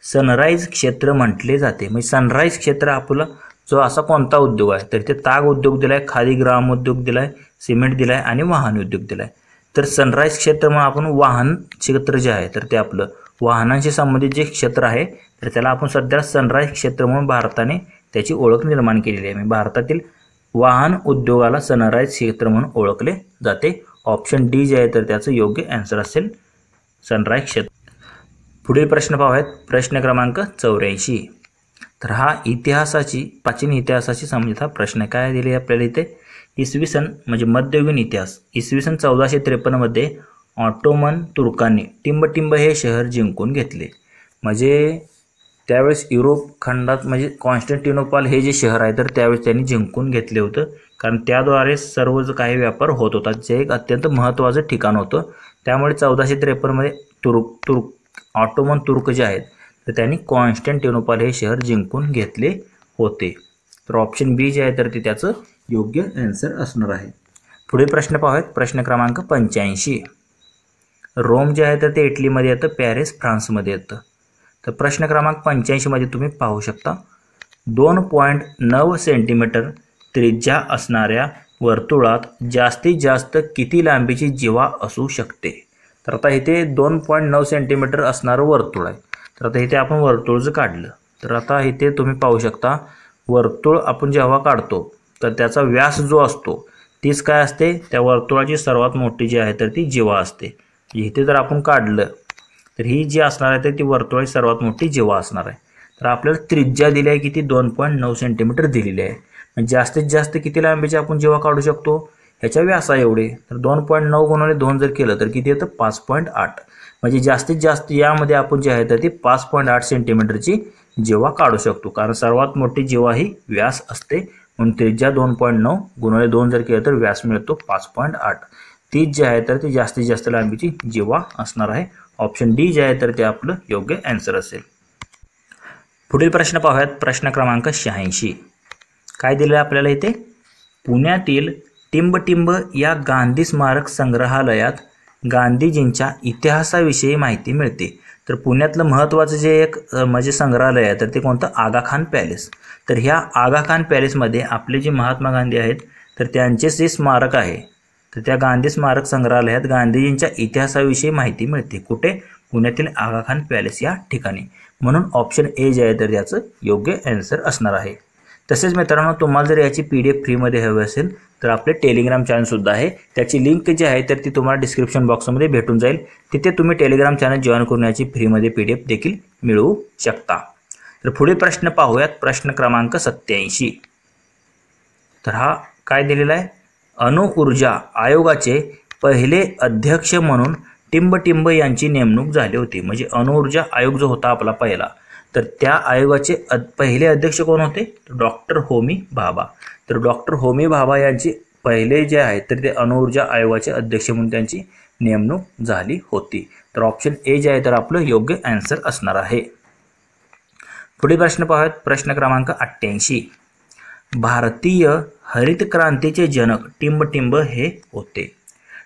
सनराईज क्षेत्र म्हटले जाते. म्हणजे सनराईज क्षेत्र आपला जो असा कोणता उद्योग आहे, तर ते ताग उद्योग दिलाय, खादी ग्राम उद्योग दिलाय, सिमेंट दिलाय आणि वाहन उद्योग दिलाय. तर सनराईज क्षेत्र म्हणून आपण वाहन क्षेत्र जे आहे तर ते आपलं वाहनांशी संबंधित जे क्षेत्र आहे तर त्याला आपण सध्या सनराईज क्षेत्र म्हणून भारताने त्याची ओळख निर्माण केलेली आहे. म्हणजे भारतातील वाहन उद्योगाला सनराईज क्षेत्र म्हणून ओळखले जाते. ऑप्शन D जे आहे तर त्याचं योग्य आन्सर असेल सनराईज क्षेत्र. पुढील प्रश्न पाहूयात, प्रश्न क्रमांक 84. तर हा प्राचीन इतिहासाची संबंधित हा प्रश्न काय दिले आपल्याला इथे, इसवी सन म्हणजे मध्ययुगीन इतिहास. इसवी सन 1453 मध्ये ऑटोमन तुर्कांनी टिंबटिंब हे शहर जिंकून घेतले. म्हणजे त्यावेळेस युरोप खंडात म्हणजे कॉन्स्टँटिनोपल हे जे शहर आहे तर त्यावेळेस त्यांनी जिंकून घेतले होतं, कारण त्याद्वारे सर्व जो काही व्यापार होत होता, जे एक अत्यंत महत्त्वाचं ठिकाण होतं. त्यामुळे 1453 मध्ये ऑटोमन तुर्क जे आहेत तर त्यांनी कॉन्स्टँटिनोपल हे शहर जिंकून घेतले होते. तर ऑप्शन B जे आहे तर ते त्याचं योग्य आन्सर असणार आहे. पुढील प्रश्न पाहूयात, प्रश्न क्रमांक 85. रोम जे आहे तर ते इटलीमध्ये येतं, पॅरिस फ्रान्समध्ये येतं. तर प्रश्न क्रमांक 85 मध्ये तुम्ही पाहू शकता, 2.9 सेंटीमीटर त्रिज्या असणाऱ्या वर्तुळात जास्तीत जास्त किती लांबीची जीवा असू शकते. तर आता इथे 2.9 सेंटीमीटर असणारं वर्तुळ आहे. तर आता इथे आपण वर्तुळ जर काढलं तर आता इथे तुम्ही पाहू शकता, वर्तुळ आपण जेव्हा काढतो तर त्याचा व्यास जो असतो तीच काय असते, त्या वर्तुळाची सर्वात मोठी जी आहे तर ती जीवा असते. इथे जर आपण काढलं तर ही जी असणार आहे तर ती वर्तुळाची सर्वात मोठी जीवा असणार आहे. तर आपल्याला त्रिज्या दिली आहे किती, 2.9 सेंटीमीटर दिलेली आहे. म्हणजे जास्तीत जास्त किती लांबीची आपण जीवा काढू शकतो, ह्याच्या व्यासा एवढे. तर 2.9 गुणिले 2 जर केलं तर किती येतं, 5.8. म्हणजे जास्तीत जास्त यामध्ये आपण जे आहे तर ती 5.8 सेंटीमीटरची जीवा काढू शकतो, कारण सर्वात मोठी जीवा ही व्यास असते. म्हणून त्रिज्या 2.9 गुणिले 2 जर केलं तर व्यास मिळतो 5.8. तीच जे आहे तर ती जास्तीत जास्त लांबीची जीवा असणार आहे. ऑप्शन D जे आहे तर ते आपलं योग्य आन्सर असेल. पुढील प्रश्न पाहूयात, प्रश्न क्रमांक 86. काय दिलं आहे आपल्याला इथे, पुण्यातील टिंबटिंब या गांधी स्मारक संग्रहालयात गांधीजींच्या इतिहासाविषयी माहिती मिळते. तर पुण्यातलं महत्त्वाचं जे एक म्हणजे संग्रहालय आहे तर ते कोणतं, आगाखान पॅलेस. तर ह्या आगाखान पॅलेसमध्ये आपले जे महात्मा गांधी आहेत तर त्यांचे जे स्मारक आहे तर त्या गांधी स्मारक संग्रहालयात गांधीजींच्या इतिहासाविषयी माहिती मिळते. कुठे, पुण्यातील आगाखान पॅलेस या ठिकाणी. म्हणून ऑप्शन A जे आहे तर याचं योग्य आन्सर असणार आहे. तसेच मित्रांनो, तुम्हाला जर याची PDF फ्रीमध्ये हवी असेल तर आपले टेलिग्राम चॅनलसुद्धा आहे, त्याची लिंक जी आहे तर ती तुम्हाला डिस्क्रिप्शन बॉक्समध्ये भेटून जाईल. तिथे तुम्ही टेलिग्राम चॅनल जॉईन करून याची फ्रीमध्ये PDF देखील मिळवू शकता. तर पुढील प्रश्न पाहूयात, प्रश्न क्रमांक 87. तर हा काय दिलेला आहे, अणुऊर्जा आयोगाचे पहिले अध्यक्ष म्हणून टिंबटिंब यांची नेमणूक झाली होती. म्हणजे अणुऊर्जा आयोग जो होता आपला पहिला, तर त्या आयोगाचे पहिले अध्यक्ष कोण होते? डॉक्टर होमी भाभा. तर डॉक्टर होमी भाभा यांची पहिले जे आहे तर ते अणुऊर्जा आयोगाचे अध्यक्ष म्हणून त्यांची नेमणूक झाली होती. तर ऑप्शन ए जे आहे तर आपलं योग्य आन्सर असणार आहे. पुढील प्रश्न पाहूयात. प्रश्न क्रमांक 88. भारतीय हरित क्रांतीचे जनक टिंबटिंब हे होते.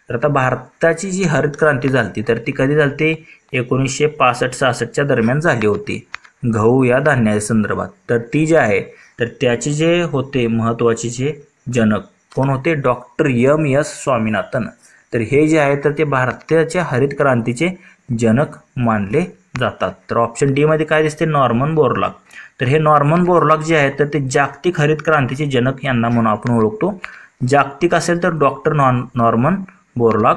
तर आता भारताची जी हरित क्रांती झाली तर ती कधी झाली? 1965-66च्या दरम्यान झाली होती, गहू या धान्याच्या संदर्भात. तर ती जे आहे तर त्याचे जे होते महत्त्वाचे जे जनक कोण होते? Doctor M.S. स्वामीनाथन. तर हे जे आहे तर ते भारताच्या हरित क्रांतीचे जनक मानले जातात. तर ऑप्शन डी मध्ये काय दिसते? Norman Borlaug. तर हे नॉर्मन बोरलॉग जे आहे तर ते जागतिक हरित क्रांतीचे जनक यांना म्हणून आपण ओळखतो. जागतिक असेल तर डॉक्टर नॉर्मन बोरलॉग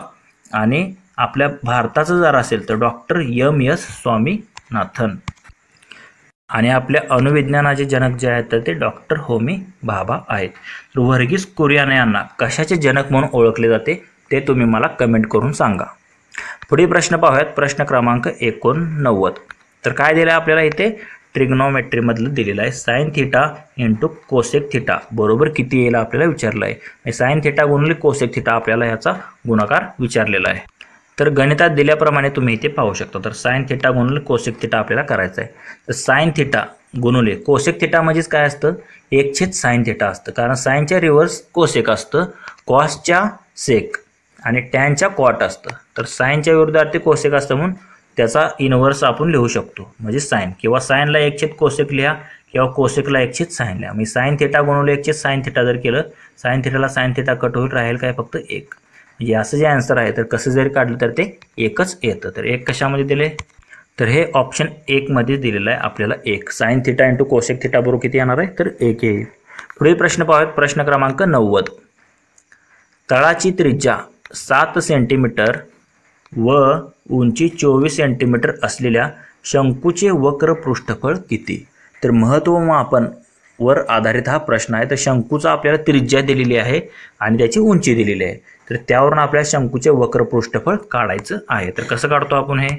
आणि आपल्या भारताचं जर असेल तर डॉक्टर M.S. स्वामीनाथन. आणि आपल्या अणुविज्ञानाचे जनक जे आहेत तर ते डॉक्टर होमी भाभा आहेत. तर वर्गीस कुरियन यांना कशाचे जनक म्हणून ओळखले जाते ते तुम्ही मला कमेंट करून सांगा. पुढील प्रश्न पाहूयात. प्रश्न क्रमांक 89. तर काय दिलं आहे आपल्याला इथे? ट्रिग्नोमेट्री मधलं दिलेलं आहे. Sine theta into cosec theta बरोबर किती येईल आपल्याला विचारलं आहे. साइन थिटा गुणिले कोसेक थिटा आपल्याला याचा गुणाकार विचारलेला आहे. तर गणितात दिल्याप्रमाणे तुम्ही इथे पाहू शकता. तर साइन थिटा गुणिले कोसेक थिटा आपल्याला करायचं आहे. तर साइन थिटा गुणिले कोसेक थिटा म्हणजेच काय असतं? 1/sin थिटा असतं, कारण साइनच्या रिव्हर्स कोसेक असतं, कॉसच्या सेक आणि टॅनच्या कॉट असतं. तर साइनच्या विरुद्धार्थी कोसेक असतं म्हणून त्याचा इनव्हर्स आपण लिहू शकतो, म्हणजे साइन. किंवा साइनला 1/कोसेक लिहा किंवा कोसेकला 1/sin लिहा. म्हणजे साइन थिटा गुणिले 1/sin थिटा जर केलं, साइन थिटाला साइन थिटा कट होईल, राहील काय? फक्त 1. म्हणजे असं जे आन्सर आहे तर कसं जरी काढलं तर ते 1च येतं. तर 1 कशामध्ये दिले? तर हे ऑप्शन 1 मध्ये दिलेलं आहे आपल्याला 1. Sine theta into cosec theta बरोबर किती येणार आहे? तर 1 येईल. पुढील प्रश्न पाहूयात. प्रश्न क्रमांक 90. तळाची त्रिज्या 7 सेंटीमीटर व उंची 24 सेंटीमीटर असलेल्या शंकूचे वक्र पृष्ठफळ किती? तर महत्त्वमापन वर आधारित हा प्रश्न आहे. तर शंकूचा आपल्याला त्रिज्या दिलेली आहे आणि त्याची उंची दिलेली आहे. तर त्यावरून आपल्याला शंकूचे वक्र पृष्ठफळ काढायचं आहे. तर कसं काढतो आपण हे?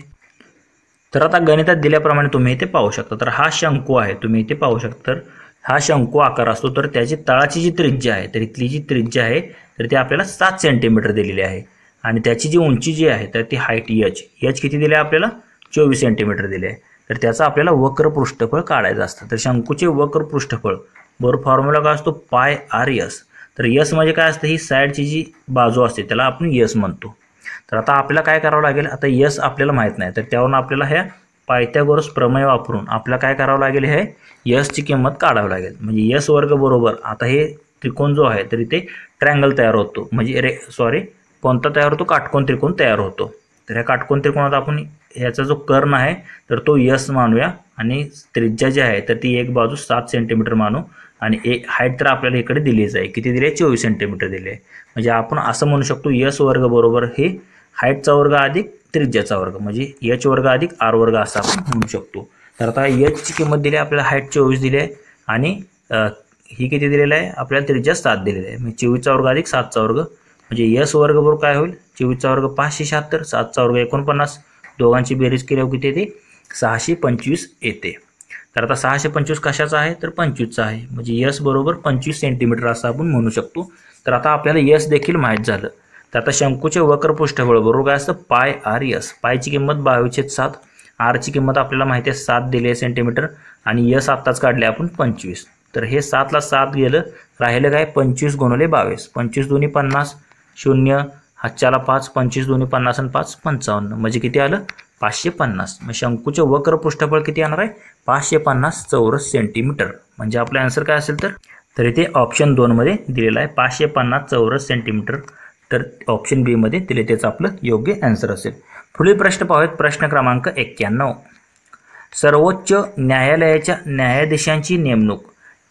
तर आता गणितात दिल्याप्रमाणे तुम्ही इथे पाहू शकता. तर हा शंकू आहे, तुम्ही इथे पाहू शकता. तर हा शंकू आकार असतो. तर त्याची तळाची जी त्रिज्या आहे तर इथली जी त्रिज्या आहे तर ती आपल्याला 7 सेंटीमीटर दिलेली आहे आणि त्याची जी उंची जी आहे तर ती हाईट h किती दिली आहे आपल्याला? 24 सेंटीमीटर दिली आहे. तर त्याचा आपल्याला वक्र पृष्ठफळ काढायचं असतं. तर शंकूचे वक्र पृष्ठफळ बरोबर फॉर्म्युला काय असतो? πr/s. तर s म्हणजे काय असतं? ही साईडची जी बाजू असते त्याला आपण s म्हणतो. तर आता आपल्याला काय करावं लागेल? आता s आपल्याला माहीत नाही, तर त्यावरून आपल्याला ह्या पायथागोरस प्रमेय वापरून आपल्याला काय करावं लागेल? हे s ची किंमत काढावी लागेल. म्हणजे s वर्ग बरोबर आता हे त्रिकोण जो आहे तर इथे ट्रायंगल तयार होतो. म्हणजे कोणता तयार होतो? काटकोन त्रिकोण तयार होतो. तर ह्या काटकोन त्रिकोणात आपण ह्याचा जो कर्ण आहे तर तो s मानूया आणि त्रिज्या जी आहे तर ती एक बाजू 7 सेंटीमीटर मानू आणि हाईट तर आपल्याला इकडे दिलीच आहे. किती दिली आहे? 24 सेंटीमीटर दिली आहे. म्हणजे आपण असं म्हणू शकतो s वर्ग बरोबर हे हाईटचा वर्ग अधिक त्रिज्याचा वर्ग, म्हणजे h वर्ग अधिक r वर्ग असं आपण म्हणू शकतो. तर आता h ची किंमत दिली आहे आपल्याला, हाईट 24 दिली आहे आणि ही किती दिलेलं आहे? आपल्याला त्रिज्या 7 दिलेली आहे. म्हणजे 24चा वर्ग अधिक 7चा वर्ग म्हणजे s वर्ग बरोबर काय होईल? 24चा वर्ग 576, 7चा वर्ग 49. दोघांची बेरीज केल्यावर किती येते? 625 येते. तर आता 625 कशाचा आहे? तर 25चा आहे. म्हणजे s बरोबर 25 सेंटीमीटर असं आपण म्हणू शकतो. तर आता आपल्याला s देखील माहीत झालं. तर आता शंकूचे वक्र पृष्ठफळ बरोबर काय असतं? πr/s. पायची किंमत 22/7, r ची किंमत आपल्याला माहिती आहे 7 दिली आहे सेंटीमीटर आणि s आत्ताच काढले आपण 25. तर हे 7 ला 7 गेलं, राहिलं काय? 25 गुणिले 22. 25 दुनी 50, 0 हातच्याला 5, 25 दुनी 50 आणि 5 55. म्हणजे किती आलं? 550. मग शंकूचे वक्र पृष्ठफळ किती येणार आहे? 550 चौरस सेंटीमीटर. म्हणजे आपला आन्सर काय असेल? तर इथे ऑप्शन 2 मध्ये दिलेला आहे 550 चौरस सेंटीमीटर. तर ऑप्शन बी मध्ये दिले, त्याचं आपलं योग्य आन्सर असेल. पुढील प्रश्न पाहूयात. प्रश्न क्रमांक 91. सर्वोच्च न्यायालयाच्या न्यायाधीशांची नेमणूक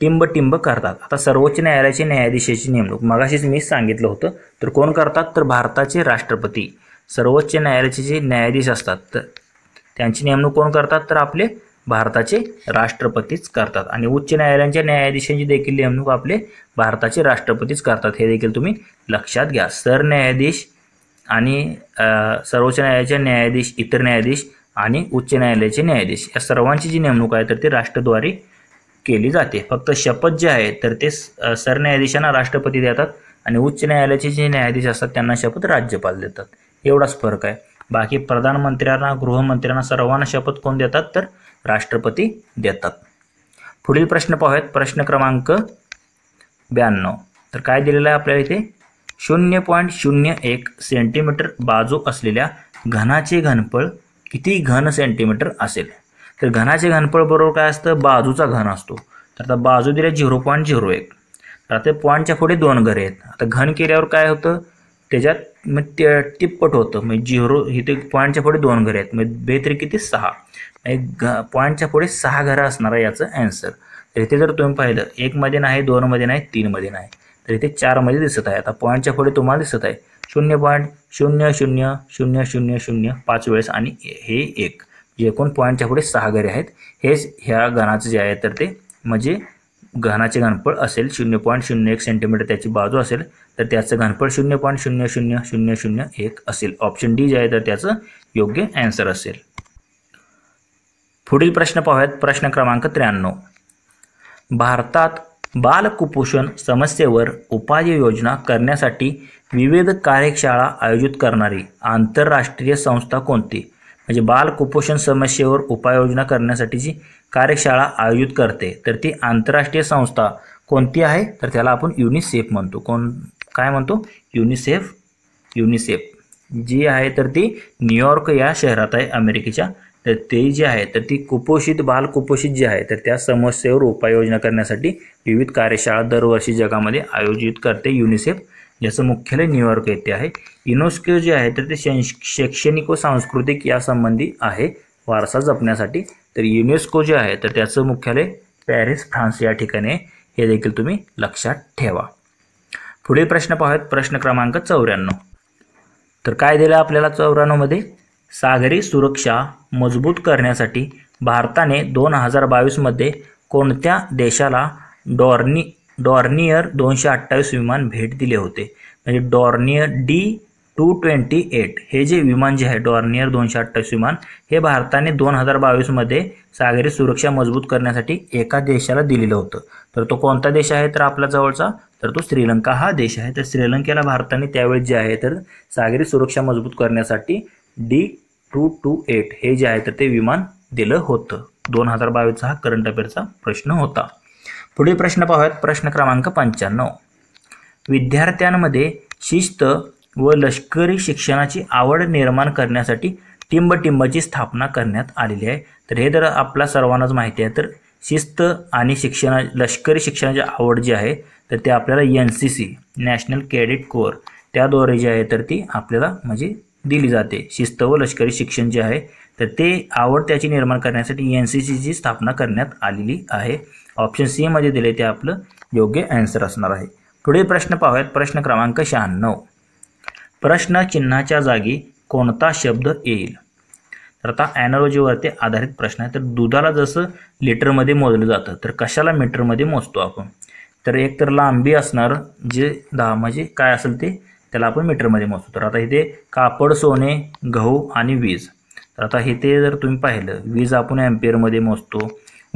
टिंबटिंब करतात. आता सर्वोच्च न्यायालयाच्या न्यायाधीशाची नेमणूक मगाशीच मी सांगितलं होतं. तर कोण करतात? तर भारताचे राष्ट्रपती. सर्वोच्च न्यायालयाचे जे न्यायाधीश असतात तर त्यांची नेमणूक कोण करतात? तर आपले भारताचे राष्ट्रपतीच करतात. आणि उच्च न्यायालयांच्या न्यायाधीशांची देखील नेमणूक आपले भारताचे राष्ट्रपतीच करतात. हे देखील तुम्ही लक्षात घ्या. सरन्यायाधीश आणि सर्वोच्च न्यायालयाचे न्यायाधीश, इतर न्यायाधीश आणि उच्च न्यायालयाचे न्यायाधीश या सर्वांची जी नेमणूक आहे तर ती राष्ट्राद्वारे केली जाते. फक्त शपथ जे आहे तर ते सरन्यायाधीशांना राष्ट्रपती देतात आणि उच्च न्यायालयाचे जे न्यायाधीश असतात त्यांना शपथ राज्यपाल देतात. एवढाच फरक आहे. बाकी प्रधानमंत्र्यांना, गृहमंत्र्यांना सर्वांना शपथ कोण देतात तर राष्ट्रपती देतात. पुढील प्रश्न पाहूयात. प्रश्न क्रमांक 92. तर काय दिलेलं आहे आपल्याला इथे 0.01 सेंटीमीटर बाजू असलेल्या घनाचे घनफळ किती घन सेंटीमीटर असेल. तर घनाचे घनफळ बरोबर काय असतं, बाजूचा घन असतो. तर आता बाजू दिल्या 0.01. तर आता पॉईंटच्या पुढे 2 घरे आहेत. आता घन केल्यावर काय होतं त्याच्यात मग तिप्पट होतं. मग 0 इथे पॉईंटच्या पुढे 2 घरे आहेत, मग बेतरी किती 6. पॉईंटच्या पुढे 6 घरं असणार आहे याचं आन्सर. तर इथे जर तुम्ही पाहिलं 1 मध्ये नाही, 2 मध्ये नाही, 3 मध्ये नाही, तर इथे 4 मध्ये दिसत आहे. आता पॉईंटच्या पुढे तुम्हाला दिसत आहे 0.000000 5 वेळेस आणि हे 1. एकूण पॉईंटच्या पुढे 6 घरे आहेत. हेच ह्या घनाचं जे आहे तर ते म्हणजे घनाचे घनफळ असेल 0.01 सेंटीमीटर त्याची बाजू असेल तर त्याचं घनफळ 0.00001 असेल. ऑप्शन डी जे आहे तर त्याचं योग्य आन्सर असेल. पुढील प्रश्न पाहूयात. प्रश्न क्रमांक 93. भारतात बालकुपोषण समस्येवर उपाययोजना करण्यासाठी विविध कार्यशाळा आयोजित करणारी आंतरराष्ट्रीय संस्था कोणती. म्हणजे बालकुपोषण समस्येवर उपाययोजना करण्यासाठीची कार्यशाळा आयोजित करते तर ती आंतरराष्ट्रीय संस्था कोणती आहे तर त्याला आपण युनिसेफ म्हणतो. काय म्हणतो युनिसेफ जी आहे तर ती न्यूयॉर्क या शहरात आहे अमेरिकेच्या. तर ते जे आहे तर ती बालकुपोषित जे आहे तर त्या समस्येवर उपाययोजना करण्यासाठी विविध कार्यशाळा दरवर्षी जगामध्ये आयोजित करते युनिसेफ, ज्याचं मुख्यालय न्यूयॉर्क येथे आहे. युनेस्को जे आहे तर ते शैक्षणिक व सांस्कृतिक यासंबंधी आहे वारसा जपण्यासाठी. तर युनेस्को जे आहे तर त्याचं मुख्यालय पॅरिस फ्रान्स या ठिकाणी, हे देखील तुम्ही लक्षात ठेवा. पुढील प्रश्न पाहूयात. प्रश्न क्रमांक 94. तर काय दिलं आपल्याला 94 मध्ये सागरी सुरक्षा मजबूत करण्यासाठी भारताने 2022 मध्ये कोणत्या देशाला डॉर्नियर 228 विमान भेट दिले होते. म्हणजे डॉर्नियर D228 हे जे विमान जे आहे डॉर्नियर 228 विमान हे भारताने 2022 मध्ये सागरी सुरक्षा मजबूत करण्यासाठी एका देशाला दिलेलं होतं. तर तो कोणता देश आहे तर आपल्या जवळचा तर तो श्रीलंका हा देश आहे. तर श्रीलंकेला भारताने त्यावेळेस जे आहे तर सागरी सुरक्षा मजबूत करण्यासाठी D228 हे जे आहे तर ते विमान दिलं होतं. 2022 हा करंट अफेअरचा प्रश्न होता. पुढील प्रश्न पाहूयात. प्रश्न क्रमांक 95. विद्यार्थ्यांमध्ये शिस्त व लष्करी शिक्षणाची आवड निर्माण करण्यासाठी टिंबटिंबची स्थापना करण्यात आलेली आहे. तर हे तर आपल्या सर्वांनाच माहिती आहे. तर शिस्त आणि लष्करी शिक्षणाची आवड जी आहे तर ते आपल्याला NCC नॅशनल कॅडेट कोर त्याद्वारे जे आहे तर ती आपल्याला म्हणजे दिली जाते. शिस्त व लष्करी शिक्षण जे आहे तर ते आवड त्याची निर्माण करण्यासाठी NCCची स्थापना करण्यात आलेली आहे. ऑप्शन सी मध्ये दिले ते आपलं योग्य आन्सर असणार आहे. पुढील प्रश्न पाहूयात. प्रश्न क्रमांक 96. प्रश्न चिन्हाच्या जागी कोणता शब्द येईल. तर आता ॲनालॉजीवरती आधारित प्रश्न आहे. तर दुधाला जसं लिटरमध्ये मोजलं जातं तर कशाला मीटरमध्ये मोजतो आपण. तर एक तर लांबी असणार जे म्हणजे काय असेल ते त्याला आपण मीटरमध्ये मोजतो. तर आता इथे कापड, सोने, गहू आणि वीज. तर आता इथे जर तुम्ही पाहिलं वीज आपण ॲम्पियरमध्ये मोजतो,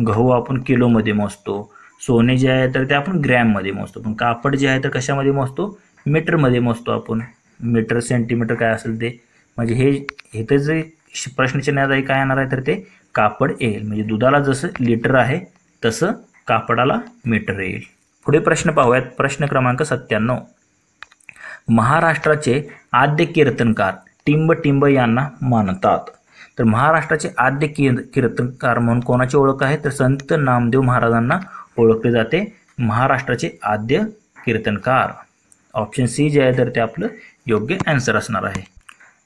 गहू आपण किलोमध्ये मोजतो, सोने जे आहे तर ते आपण ग्रॅममध्ये मोजतो, पण कापड जे आहे तर कशामध्ये मोजतो मीटरमध्ये मोजतो आपण. मीटर सेंटीमीटर काय असेल ते म्हणजे हे इथे जे प्रश्नचिन्हात आहे काय येणार आहे तर ते कापड येईल. म्हणजे दुधाला जसं लिटर आहे तसं कापडाला मीटर येईल. पुढे प्रश्न पाहूयात. प्रश्न क्रमांक 97. महाराष्ट्राचे आद्य कीर्तनकार टिंब यांना मानतात. तर महाराष्ट्राचे आद्य कीर्तनकार म्हणून कोणाची ओळख आहे तर संत नामदेव महाराजांना ओळखले जाते महाराष्ट्राचे आद्य कीर्तनकार. ऑप्शन सी जे आहे तर ते आपलं योग्य आन्सर असणार आहे.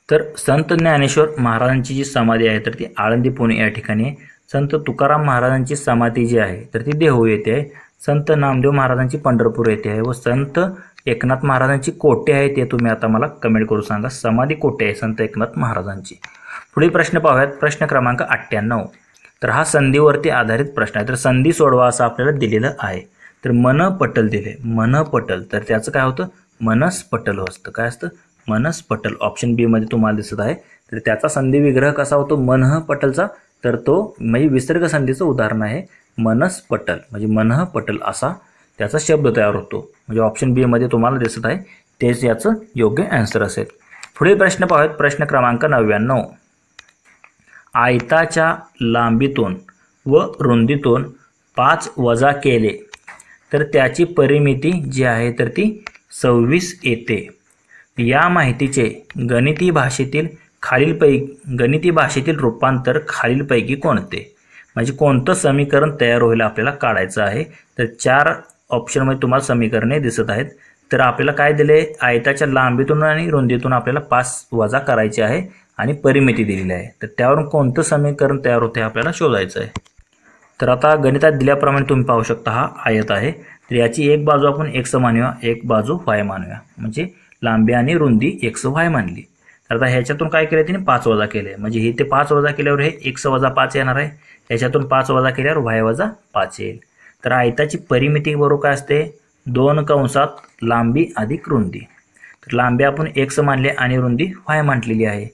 तर संत ज्ञानेश्वर महाराजांची जी समाधी आहे तर ती आळंदी पुणे या ठिकाणी आहे. संत तुकाराम महाराजांची समाधी जी आहे तर ती देहू येथे आहे. संत नामदेव महाराजांची पंढरपूर येथे आहे व संत एकनाथ महाराजांची कोठे आहे ते तुम्ही आता मला कमेंट करून सांगा. समाधी कोठे आहे संत एकनाथ महाराजांची. पुढील प्रश्न पाहूयात. प्रश्न क्रमांक 98. तर हा संधीवरती आधारित प्रश्न आहे. तर संधी सोडवा असं आपल्याला दिलेलं आहे. तर मन पटल दिले, मन पटल तर त्याचं काय होतं मनस पटल असतं. काय असतं मनस पटल ऑप्शन बी मध्ये तुम्हाला दिसत आहे. तर त्याचा संधी विग्रह कसा होतो मनः पटलचा, तर तो म्हणजे विसर्ग संधीचं उदाहरण आहे मनस पटल, म्हणजे मनः पटल असा त्याचा शब्द तयार होतो. म्हणजे ऑप्शन बी मध्ये तुम्हाला दिसत आहे तेच याचं योग्य आन्सर असेल. पुढील प्रश्न पाहूयात. प्रश्न क्रमांक 99. आयताच्या लांबीतून व रुंदीतून 5 वजा केले तर त्याची परिमिती जी आहे तर ती 26 येते. या माहितीचे गणिती भाषेतील रूपांतर खालीलपैकी कोणते? म्हणजे कोणतं समीकरण तयार होईल आपल्याला काढायचं आहे. तर 4 ऑप्शनमध्ये तुम्हाला समीकरणे दिसत आहेत. तर आपल्याला काय दिले, आयताच्या लांबीतून आणि रुंदीतून आपल्याला 5 वजा करायचे आहे आणि परिमिती दिलेली आहे. तर त्यावरून कोणतं समीकरण तयार होते आपल्याला शोधायचं आहे. तर आता गणितात दिल्याप्रमाणे तुम्ही पाहू शकता हा आयत आहे. तर याची एक बाजू आपण x मानूया, एक बाजू y मानूया, म्हणजे लांबी आणि रुंदी x y मानली. तर आता ह्याच्यातून काय केलं तिने 5 वजा केले, म्हणजे हे ते 5 वजा केल्यावर हे x वजा 5 येणार आहे. ह्याच्यातून 5 वजा केल्यावर y वजा 5 येईल. तर आयताची परिमिती बरोबर काय असते 2 कंसात लांबी अधिक रुंदी. तर लांबी आपण x मानले आणि रुंदी y मानलेली आहे.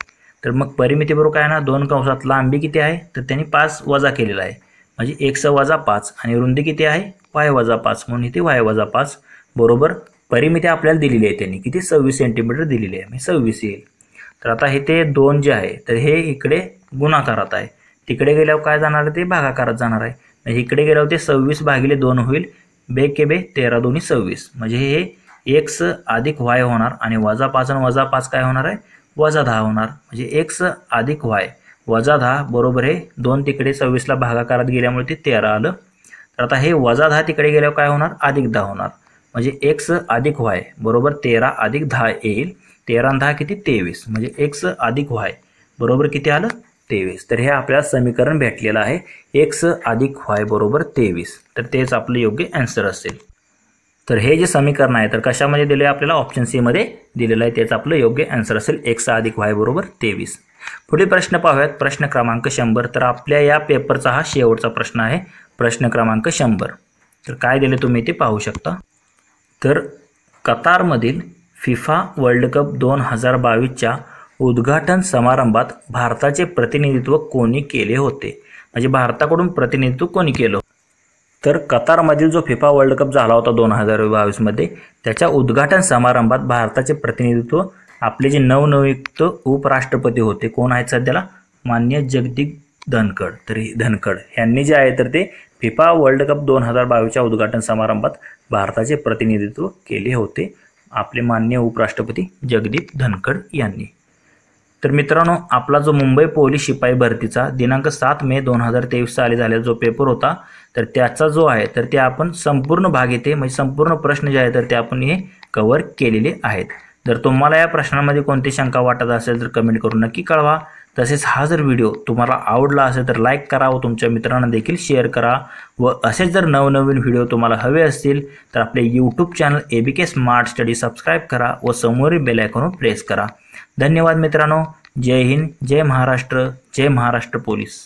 तर मग परिमिती बरोबर काय ना 2 कंसात लांबी किती आहे तर त्यांनी 5 वजा केलेला आहे, म्हणजे x वजा 5 आणि रुंदी किती आहे y वजा 5, म्हणून इथे y वजा 5 बरोबर परिमिती आपल्याला दिलेली आहे त्यांनी किती 26 सेंटीमीटर दिलेली आहे, म्हणजे 26 येईल. तर आता हे ते 2 जे आहे तर हे इकडे गुणाकारात आहे, तिकडे गेल्यावर काय जाणार आहे ते भागाकारात जाणार आहे. म्हणजे इकडे गेल्यावर ते 26/2 होईल, बे के बे 13 2 26, म्हणजे हे x अधिक y होणार आणि वजा 5 आणि वजा 5 काय होणार आहे वजा 10 होणार. म्हणजे x अधिक y वजा 10 बरोबर हे 2 तिकडे 26ला भागाकारात गेल्यामुळे ते 13 आलं. तर आता हे वजा 10 तिकडे गेल्यावर काय होणार अधिक 10 होणार, म्हणजे x अधिक y बरोबर 13 अधिक 10 येईल. 13 आणि 10 किती 23, म्हणजे x अधिक y बरोबर किती आलं 23. तर हे आपल्याला समीकरण भेटलेलं आहे x अधिक y बरोबर 23. तर तेच आपलं योग्य आन्सर असेल. तर हे जे समीकरण आहे तर कशामध्ये दिले आपल्याला ऑप्शन सी मध्ये दिलेलं आहे, तेच आपलं योग्य आन्सर असेल x अधिक y बरोबर 23. पुढील प्रश्न पाहूयात. प्रश्न क्रमांक 100. तर आपल्या या पेपरचा हा शेवटचा प्रश्न आहे, प्रश्न क्रमांक 100. तर काय दिले तुम्ही ते पाहू शकता. तर कतारमधील फिफा वर्ल्ड कप 2022च्या उद्घाटन समारंभात भारताचे प्रतिनिधित्व कोणी केले होते? म्हणजे भारताकडून प्रतिनिधित्व कोणी केलं? तर कतारमधील जो फिफा वर्ल्ड कप झाला होता 2022 मध्ये त्याच्या उद्घाटन समारंभात भारताचे प्रतिनिधित्व आपले जे नवनियुक्त उपराष्ट्रपती होते कोण आहेत सध्याला माननीय जगदीप धनखड. तर धनखड यांनी जे आहे तर ते फिफा वर्ल्ड कप 2022च्या उद्घाटन समारंभात भारताचे प्रतिनिधित्व केले होते, आपले माननीय उपराष्ट्रपती जगदीप धनखड यांनी. तर मित्रांनो आपला जो मुंबई पोलीस शिपाई भरतीचा दिनांक 7 मे 2023 साली झालेला जो पेपर होता तर त्याचा जो आहे तर ते आपण संपूर्ण भाग येते म्हणजे संपूर्ण प्रश्न जे आहे तर ते आपण हे कव्हर केलेले आहेत. जर तुम्हाला या प्रश्नामध्ये कोणती शंका वाटत असेल तर कमेंट करून नक्की कळवा. तसेच हा जर व्हिडिओ तुम्हाला आवडला असेल तर लाईक करा व तुमच्या मित्रांना देखील शेअर करा. व असेच जर नवनवीन व्हिडिओ तुम्हाला हवे असतील तर आपले YouTube channel ABK smart study subscribe करा व समोरील बेल आयकॉनवर प्रेस करा. धन्यवाद मित्रांनो. जय हिंद, जय महाराष्ट्र, जय महाराष्ट्र पोलीस.